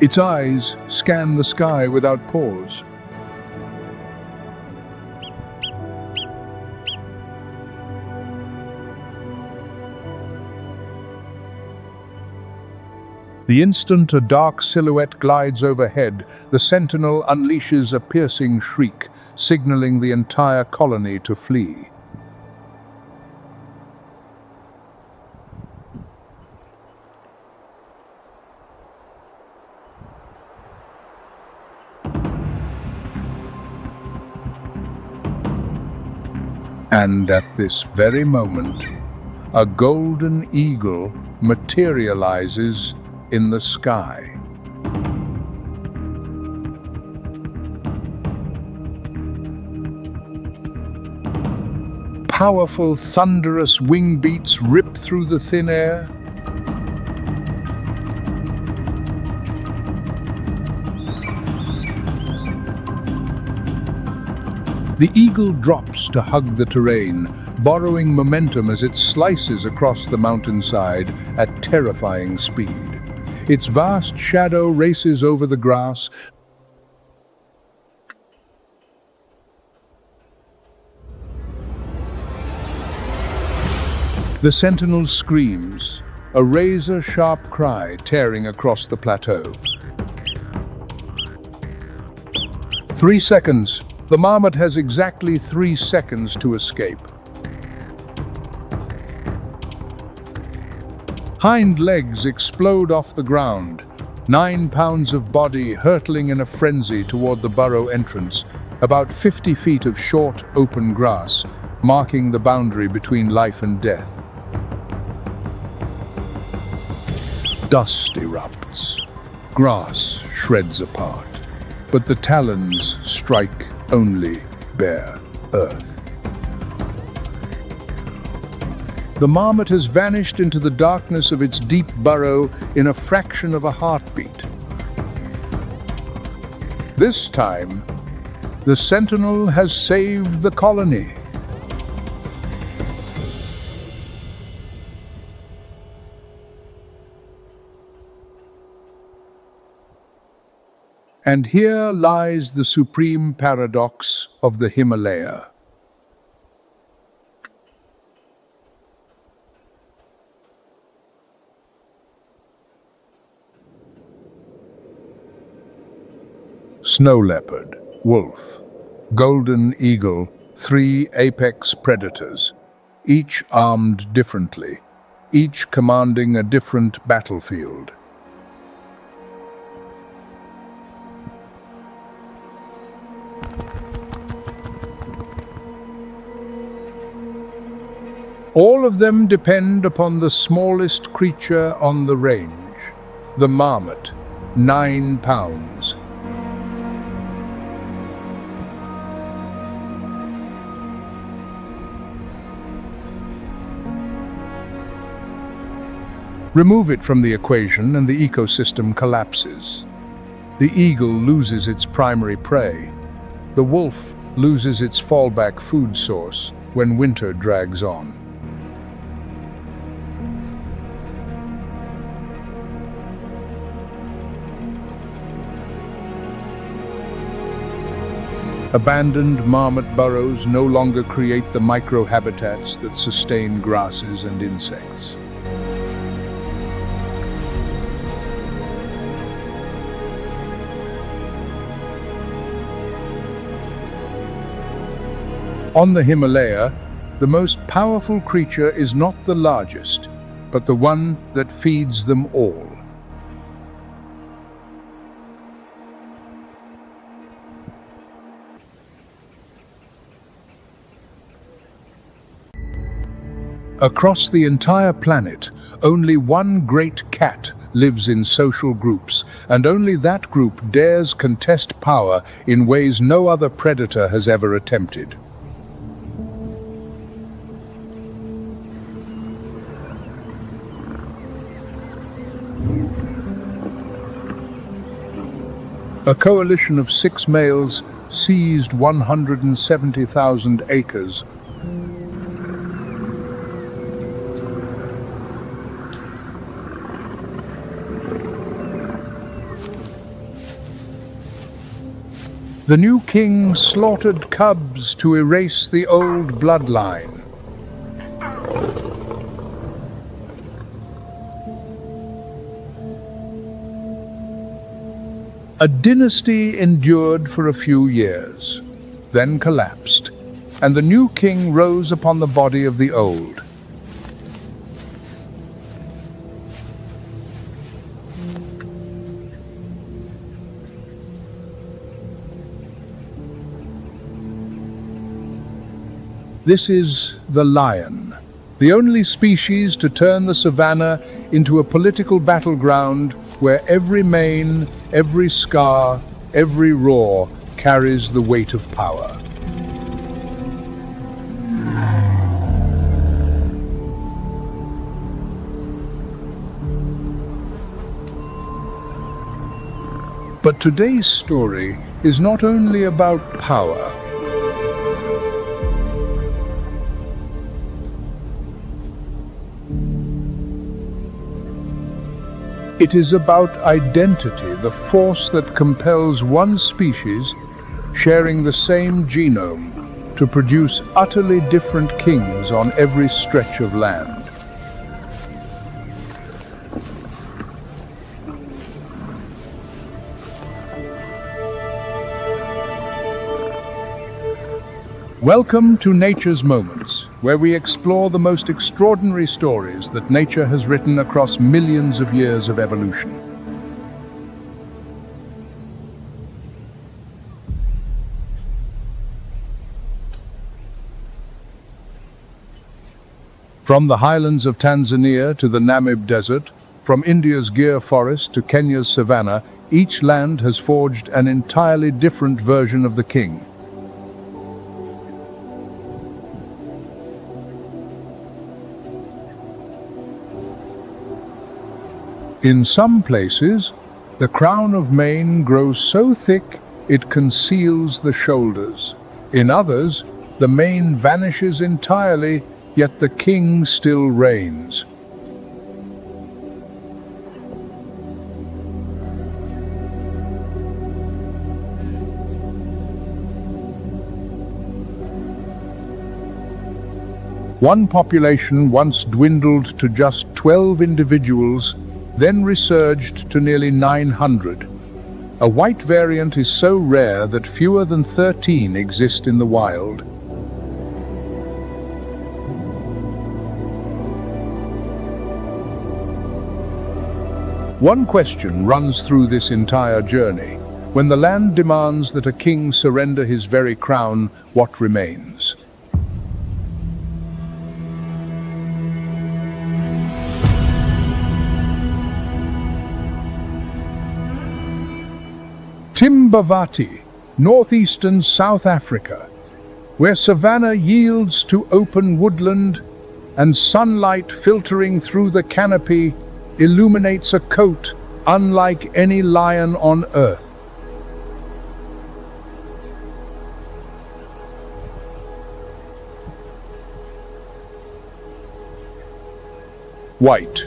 Its eyes scan the sky without pause. The instant a dark silhouette glides overhead, the sentinel unleashes a piercing shriek, signaling the entire colony to flee. And at this very moment, a golden eagle materializes in the sky. Powerful, thunderous wing beats rip through the thin air. The eagle drops to hug the terrain, borrowing momentum as it slices across the mountainside at terrifying speed. Its vast shadow races over the grass. The sentinel screams, a razor-sharp cry tearing across the plateau. 3 seconds. The marmot has exactly 3 seconds to escape. Hind legs explode off the ground, 9 pounds of body hurtling in a frenzy toward the burrow entrance, about 50 feet of short, open grass, marking the boundary between life and death. Dust erupts, grass shreds apart, but the talons strike only bare earth. The marmot has vanished into the darkness of its deep burrow in a fraction of a heartbeat. This time, the sentinel has saved the colony. And here lies the supreme paradox of the Himalaya. snow leopard, wolf, golden eagle, 3 apex predators, each armed differently, each commanding a different battlefield. All of them depend upon the smallest creature on the range, the marmot, 9 pounds. Remove it from the equation and the ecosystem collapses. The eagle loses its primary prey. The wolf loses its fallback food source when winter drags on. Abandoned marmot burrows no longer create the microhabitats that sustain grasses and insects. On the Himalaya, the most powerful creature is not the largest, but the one that feeds them all. Across the entire planet, only one great cat lives in social groups, and only that group dares contest power in ways no other predator has ever attempted. A coalition of 6 males seized 170,000 acres. The new king slaughtered cubs to erase the old bloodline. A dynasty endured for a few years, then collapsed, and the new king rose upon the body of the old. This is the lion, the only species to turn the savannah into a political battleground where every mane, every scar, every roar carries the weight of power. But today's story is not only about power. It is about identity, the force that compels one species, sharing the same genome, to produce utterly different kings on every stretch of land. Welcome to Nature's Moments, where we explore the most extraordinary stories that nature has written across millions of years of evolution. From the highlands of Tanzania to the Namib Desert, from India's Gir forest to Kenya's Savannah, each land has forged an entirely different version of the king. In some places, the crown of mane grows so thick it conceals the shoulders. In others, the mane vanishes entirely, yet the king still reigns. One population once dwindled to just 12 individuals, then resurged to nearly 900. A white variant is so rare that fewer than 13 exist in the wild. One question runs through this entire journey. When the land demands that a king surrender his very crown, what remains? Timbavati, northeastern South Africa, where savanna yields to open woodland and sunlight filtering through the canopy illuminates a coat unlike any lion on earth. White,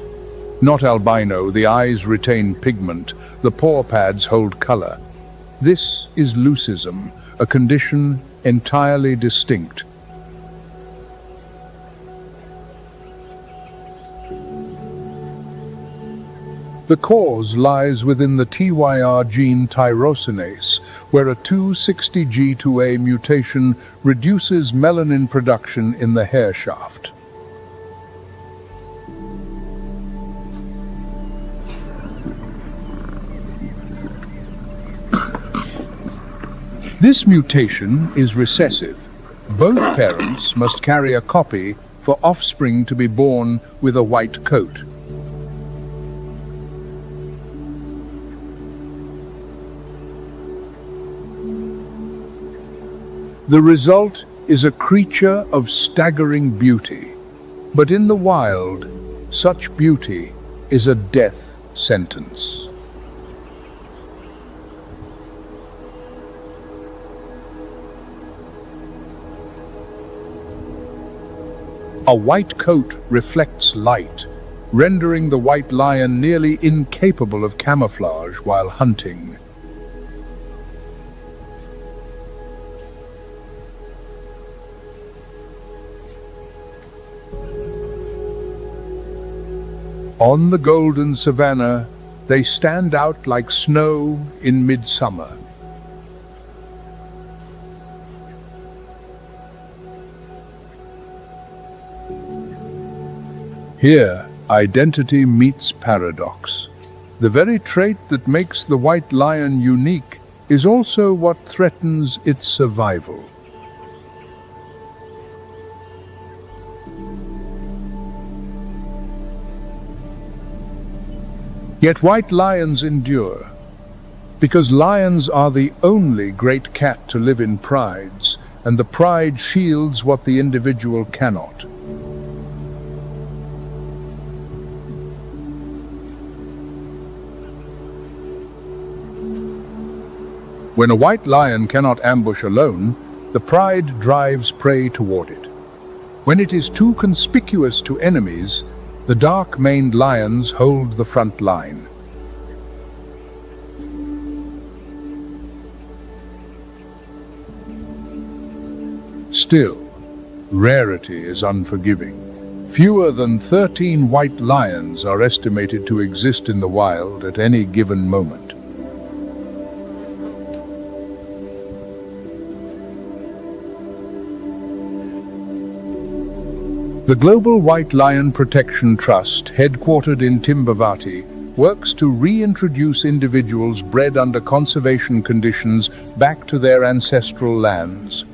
not albino, the eyes retain pigment, the paw pads hold color. This is leucism, a condition entirely distinct. The cause lies within the TYR gene tyrosinase, where a 260G2A mutation reduces melanin production in the hair shaft. This mutation is recessive. Both parents must carry a copy for offspring to be born with a white coat. The result is a creature of staggering beauty. But in the wild, such beauty is a death sentence. A white coat reflects light, rendering the white lion nearly incapable of camouflage while hunting. On the golden savanna, they stand out like snow in midsummer. Here, identity meets paradox. The very trait that makes the white lion unique is also what threatens its survival. Yet white lions endure, because lions are the only great cat to live in prides, and the pride shields what the individual cannot. When a white lion cannot ambush alone, the pride drives prey toward it. When it is too conspicuous to enemies, the dark-maned lions hold the front line. Still, rarity is unforgiving. Fewer than 13 white lions are estimated to exist in the wild at any given moment. The Global White Lion Protection Trust, headquartered in Timbavati, works to reintroduce individuals bred under conservation conditions back to their ancestral lands.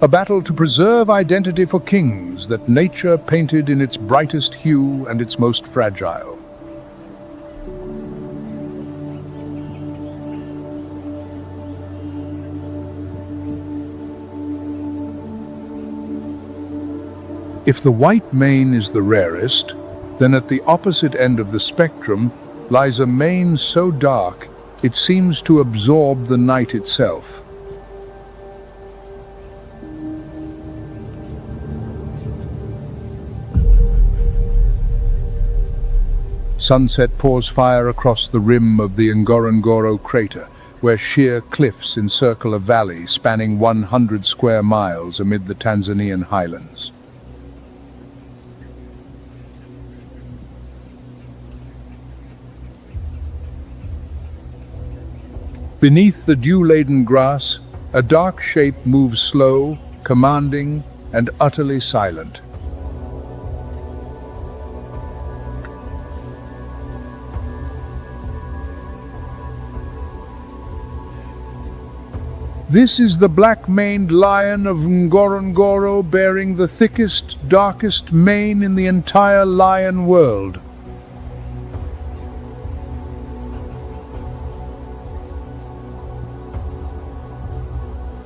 A battle to preserve identity for kings that nature painted in its brightest hue and its most fragile. If the white mane is the rarest, then at the opposite end of the spectrum lies a mane so dark it seems to absorb the night itself. Sunset pours fire across the rim of the Ngorongoro crater, where sheer cliffs encircle a valley spanning 100 square miles amid the Tanzanian highlands. Beneath the dew-laden grass, a dark shape moves slow, commanding, and utterly silent. This is the black-maned lion of Ngorongoro, bearing the thickest, darkest mane in the entire lion world.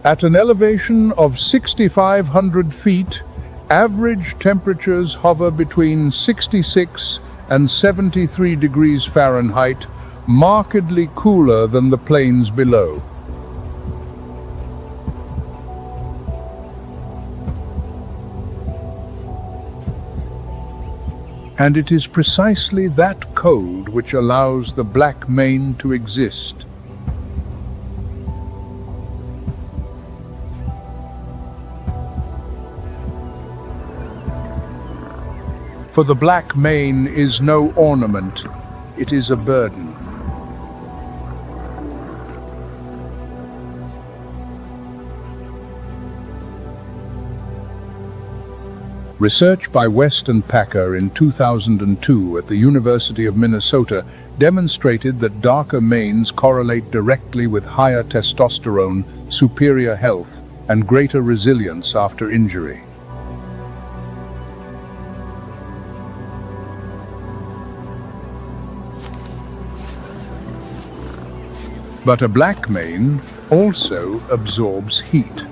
At an elevation of 6,500 feet, average temperatures hover between 66 and 73 degrees Fahrenheit, markedly cooler than the plains below. And it is precisely that cold which allows the black mane to exist. For the black mane is no ornament, it is a burden. Research by West and Packer in 2002 at the University of Minnesota demonstrated that darker manes correlate directly with higher testosterone, superior health, and greater resilience after injury. But a black mane also absorbs heat.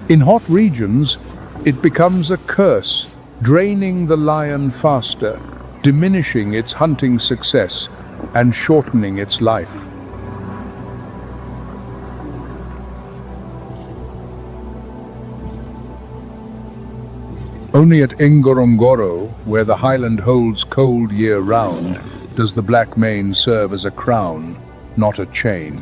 In hot regions, it becomes a curse, draining the lion faster, diminishing its hunting success, and shortening its life. Only at Ngorongoro, where the highland holds cold year-round, does the black mane serve as a crown, not a chain.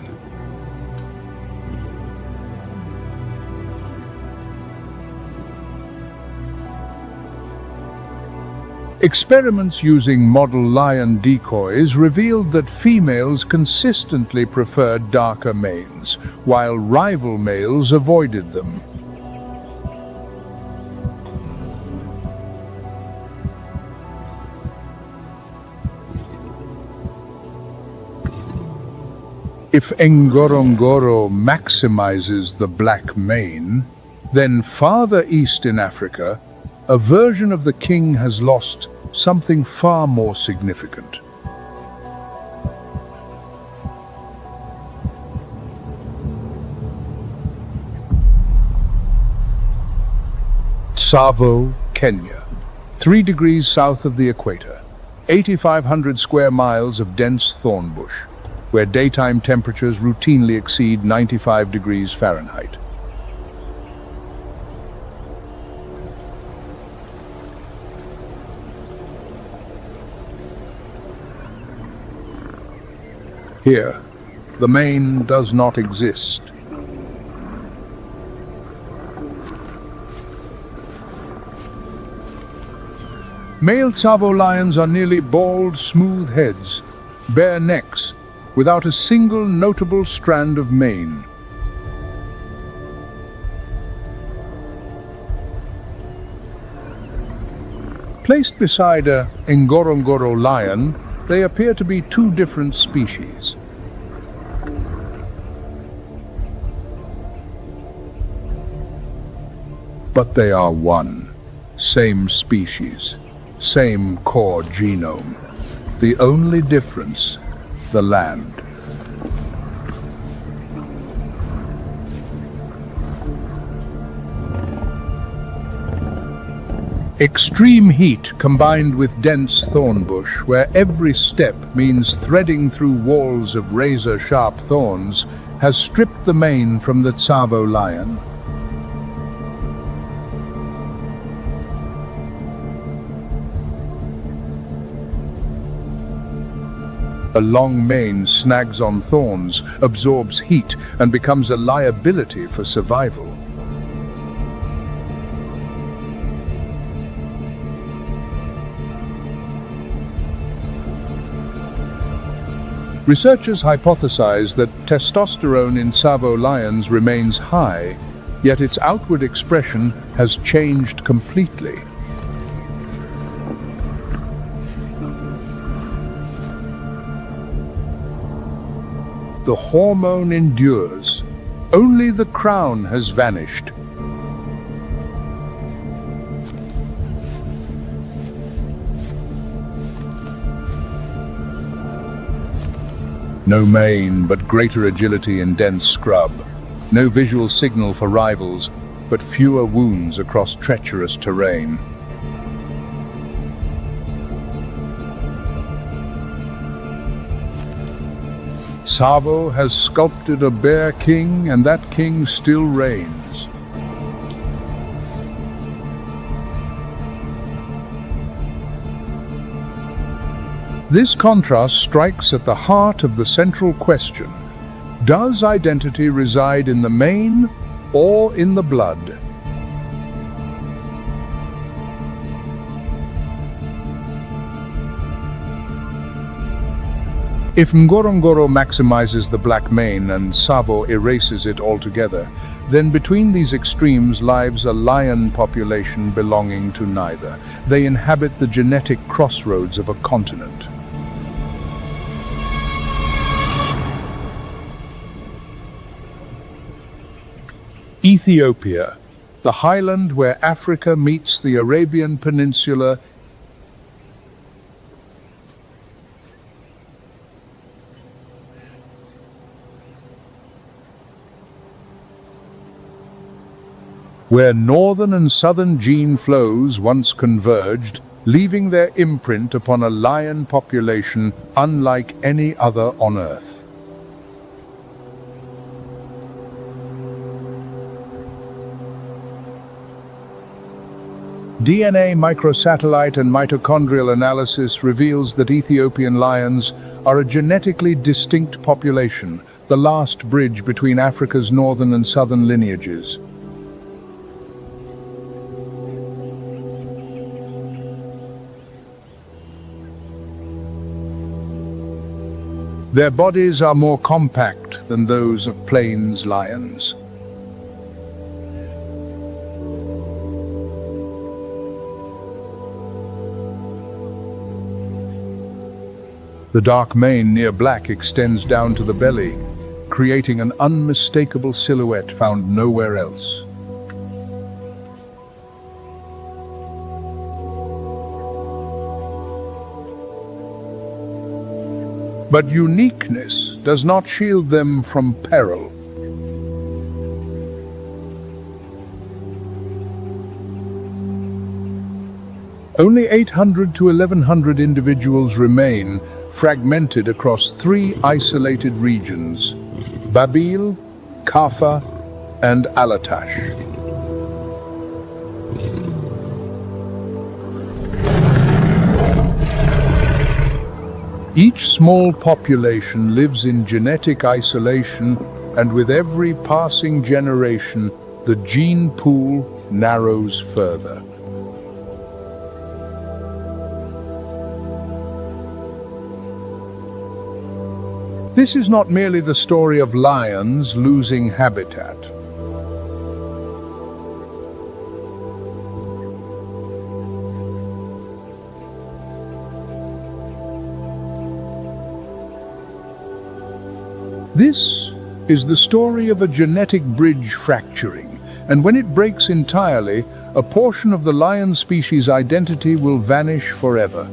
Experiments using model lion decoys revealed that females consistently preferred darker manes, while rival males avoided them. If Ngorongoro maximizes the black mane, then farther east in Africa, a version of the king has lost something far more significant. Tsavo, Kenya, 3 degrees south of the equator, 8,500 square miles of dense thorn bush, where daytime temperatures routinely exceed 95 degrees Fahrenheit. Here, the mane does not exist. Male Tsavo lions are nearly bald, smooth heads, bare necks, without a single notable strand of mane. Placed beside a Ngorongoro lion, they appear to be two different species. But they are one, same species, same core genome. The only difference, the land. Extreme heat combined with dense thorn bush, where every step means threading through walls of razor-sharp thorns, has stripped the mane from the Tsavo lion. A long mane snags on thorns, absorbs heat, and becomes a liability for survival. Researchers hypothesize that testosterone in Savo lions remains high, yet its outward expression has changed completely. The hormone endures. Only the crown has vanished. No mane, but greater agility in dense scrub. No visual signal for rivals, but fewer wounds across treacherous terrain. Savo has sculpted a bear king, and that king still reigns. This contrast strikes at the heart of the central question: does identity reside in the mane or in the blood? If Ngorongoro maximizes the black mane and Savo erases it altogether, then between these extremes lives a lion population belonging to neither. They inhabit the genetic crossroads of a continent. Ethiopia, the highland where Africa meets the Arabian Peninsula, where northern and southern gene flows once converged, leaving their imprint upon a lion population unlike any other on Earth. DNA microsatellite and mitochondrial analysis reveals that Ethiopian lions are a genetically distinct population, the last bridge between Africa's northern and southern lineages. Their bodies are more compact than those of plains lions. The dark mane near black extends down to the belly, creating an unmistakable silhouette found nowhere else. But uniqueness does not shield them from peril. Only 800 to 1100 individuals remain, fragmented across 3 isolated regions: Babil, Kaffa, and Alatash. Each small population lives in genetic isolation, and with every passing generation, the gene pool narrows further. This is not merely the story of lions losing habitat. This is the story of a genetic bridge fracturing, and when it breaks entirely, a portion of the lion species' identity will vanish forever.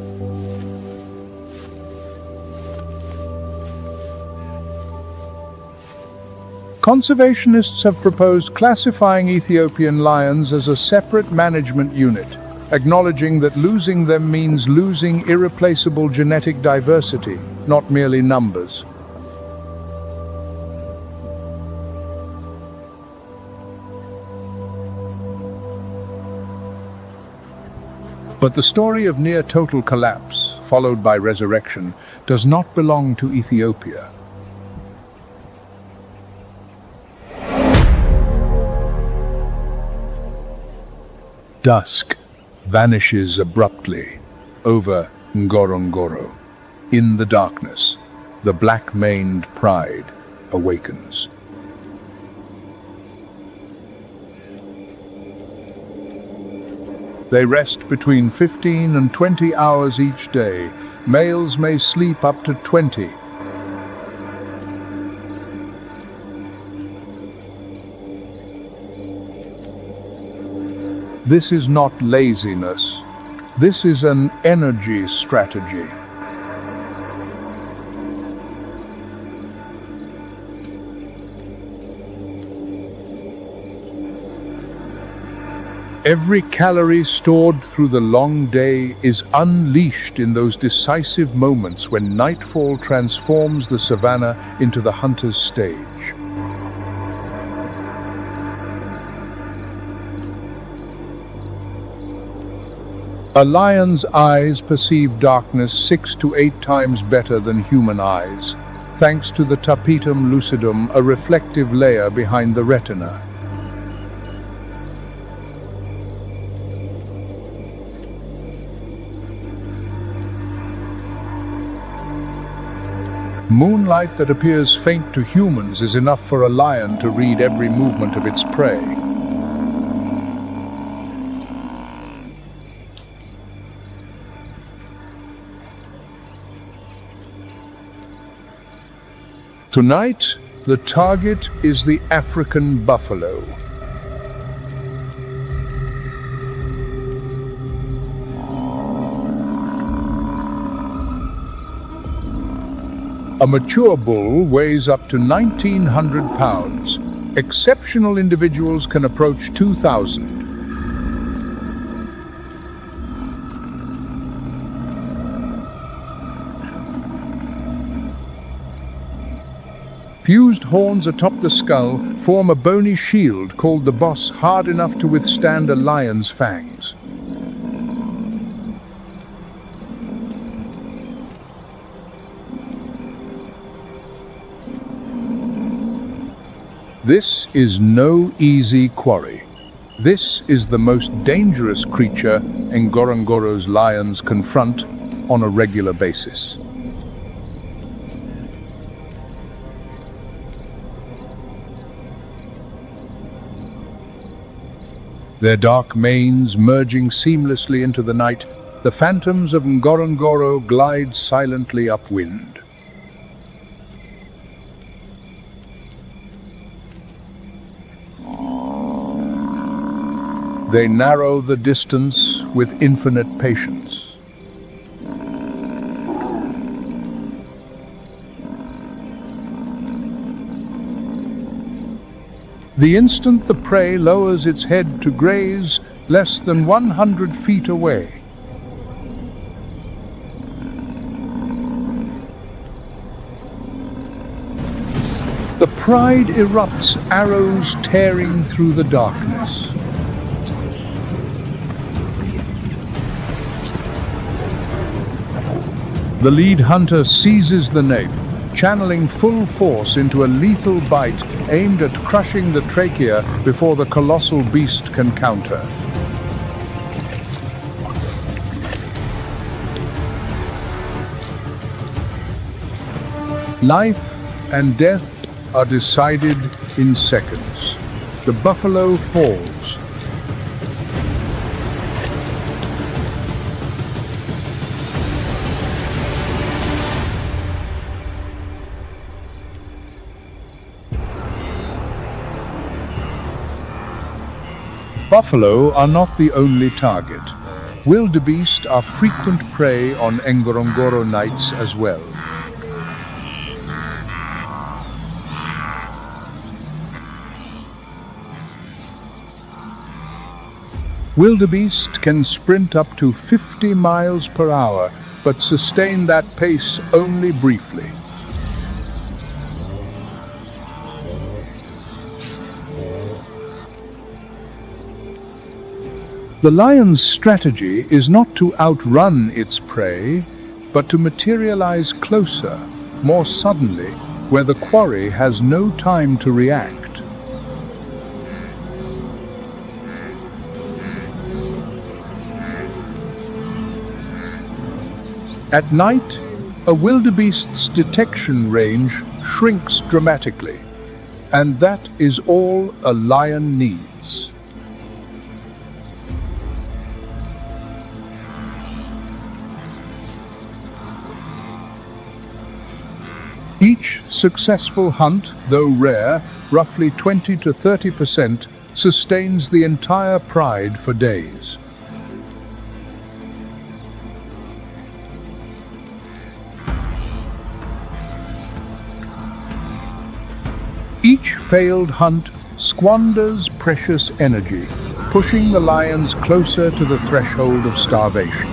Conservationists have proposed classifying Ethiopian lions as a separate management unit, acknowledging that losing them means losing irreplaceable genetic diversity, not merely numbers. But the story of near-total collapse followed by resurrection, does not belong to Ethiopia. Dusk vanishes abruptly over Ngorongoro. In the darkness, the black-maned pride awakens. They rest between 15 and 20 hours each day. Males may sleep up to 20. This is not laziness. This is an energy strategy. Every calorie stored through the long day is unleashed in those decisive moments when nightfall transforms the savannah into the hunter's stage. A lion's eyes perceive darkness 6 to 8 times better than human eyes, thanks to the tapetum lucidum, a reflective layer behind the retina. Moonlight that appears faint to humans is enough for a lion to read every movement of its prey. Tonight, the target is the African buffalo. A mature bull weighs up to 1,900 pounds. Exceptional individuals can approach 2,000. Fused horns atop the skull form a bony shield called the boss, hard enough to withstand a lion's fangs. This is no easy quarry. This is the most dangerous creature Ngorongoro's lions confront on a regular basis. Their dark manes merging seamlessly into the night, the phantoms of Ngorongoro glide silently upwind. They narrow the distance with infinite patience. The instant the prey lowers its head to graze less than 100 feet away, the pride erupts, arrows tearing through the darkness. The lead hunter seizes the nape, channeling full force into a lethal bite aimed at crushing the trachea before the colossal beast can counter. Life and death are decided in seconds. The buffalo falls. Buffalo are not the only target. Wildebeest are frequent prey on Ngorongoro nights as well. Wildebeest can sprint up to 50 miles per hour, but sustain that pace only briefly. The lion's strategy is not to outrun its prey, but to materialize closer, more suddenly, where the quarry has no time to react. At night, a wildebeest's detection range shrinks dramatically, and that is all a lion needs. Each successful hunt, though rare, roughly 20 to 30%, sustains the entire pride for days. Each failed hunt squanders precious energy, pushing the lions closer to the threshold of starvation.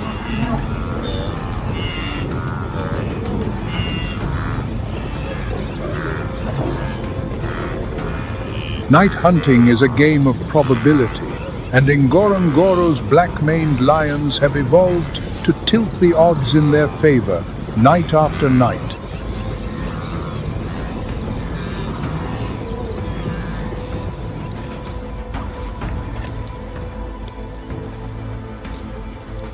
Night hunting is a game of probability, and Ngorongoro's black-maned lions have evolved to tilt the odds in their favor, night after night.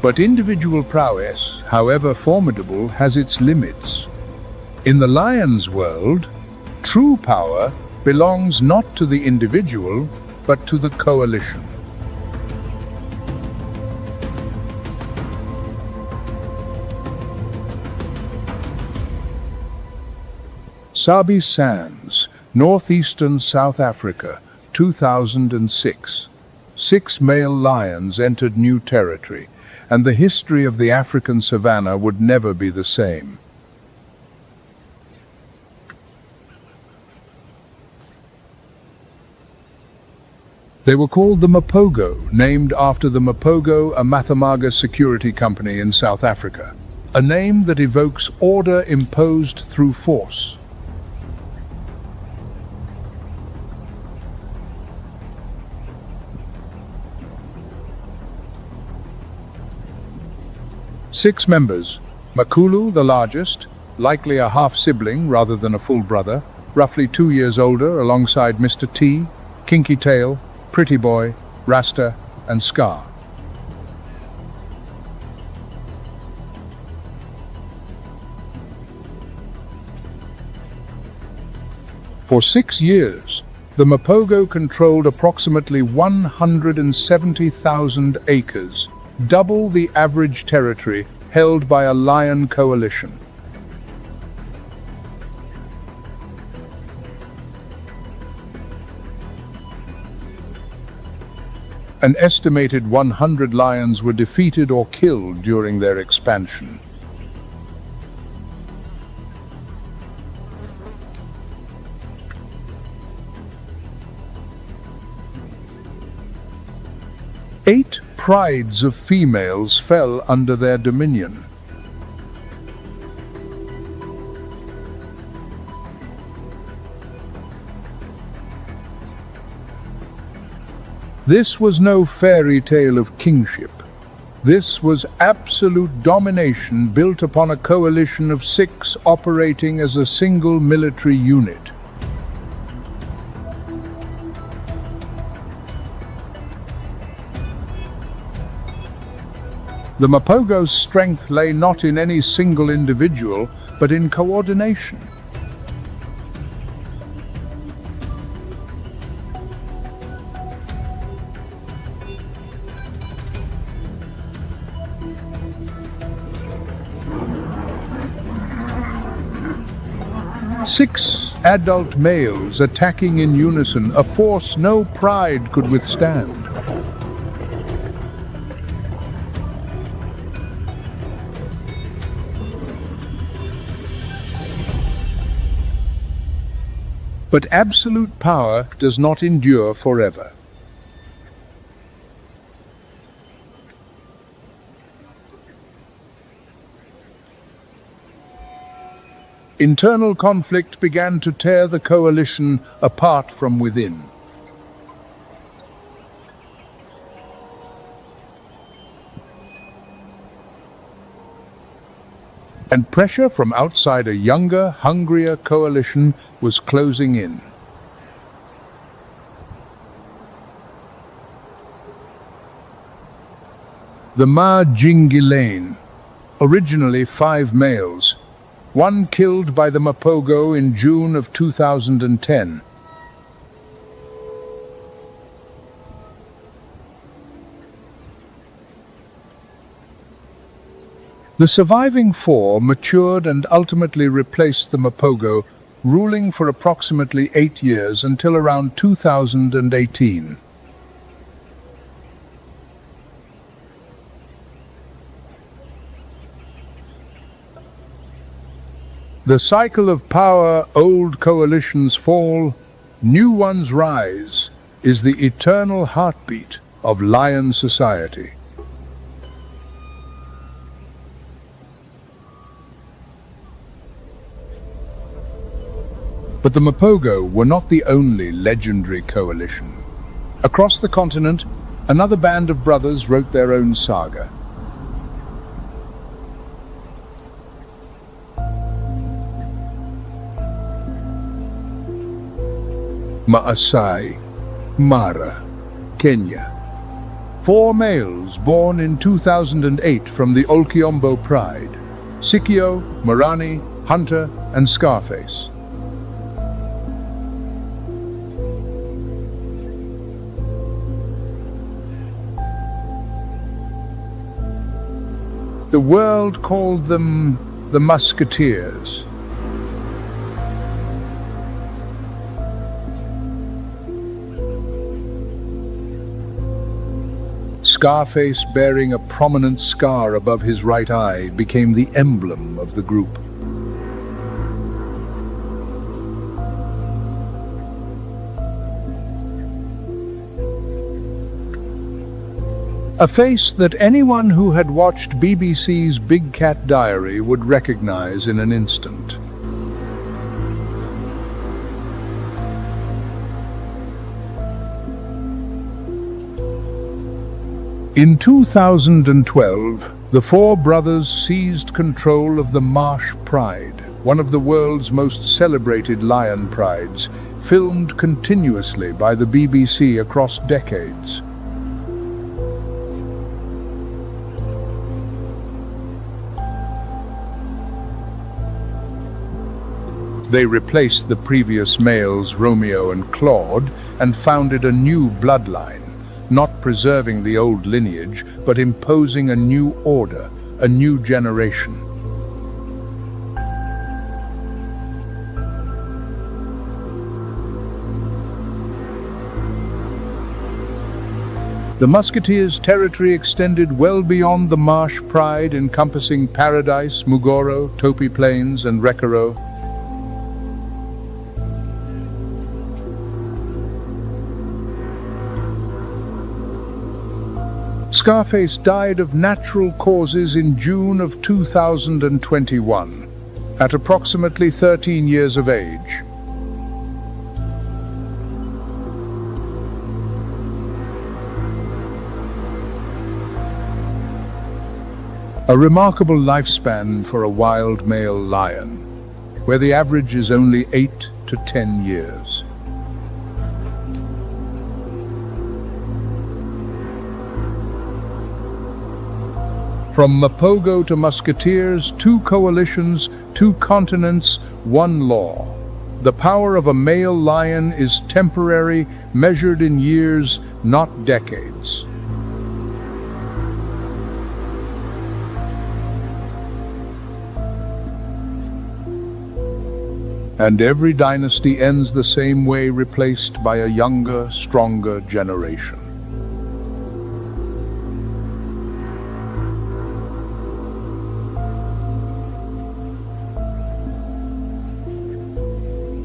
But individual prowess, however formidable, has its limits. In the lion's world, true power belongs not to the individual, but to the coalition. Sabi Sands, northeastern South Africa, 2006. 6 male lions entered new territory, and the history of the African savannah would never be the same. They were called the Mapogo, named after the Mapogo, a Mathamaga security company in South Africa, a name that evokes order imposed through force. Six members: Makulu, the largest, likely a half-sibling rather than a full brother, roughly 2 years older, alongside Mr. T, Kinky Tail, Pretty Boy, Rasta, and Scar. For 6 years, the Mapogo controlled approximately 170,000 acres, double the average territory held by a lion coalition. An estimated 100 lions were defeated or killed during their expansion. Eight prides of females fell under their dominion. This was no fairy tale of kingship. This was absolute domination built upon a coalition of 6 operating as a single military unit. The Mapogo's strength lay not in any single individual, but in coordination. Six adult males attacking in unison, a force no pride could withstand. But absolute power does not endure forever. Internal conflict began to tear the coalition apart from within. and pressure from outside a younger, hungrier coalition was closing in. The Ma-Jingilane, originally 5 males, one killed by the Mapogo in June of 2010. The surviving 4 matured and ultimately replaced the Mapogo, ruling for approximately 8 years until around 2018. The cycle of power, old coalitions fall, new ones rise, is the eternal heartbeat of lion society. But the Mapogo were not the only legendary coalition. Across the continent, another band of brothers wrote their own saga. Maasai Mara, Kenya. 4 males born in 2008 from the Olkiombo Pride: Sikio, Marani, Hunter, and Scarface. The world called them the Musketeers. Scarface, bearing a prominent scar above his right eye, became the emblem of the group. A face that anyone who had watched BBC's Big Cat Diary would recognize in an instant. In 2012, the 4 brothers seized control of the Marsh Pride, one of the world's most celebrated lion prides, filmed continuously by the BBC across decades. They replaced the previous males, Romeo and Claude, and founded a new bloodline, not preserving the old lineage, but imposing a new order, a new generation. The Musketeers' territory extended well beyond the Marsh Pride, encompassing Paradise, Mugoro, Topi Plains, and Rekaro. Scarface died of natural causes in June of 2021, at approximately 13 years of age. A remarkable lifespan for a wild male lion, where the average is only 8 to 10 years. From Mapogo to Musketeers, 2 coalitions, 2 continents, 1 law. The power of a male lion is temporary, measured in years, not decades. And every dynasty ends the same way, replaced by a younger, stronger generation.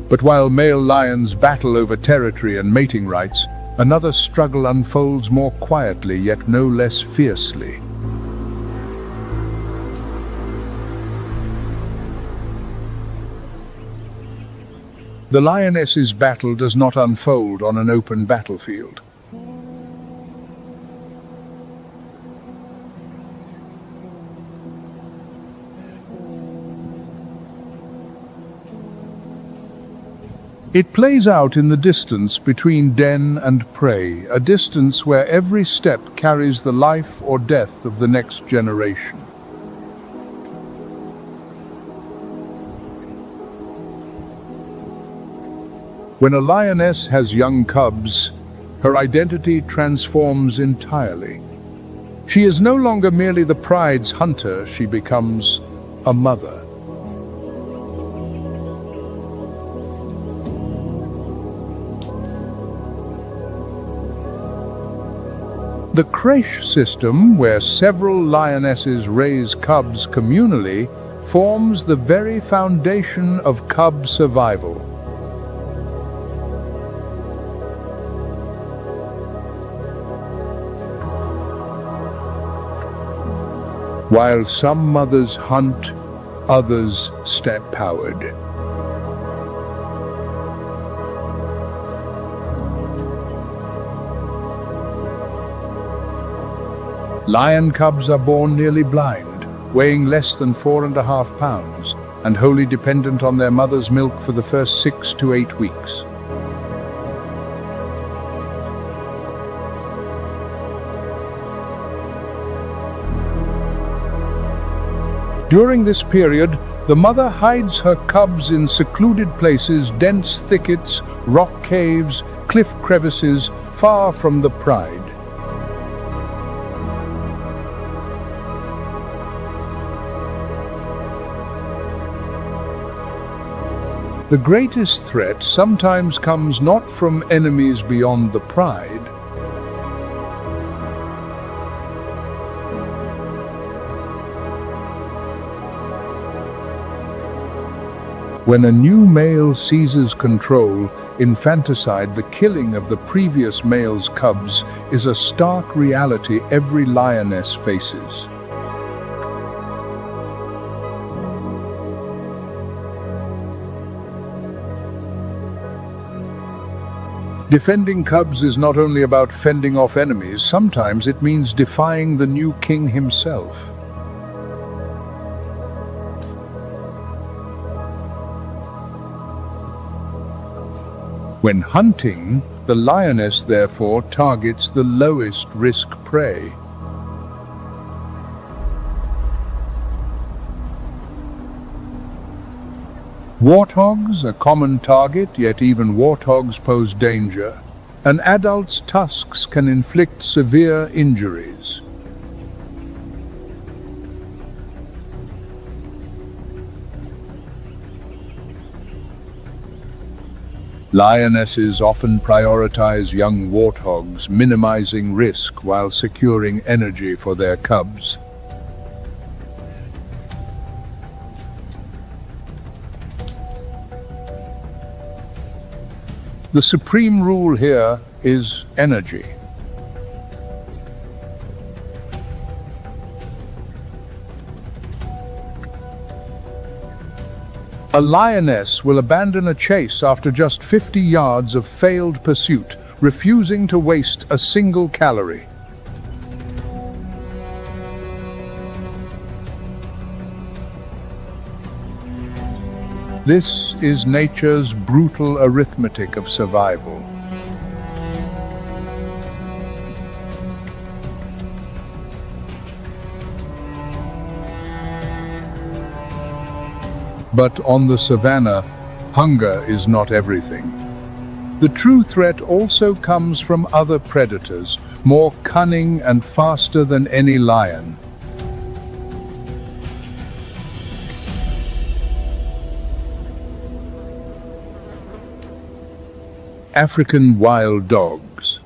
But while male lions battle over territory and mating rights, another struggle unfolds more quietly yet no less fiercely. The lioness's battle does not unfold on an open battlefield. It plays out in the distance between den and prey, a distance where every step carries the life or death of the next generation. When a lioness has young cubs, her identity transforms entirely. She is no longer merely the pride's hunter, she becomes a mother. The crèche system, where several lionesses raise cubs communally, forms the very foundation of cub survival. While some mothers hunt, others step-powered. Lion cubs are born nearly blind, weighing less than 4.5 pounds, and wholly dependent on their mother's milk for the first 6 to 8 weeks. During this period, the mother hides her cubs in secluded places, dense thickets, rock caves, cliff crevices, far from the pride. The greatest threat sometimes comes not from enemies beyond the pride, when a new male seizes control. Infanticide, the killing of the previous male's cubs, is a stark reality every lioness faces. Defending cubs is not only about fending off enemies, sometimes it means defying the new king himself. When hunting, the lioness therefore targets the lowest risk prey. Warthogs, a common target, yet even warthogs pose danger. An adult's tusks can inflict severe injuries. Lionesses often prioritize young warthogs, minimizing risk while securing energy for their cubs. The supreme rule here is energy. A lioness will abandon a chase after just 50 yards of failed pursuit, refusing to waste a single calorie. This is nature's brutal arithmetic of survival. But on the savannah, hunger is not everything. The true threat also comes from other predators, more cunning and faster than any lion. African wild dogs.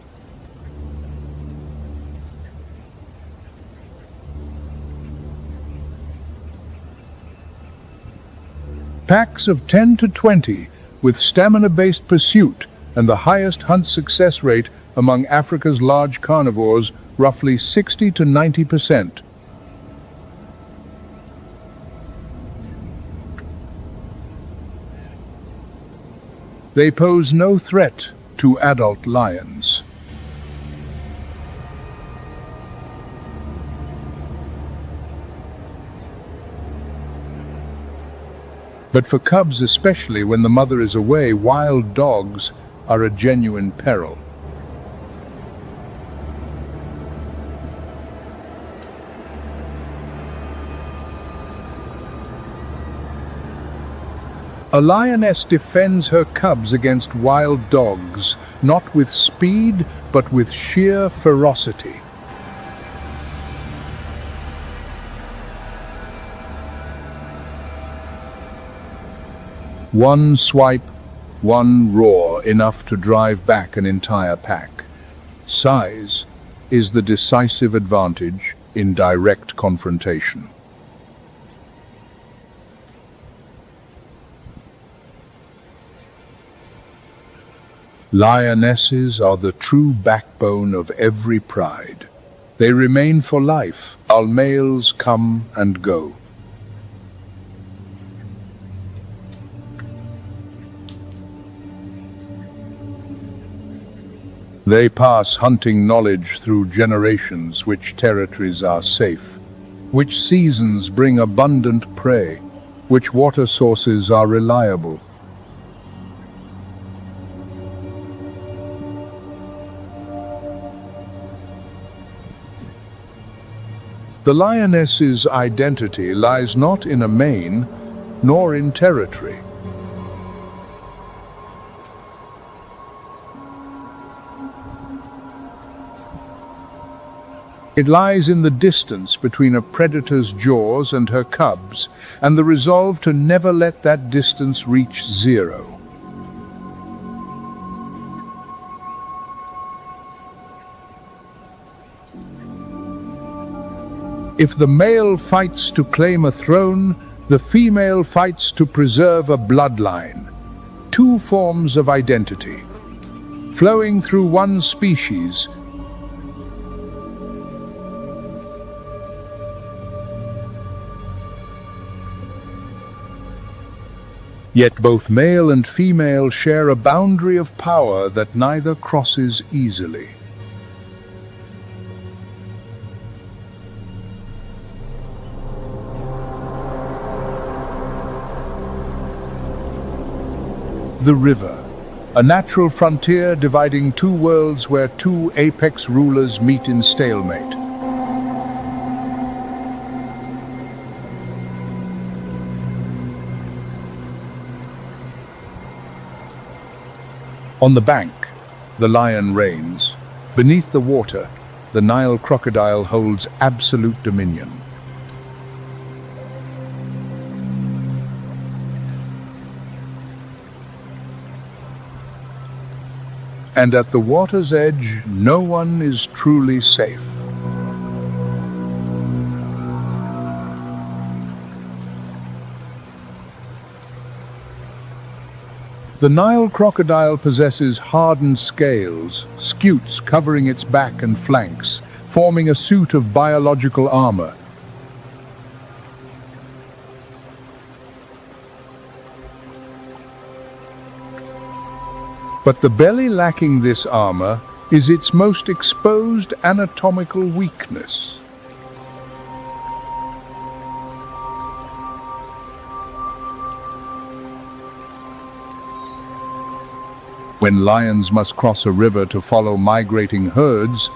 Packs of 10 to 20, with stamina-based pursuit and the highest hunt success rate among Africa's large carnivores, roughly 60 to 90%. They pose no threat to adult lions. But for cubs, especially when the mother is away, wild dogs are a genuine peril. A lioness defends her cubs against wild dogs, not with speed, but with sheer ferocity. One swipe, one roar, enough to drive back an entire pack. Size is the decisive advantage in direct confrontation. Lionesses are the true backbone of every pride. They remain for life, while males come and go. They pass hunting knowledge through generations: which territories are safe, which seasons bring abundant prey, which water sources are reliable. The lioness's identity lies not in a mane, nor in territory. It lies in the distance between a predator's jaws and her cubs, and the resolve to never let that distance reach zero. If the male fights to claim a throne, the female fights to preserve a bloodline. Two forms of identity, flowing through one species. Yet both male and female share a boundary of power that neither crosses easily. The river, a natural frontier dividing two worlds where two apex rulers meet in stalemate. On the bank, the lion reigns. Beneath the water, the Nile crocodile holds absolute dominion. And at the water's edge, no one is truly safe. The Nile crocodile possesses hardened scales, scutes covering its back and flanks, forming a suit of biological armor. But the belly lacking this armor is its most exposed anatomical weakness. When lions must cross a river to follow migrating herds,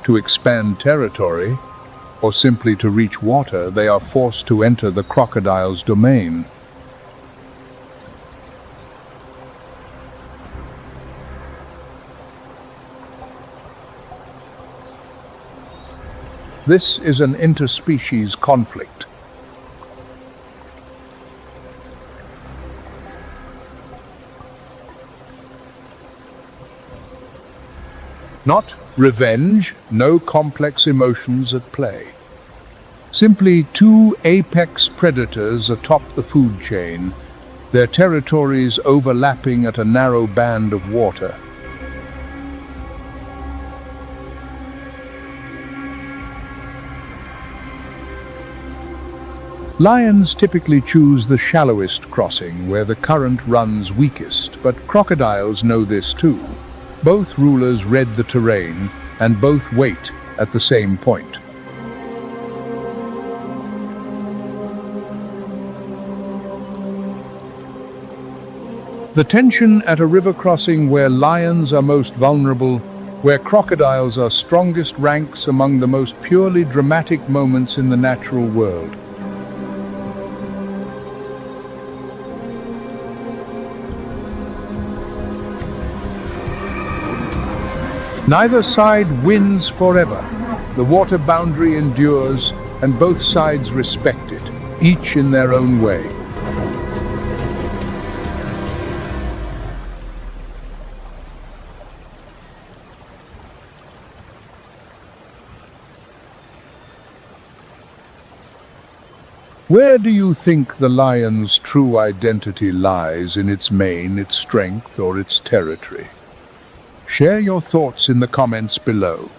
to expand territory, or simply to reach water, they are forced to enter the crocodile's domain. This is an interspecies conflict. Not revenge, no complex emotions at play. Simply two apex predators atop the food chain, their territories overlapping at a narrow band of water. Lions typically choose the shallowest crossing, where the current runs weakest, but crocodiles know this too. Both rulers read the terrain, and both wait at the same point. The tension at a river crossing where lions are most vulnerable, where crocodiles are strongest, ranks among the most purely dramatic moments in the natural world. Neither side wins forever. The water boundary endures, and both sides respect it, each in their own way. Where do you think the lion's true identity lies? In its mane, its strength, or its territory? Share your thoughts in the comments below.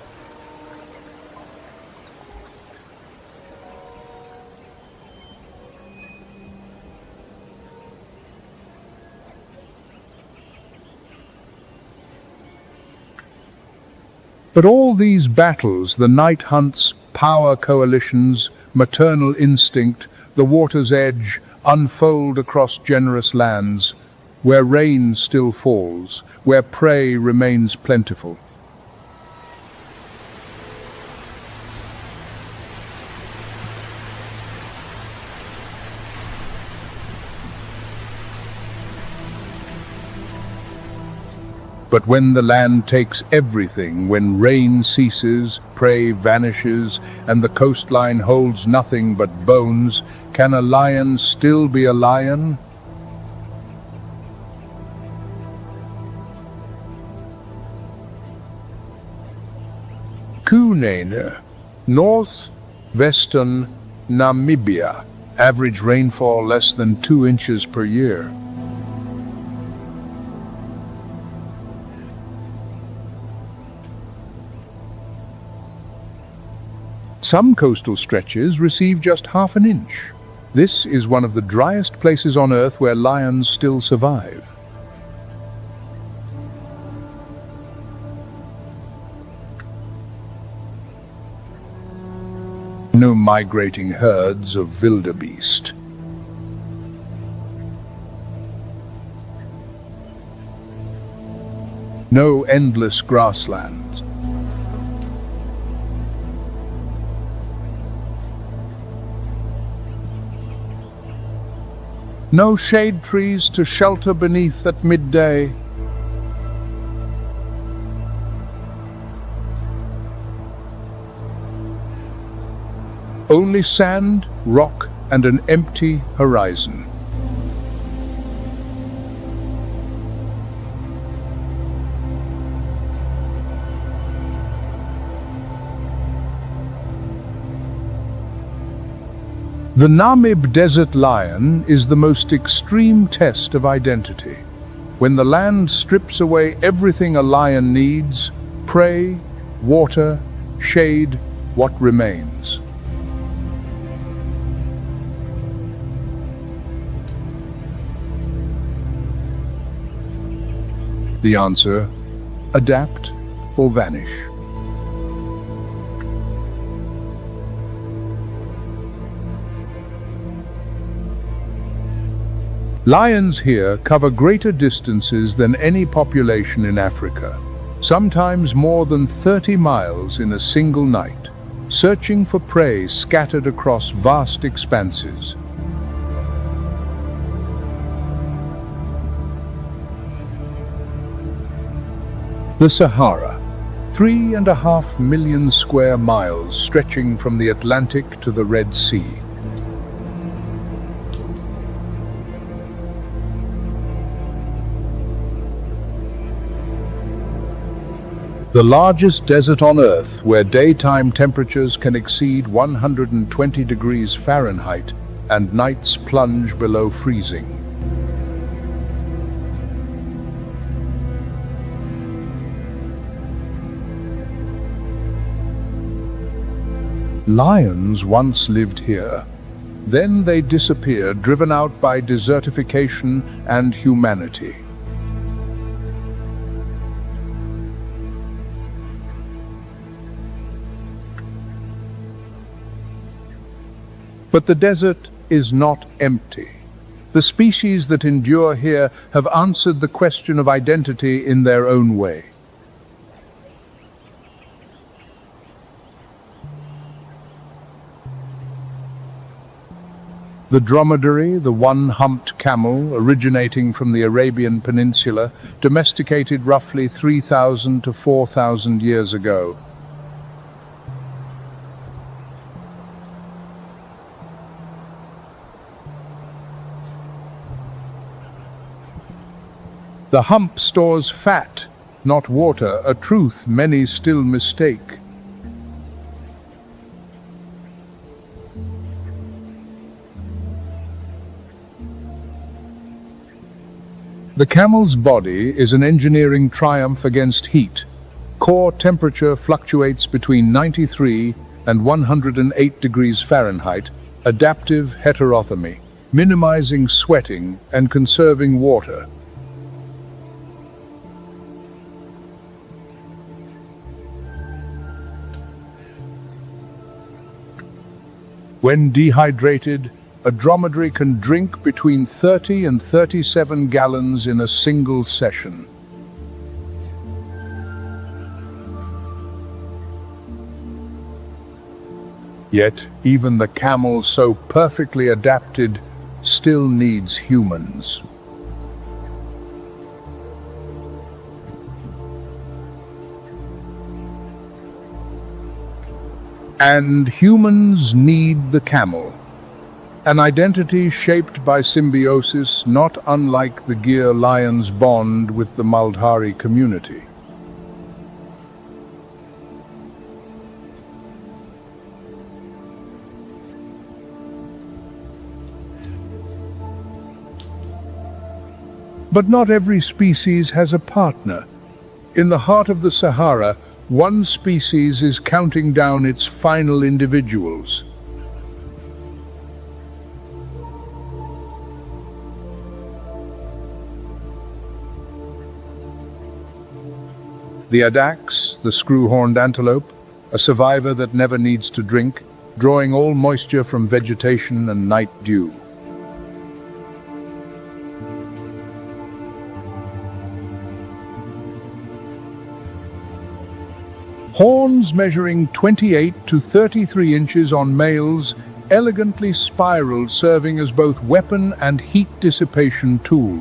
But all these battles, the night hunts, power coalitions, maternal instinct, the water's edge, unfold across generous lands, where rain still falls, where prey remains plentiful. But when the land takes everything, when rain ceases, prey vanishes, and the coastline holds nothing but bones, can a lion still be a lion? Hyena, northwestern Namibia, average rainfall less than 2 inches per year. Some coastal stretches receive just half an inch. This is one of the driest places on Earth where lions still survive. No migrating herds of wildebeest. No endless grasslands. No shade trees to shelter beneath at midday. Only sand, rock, and an empty horizon. The Namib desert lion is the most extreme test of identity. When the land strips away everything a lion needs, prey, water, shade, what remains? The answer: adapt or vanish. Lions here cover greater distances than any population in Africa, sometimes more than 30 miles in a single night, searching for prey scattered across vast expanses. The Sahara, 3.5 million square miles stretching from the Atlantic to the Red Sea. The largest desert on Earth, where daytime temperatures can exceed 120 degrees Fahrenheit and nights plunge below freezing. Lions once lived here. Then they disappeared, driven out by desertification and humanity. But the desert is not empty. The species that endure here have answered the question of identity in their own way. The dromedary, the one-humped camel, originating from the Arabian Peninsula, domesticated roughly 3,000 to 4,000 years ago. The hump stores fat, not water, a truth many still mistake. The camel's body is an engineering triumph against heat. Core temperature fluctuates between 93 and 108 degrees Fahrenheit, adaptive heterothermy, minimizing sweating and conserving water. When dehydrated, a dromedary can drink between 30 and 37 gallons in a single session. Yet, even the camel, so perfectly adapted, still needs humans. And humans need the camel, an identity shaped by symbiosis not unlike the Gir lion's bond with the Maldhari community. But not every species has a partner. In the heart of the Sahara, one species is counting down its final individuals. The addax, the screw-horned antelope, a survivor that never needs to drink, drawing all moisture from vegetation and night dew. Horns measuring 28 to 33 inches on males, elegantly spiraled, serving as both weapon and heat dissipation tool.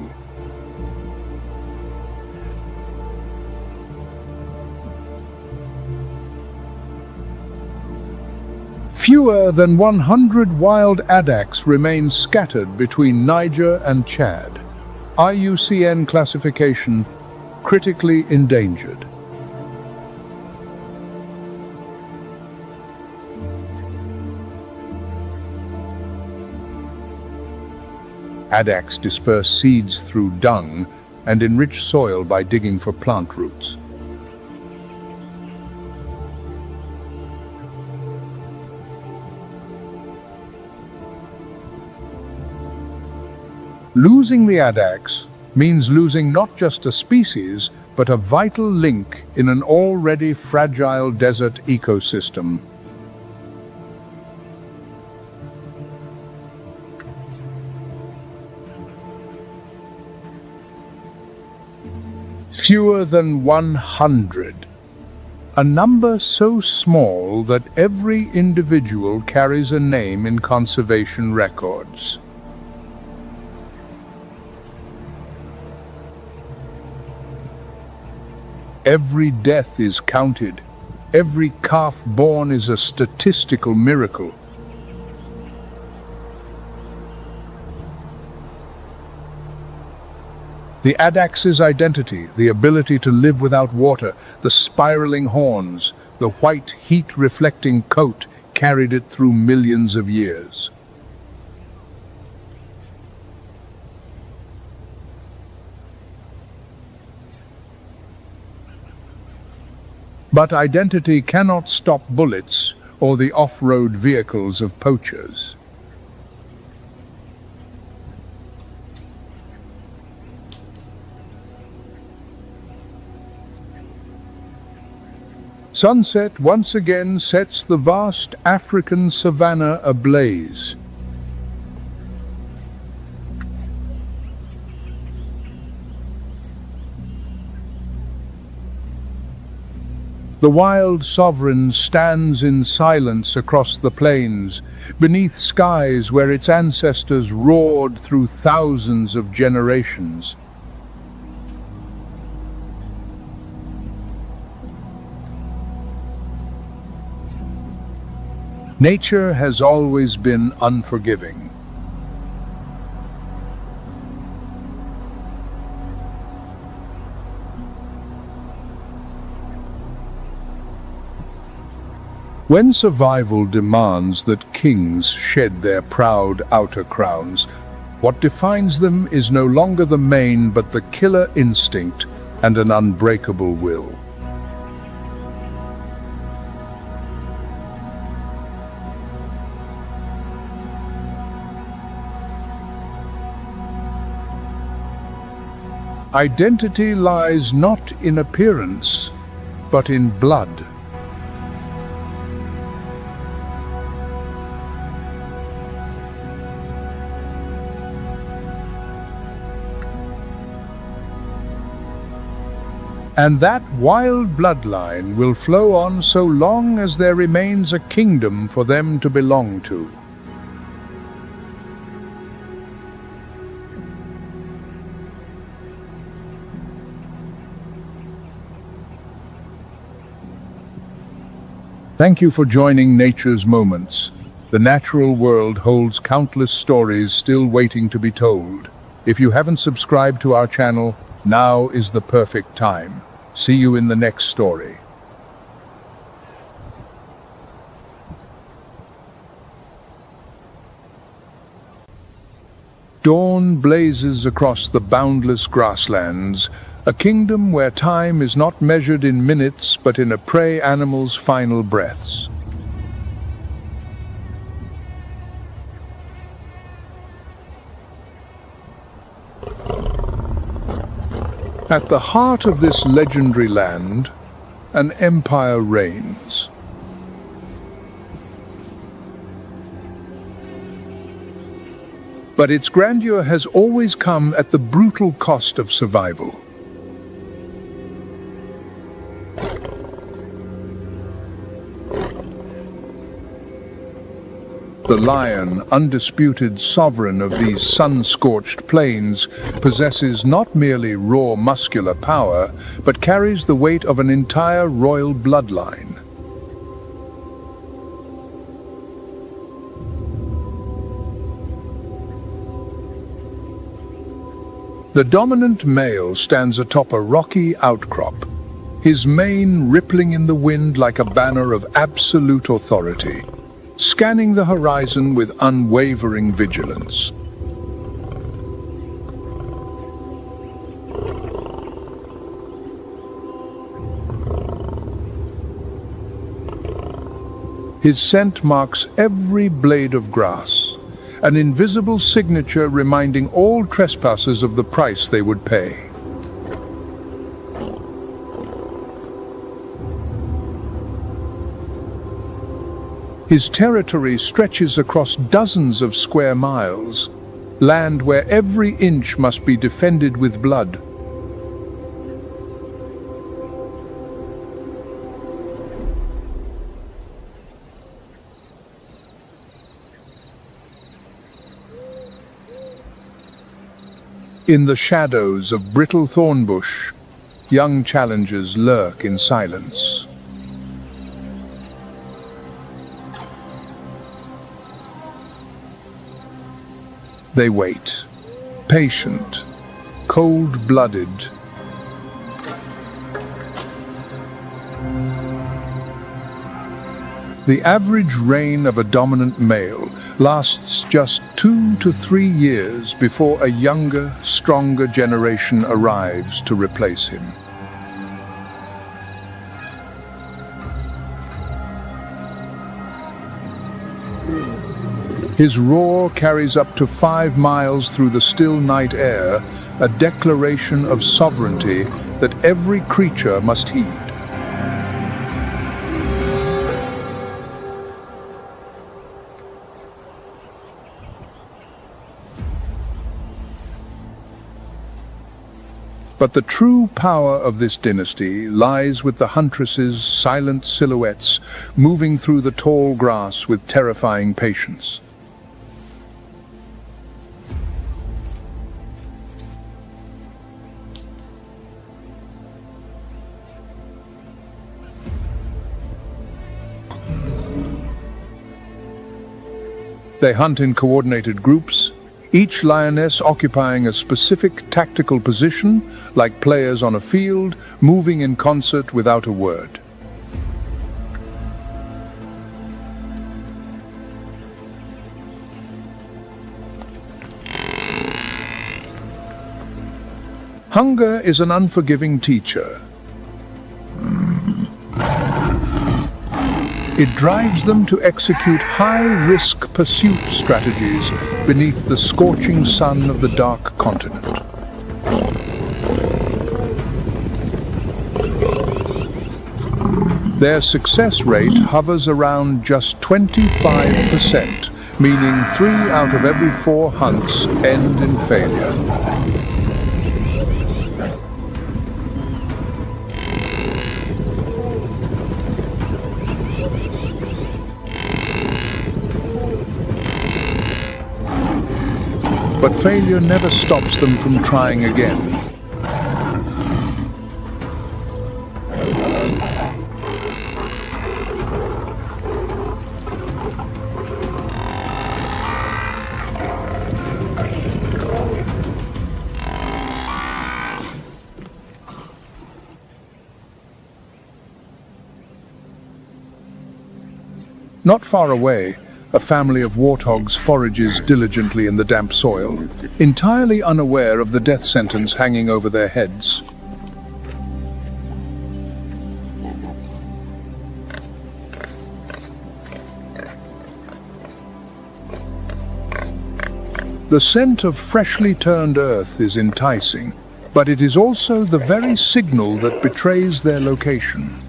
Fewer than 100 wild addax remain scattered between Niger and Chad. IUCN classification: critically endangered. Addax disperse seeds through dung and enrich soil by digging for plant roots. Losing the addax means losing not just a species, but a vital link in an already fragile desert ecosystem. Fewer than 100. A number so small that every individual carries a name in conservation records. Every death is counted. Every calf born is a statistical miracle. The addax's identity, the ability to live without water, the spiraling horns, the white heat-reflecting coat carried it through millions of years. But identity cannot stop bullets or the off-road vehicles of poachers. Sunset once again sets the vast African savanna ablaze. The wild sovereign stands in silence across the plains, beneath skies where its ancestors roared through thousands of generations. Nature has always been unforgiving. When survival demands that kings shed their proud outer crowns, what defines them is no longer the mane but the killer instinct and an unbreakable will. Identity lies not in appearance, but in blood. And that wild bloodline will flow on so long as there remains a kingdom for them to belong to. Thank you for joining Nature's Moments. The natural world holds countless stories still waiting to be told. If you haven't subscribed to our channel, now is the perfect time. See you in the next story. Dawn blazes across the boundless grasslands, a kingdom where time is not measured in minutes but in a prey animal's final breaths. At the heart of this legendary land, an empire reigns. But its grandeur has always come at the brutal cost of survival. The lion, undisputed sovereign of these sun-scorched plains, possesses not merely raw muscular power, but carries the weight of an entire royal bloodline. The dominant male stands atop a rocky outcrop, his mane rippling in the wind like a banner of absolute authority, scanning the horizon with unwavering vigilance. His scent marks every blade of grass, an invisible signature reminding all trespassers of the price they would pay. His territory stretches across dozens of square miles, land where every inch must be defended with blood. In the shadows of brittle thornbush, young challengers lurk in silence. They wait, patient, cold-blooded. The average reign of a dominant male lasts just 2 to 3 years before a younger, stronger generation arrives to replace him. His roar carries up to 5 miles through the still night air, a declaration of sovereignty that every creature must heed. But the true power of this dynasty lies with the huntresses' silent silhouettes moving through the tall grass with terrifying patience. They hunt in coordinated groups, each lioness occupying a specific tactical position, like players on a field, moving in concert without a word. Hunger is an unforgiving teacher. It drives them to execute high-risk pursuit strategies beneath the scorching sun of the dark continent. Their success rate hovers around just 25%, meaning 3 out of every 4 hunts end in failure. But failure never stops them from trying again. Not far away, a family of warthogs forages diligently in the damp soil, entirely unaware of the death sentence hanging over their heads. The scent of freshly turned earth is enticing, but it is also the very signal that betrays their location.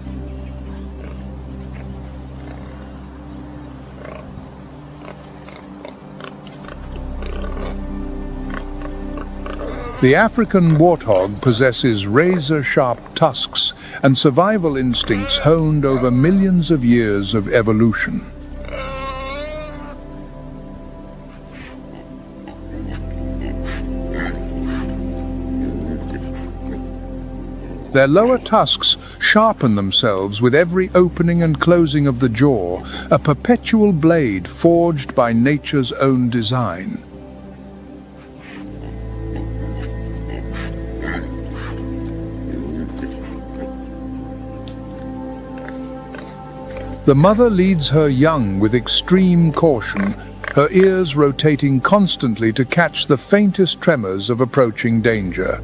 The African warthog possesses razor-sharp tusks and survival instincts honed over millions of years of evolution. Their lower tusks sharpen themselves with every opening and closing of the jaw, a perpetual blade forged by nature's own design. The mother leads her young with extreme caution, her ears rotating constantly to catch the faintest tremors of approaching danger.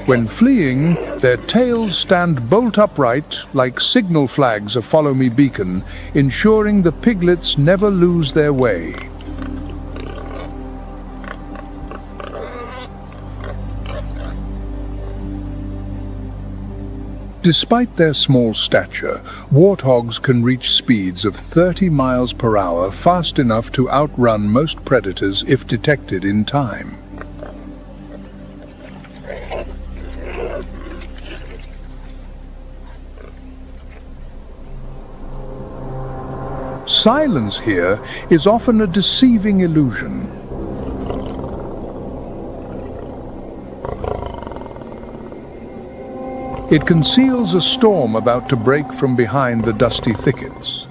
When fleeing, their tails stand bolt upright like signal flags, a follow me beacon, ensuring the piglets never lose their way. Despite their small stature, warthogs can reach speeds of 30 miles per hour, fast enough to outrun most predators if detected in time. Silence here is often a deceiving illusion. It conceals a storm about to break from behind the dusty thickets.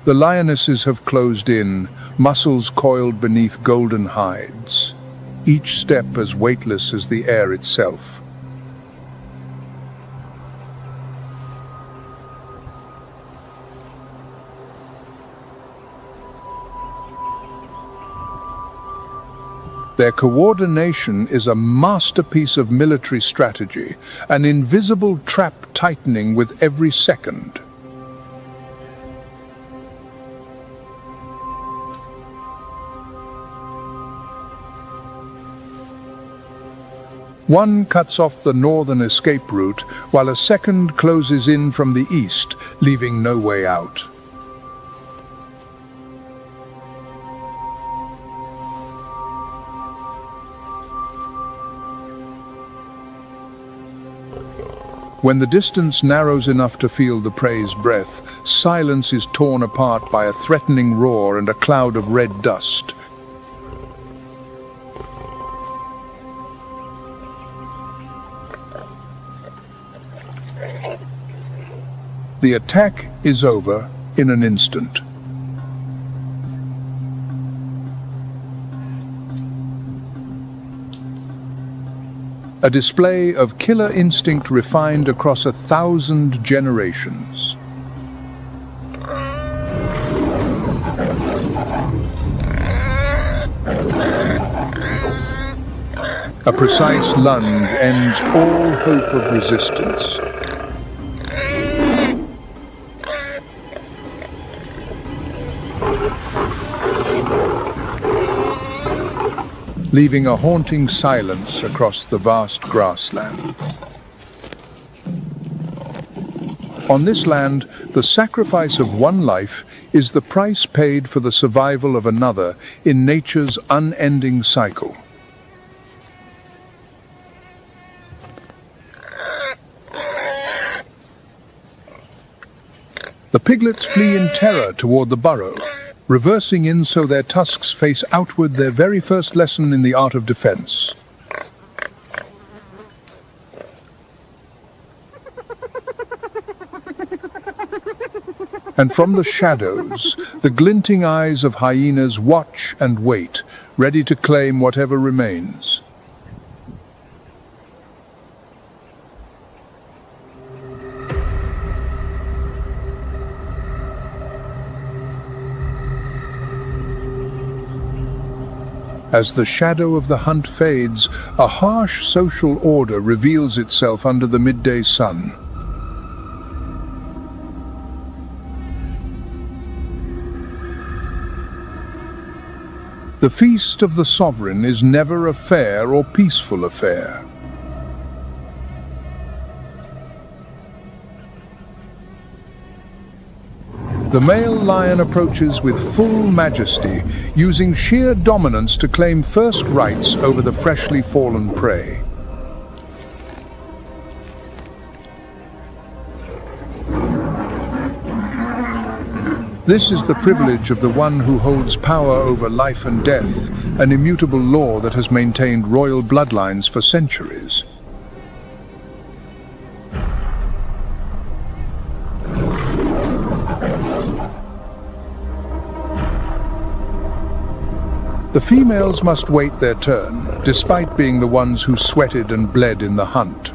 The lionesses have closed in, muscles coiled beneath golden hides, each step as weightless as the air itself. Their coordination is a masterpiece of military strategy, an invisible trap tightening with every second. One cuts off the northern escape route, while a second closes in from the east, leaving no way out. When the distance narrows enough to feel the prey's breath, silence is torn apart by a threatening roar and a cloud of red dust. The attack is over in an instant. A display of killer instinct refined across 1,000 generations. A precise lunge ends all hope of resistance. Leaving a haunting silence across the vast grassland. On this land, the sacrifice of one life is the price paid for the survival of another in nature's unending cycle. The piglets flee in terror toward the burrow, reversing in so their tusks face outward, their very first lesson in the art of defense. And from the shadows, the glinting eyes of hyenas watch and wait, ready to claim whatever remains. As the shadow of the hunt fades, a harsh social order reveals itself under the midday sun. The feast of the sovereign is never a fair or peaceful affair. The male lion approaches with full majesty, using sheer dominance to claim first rights over the freshly fallen prey. This is the privilege of the one who holds power over life and death, an immutable law that has maintained royal bloodlines for centuries. The females must wait their turn, despite being the ones who sweated and bled in the hunt.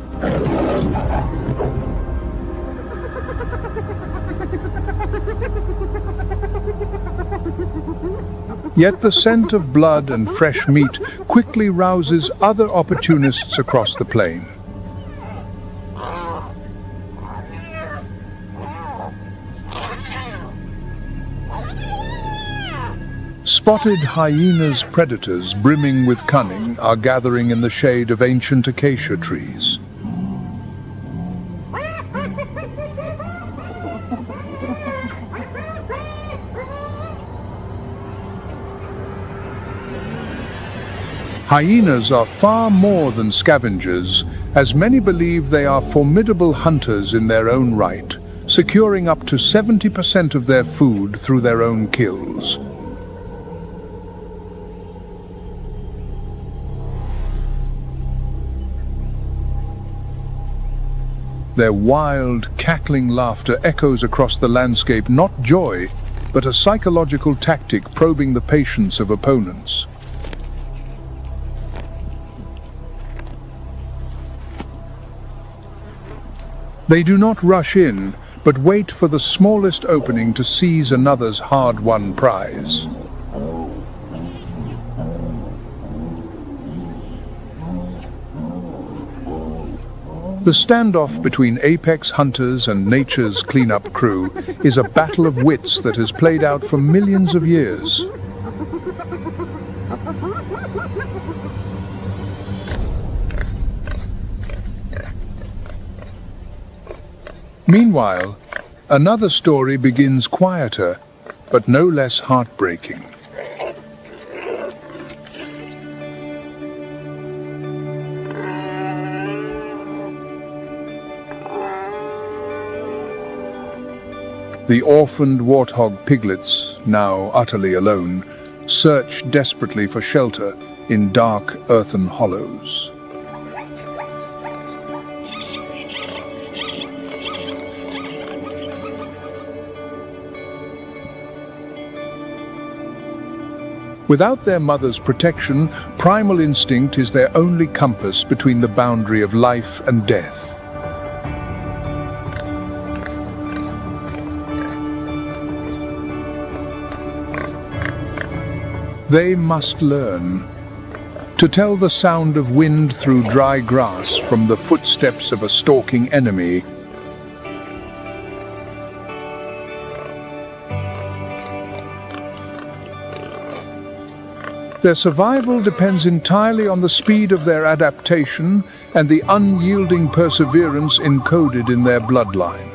Yet the scent of blood and fresh meat quickly rouses other opportunists across the plain. Spotted hyenas, predators brimming with cunning, are gathering in the shade of ancient acacia trees. Hyenas are far more than scavengers, as many believe they are formidable hunters in their own right, securing up to 70% of their food through their own kills. Their wild, cackling laughter echoes across the landscape, not joy, but a psychological tactic probing the patience of opponents. They do not rush in, but wait for the smallest opening to seize another's hard-won prize. The standoff between apex hunters and nature's cleanup crew is a battle of wits that has played out for millions of years. Meanwhile, another story begins quieter, but no less heartbreaking. The orphaned warthog piglets, now utterly alone, search desperately for shelter in dark earthen hollows. Without their mother's protection, primal instinct is their only compass between the boundary of life and death. They must learn to tell the sound of wind through dry grass from the footsteps of a stalking enemy. Their survival depends entirely on the speed of their adaptation and the unyielding perseverance encoded in their bloodline.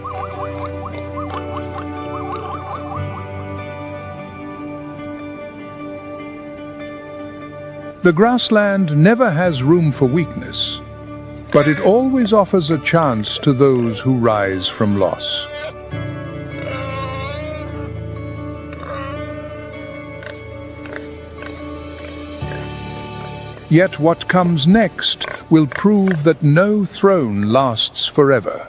The grassland never has room for weakness, but it always offers a chance to those who rise from loss. Yet what comes next will prove that no throne lasts forever.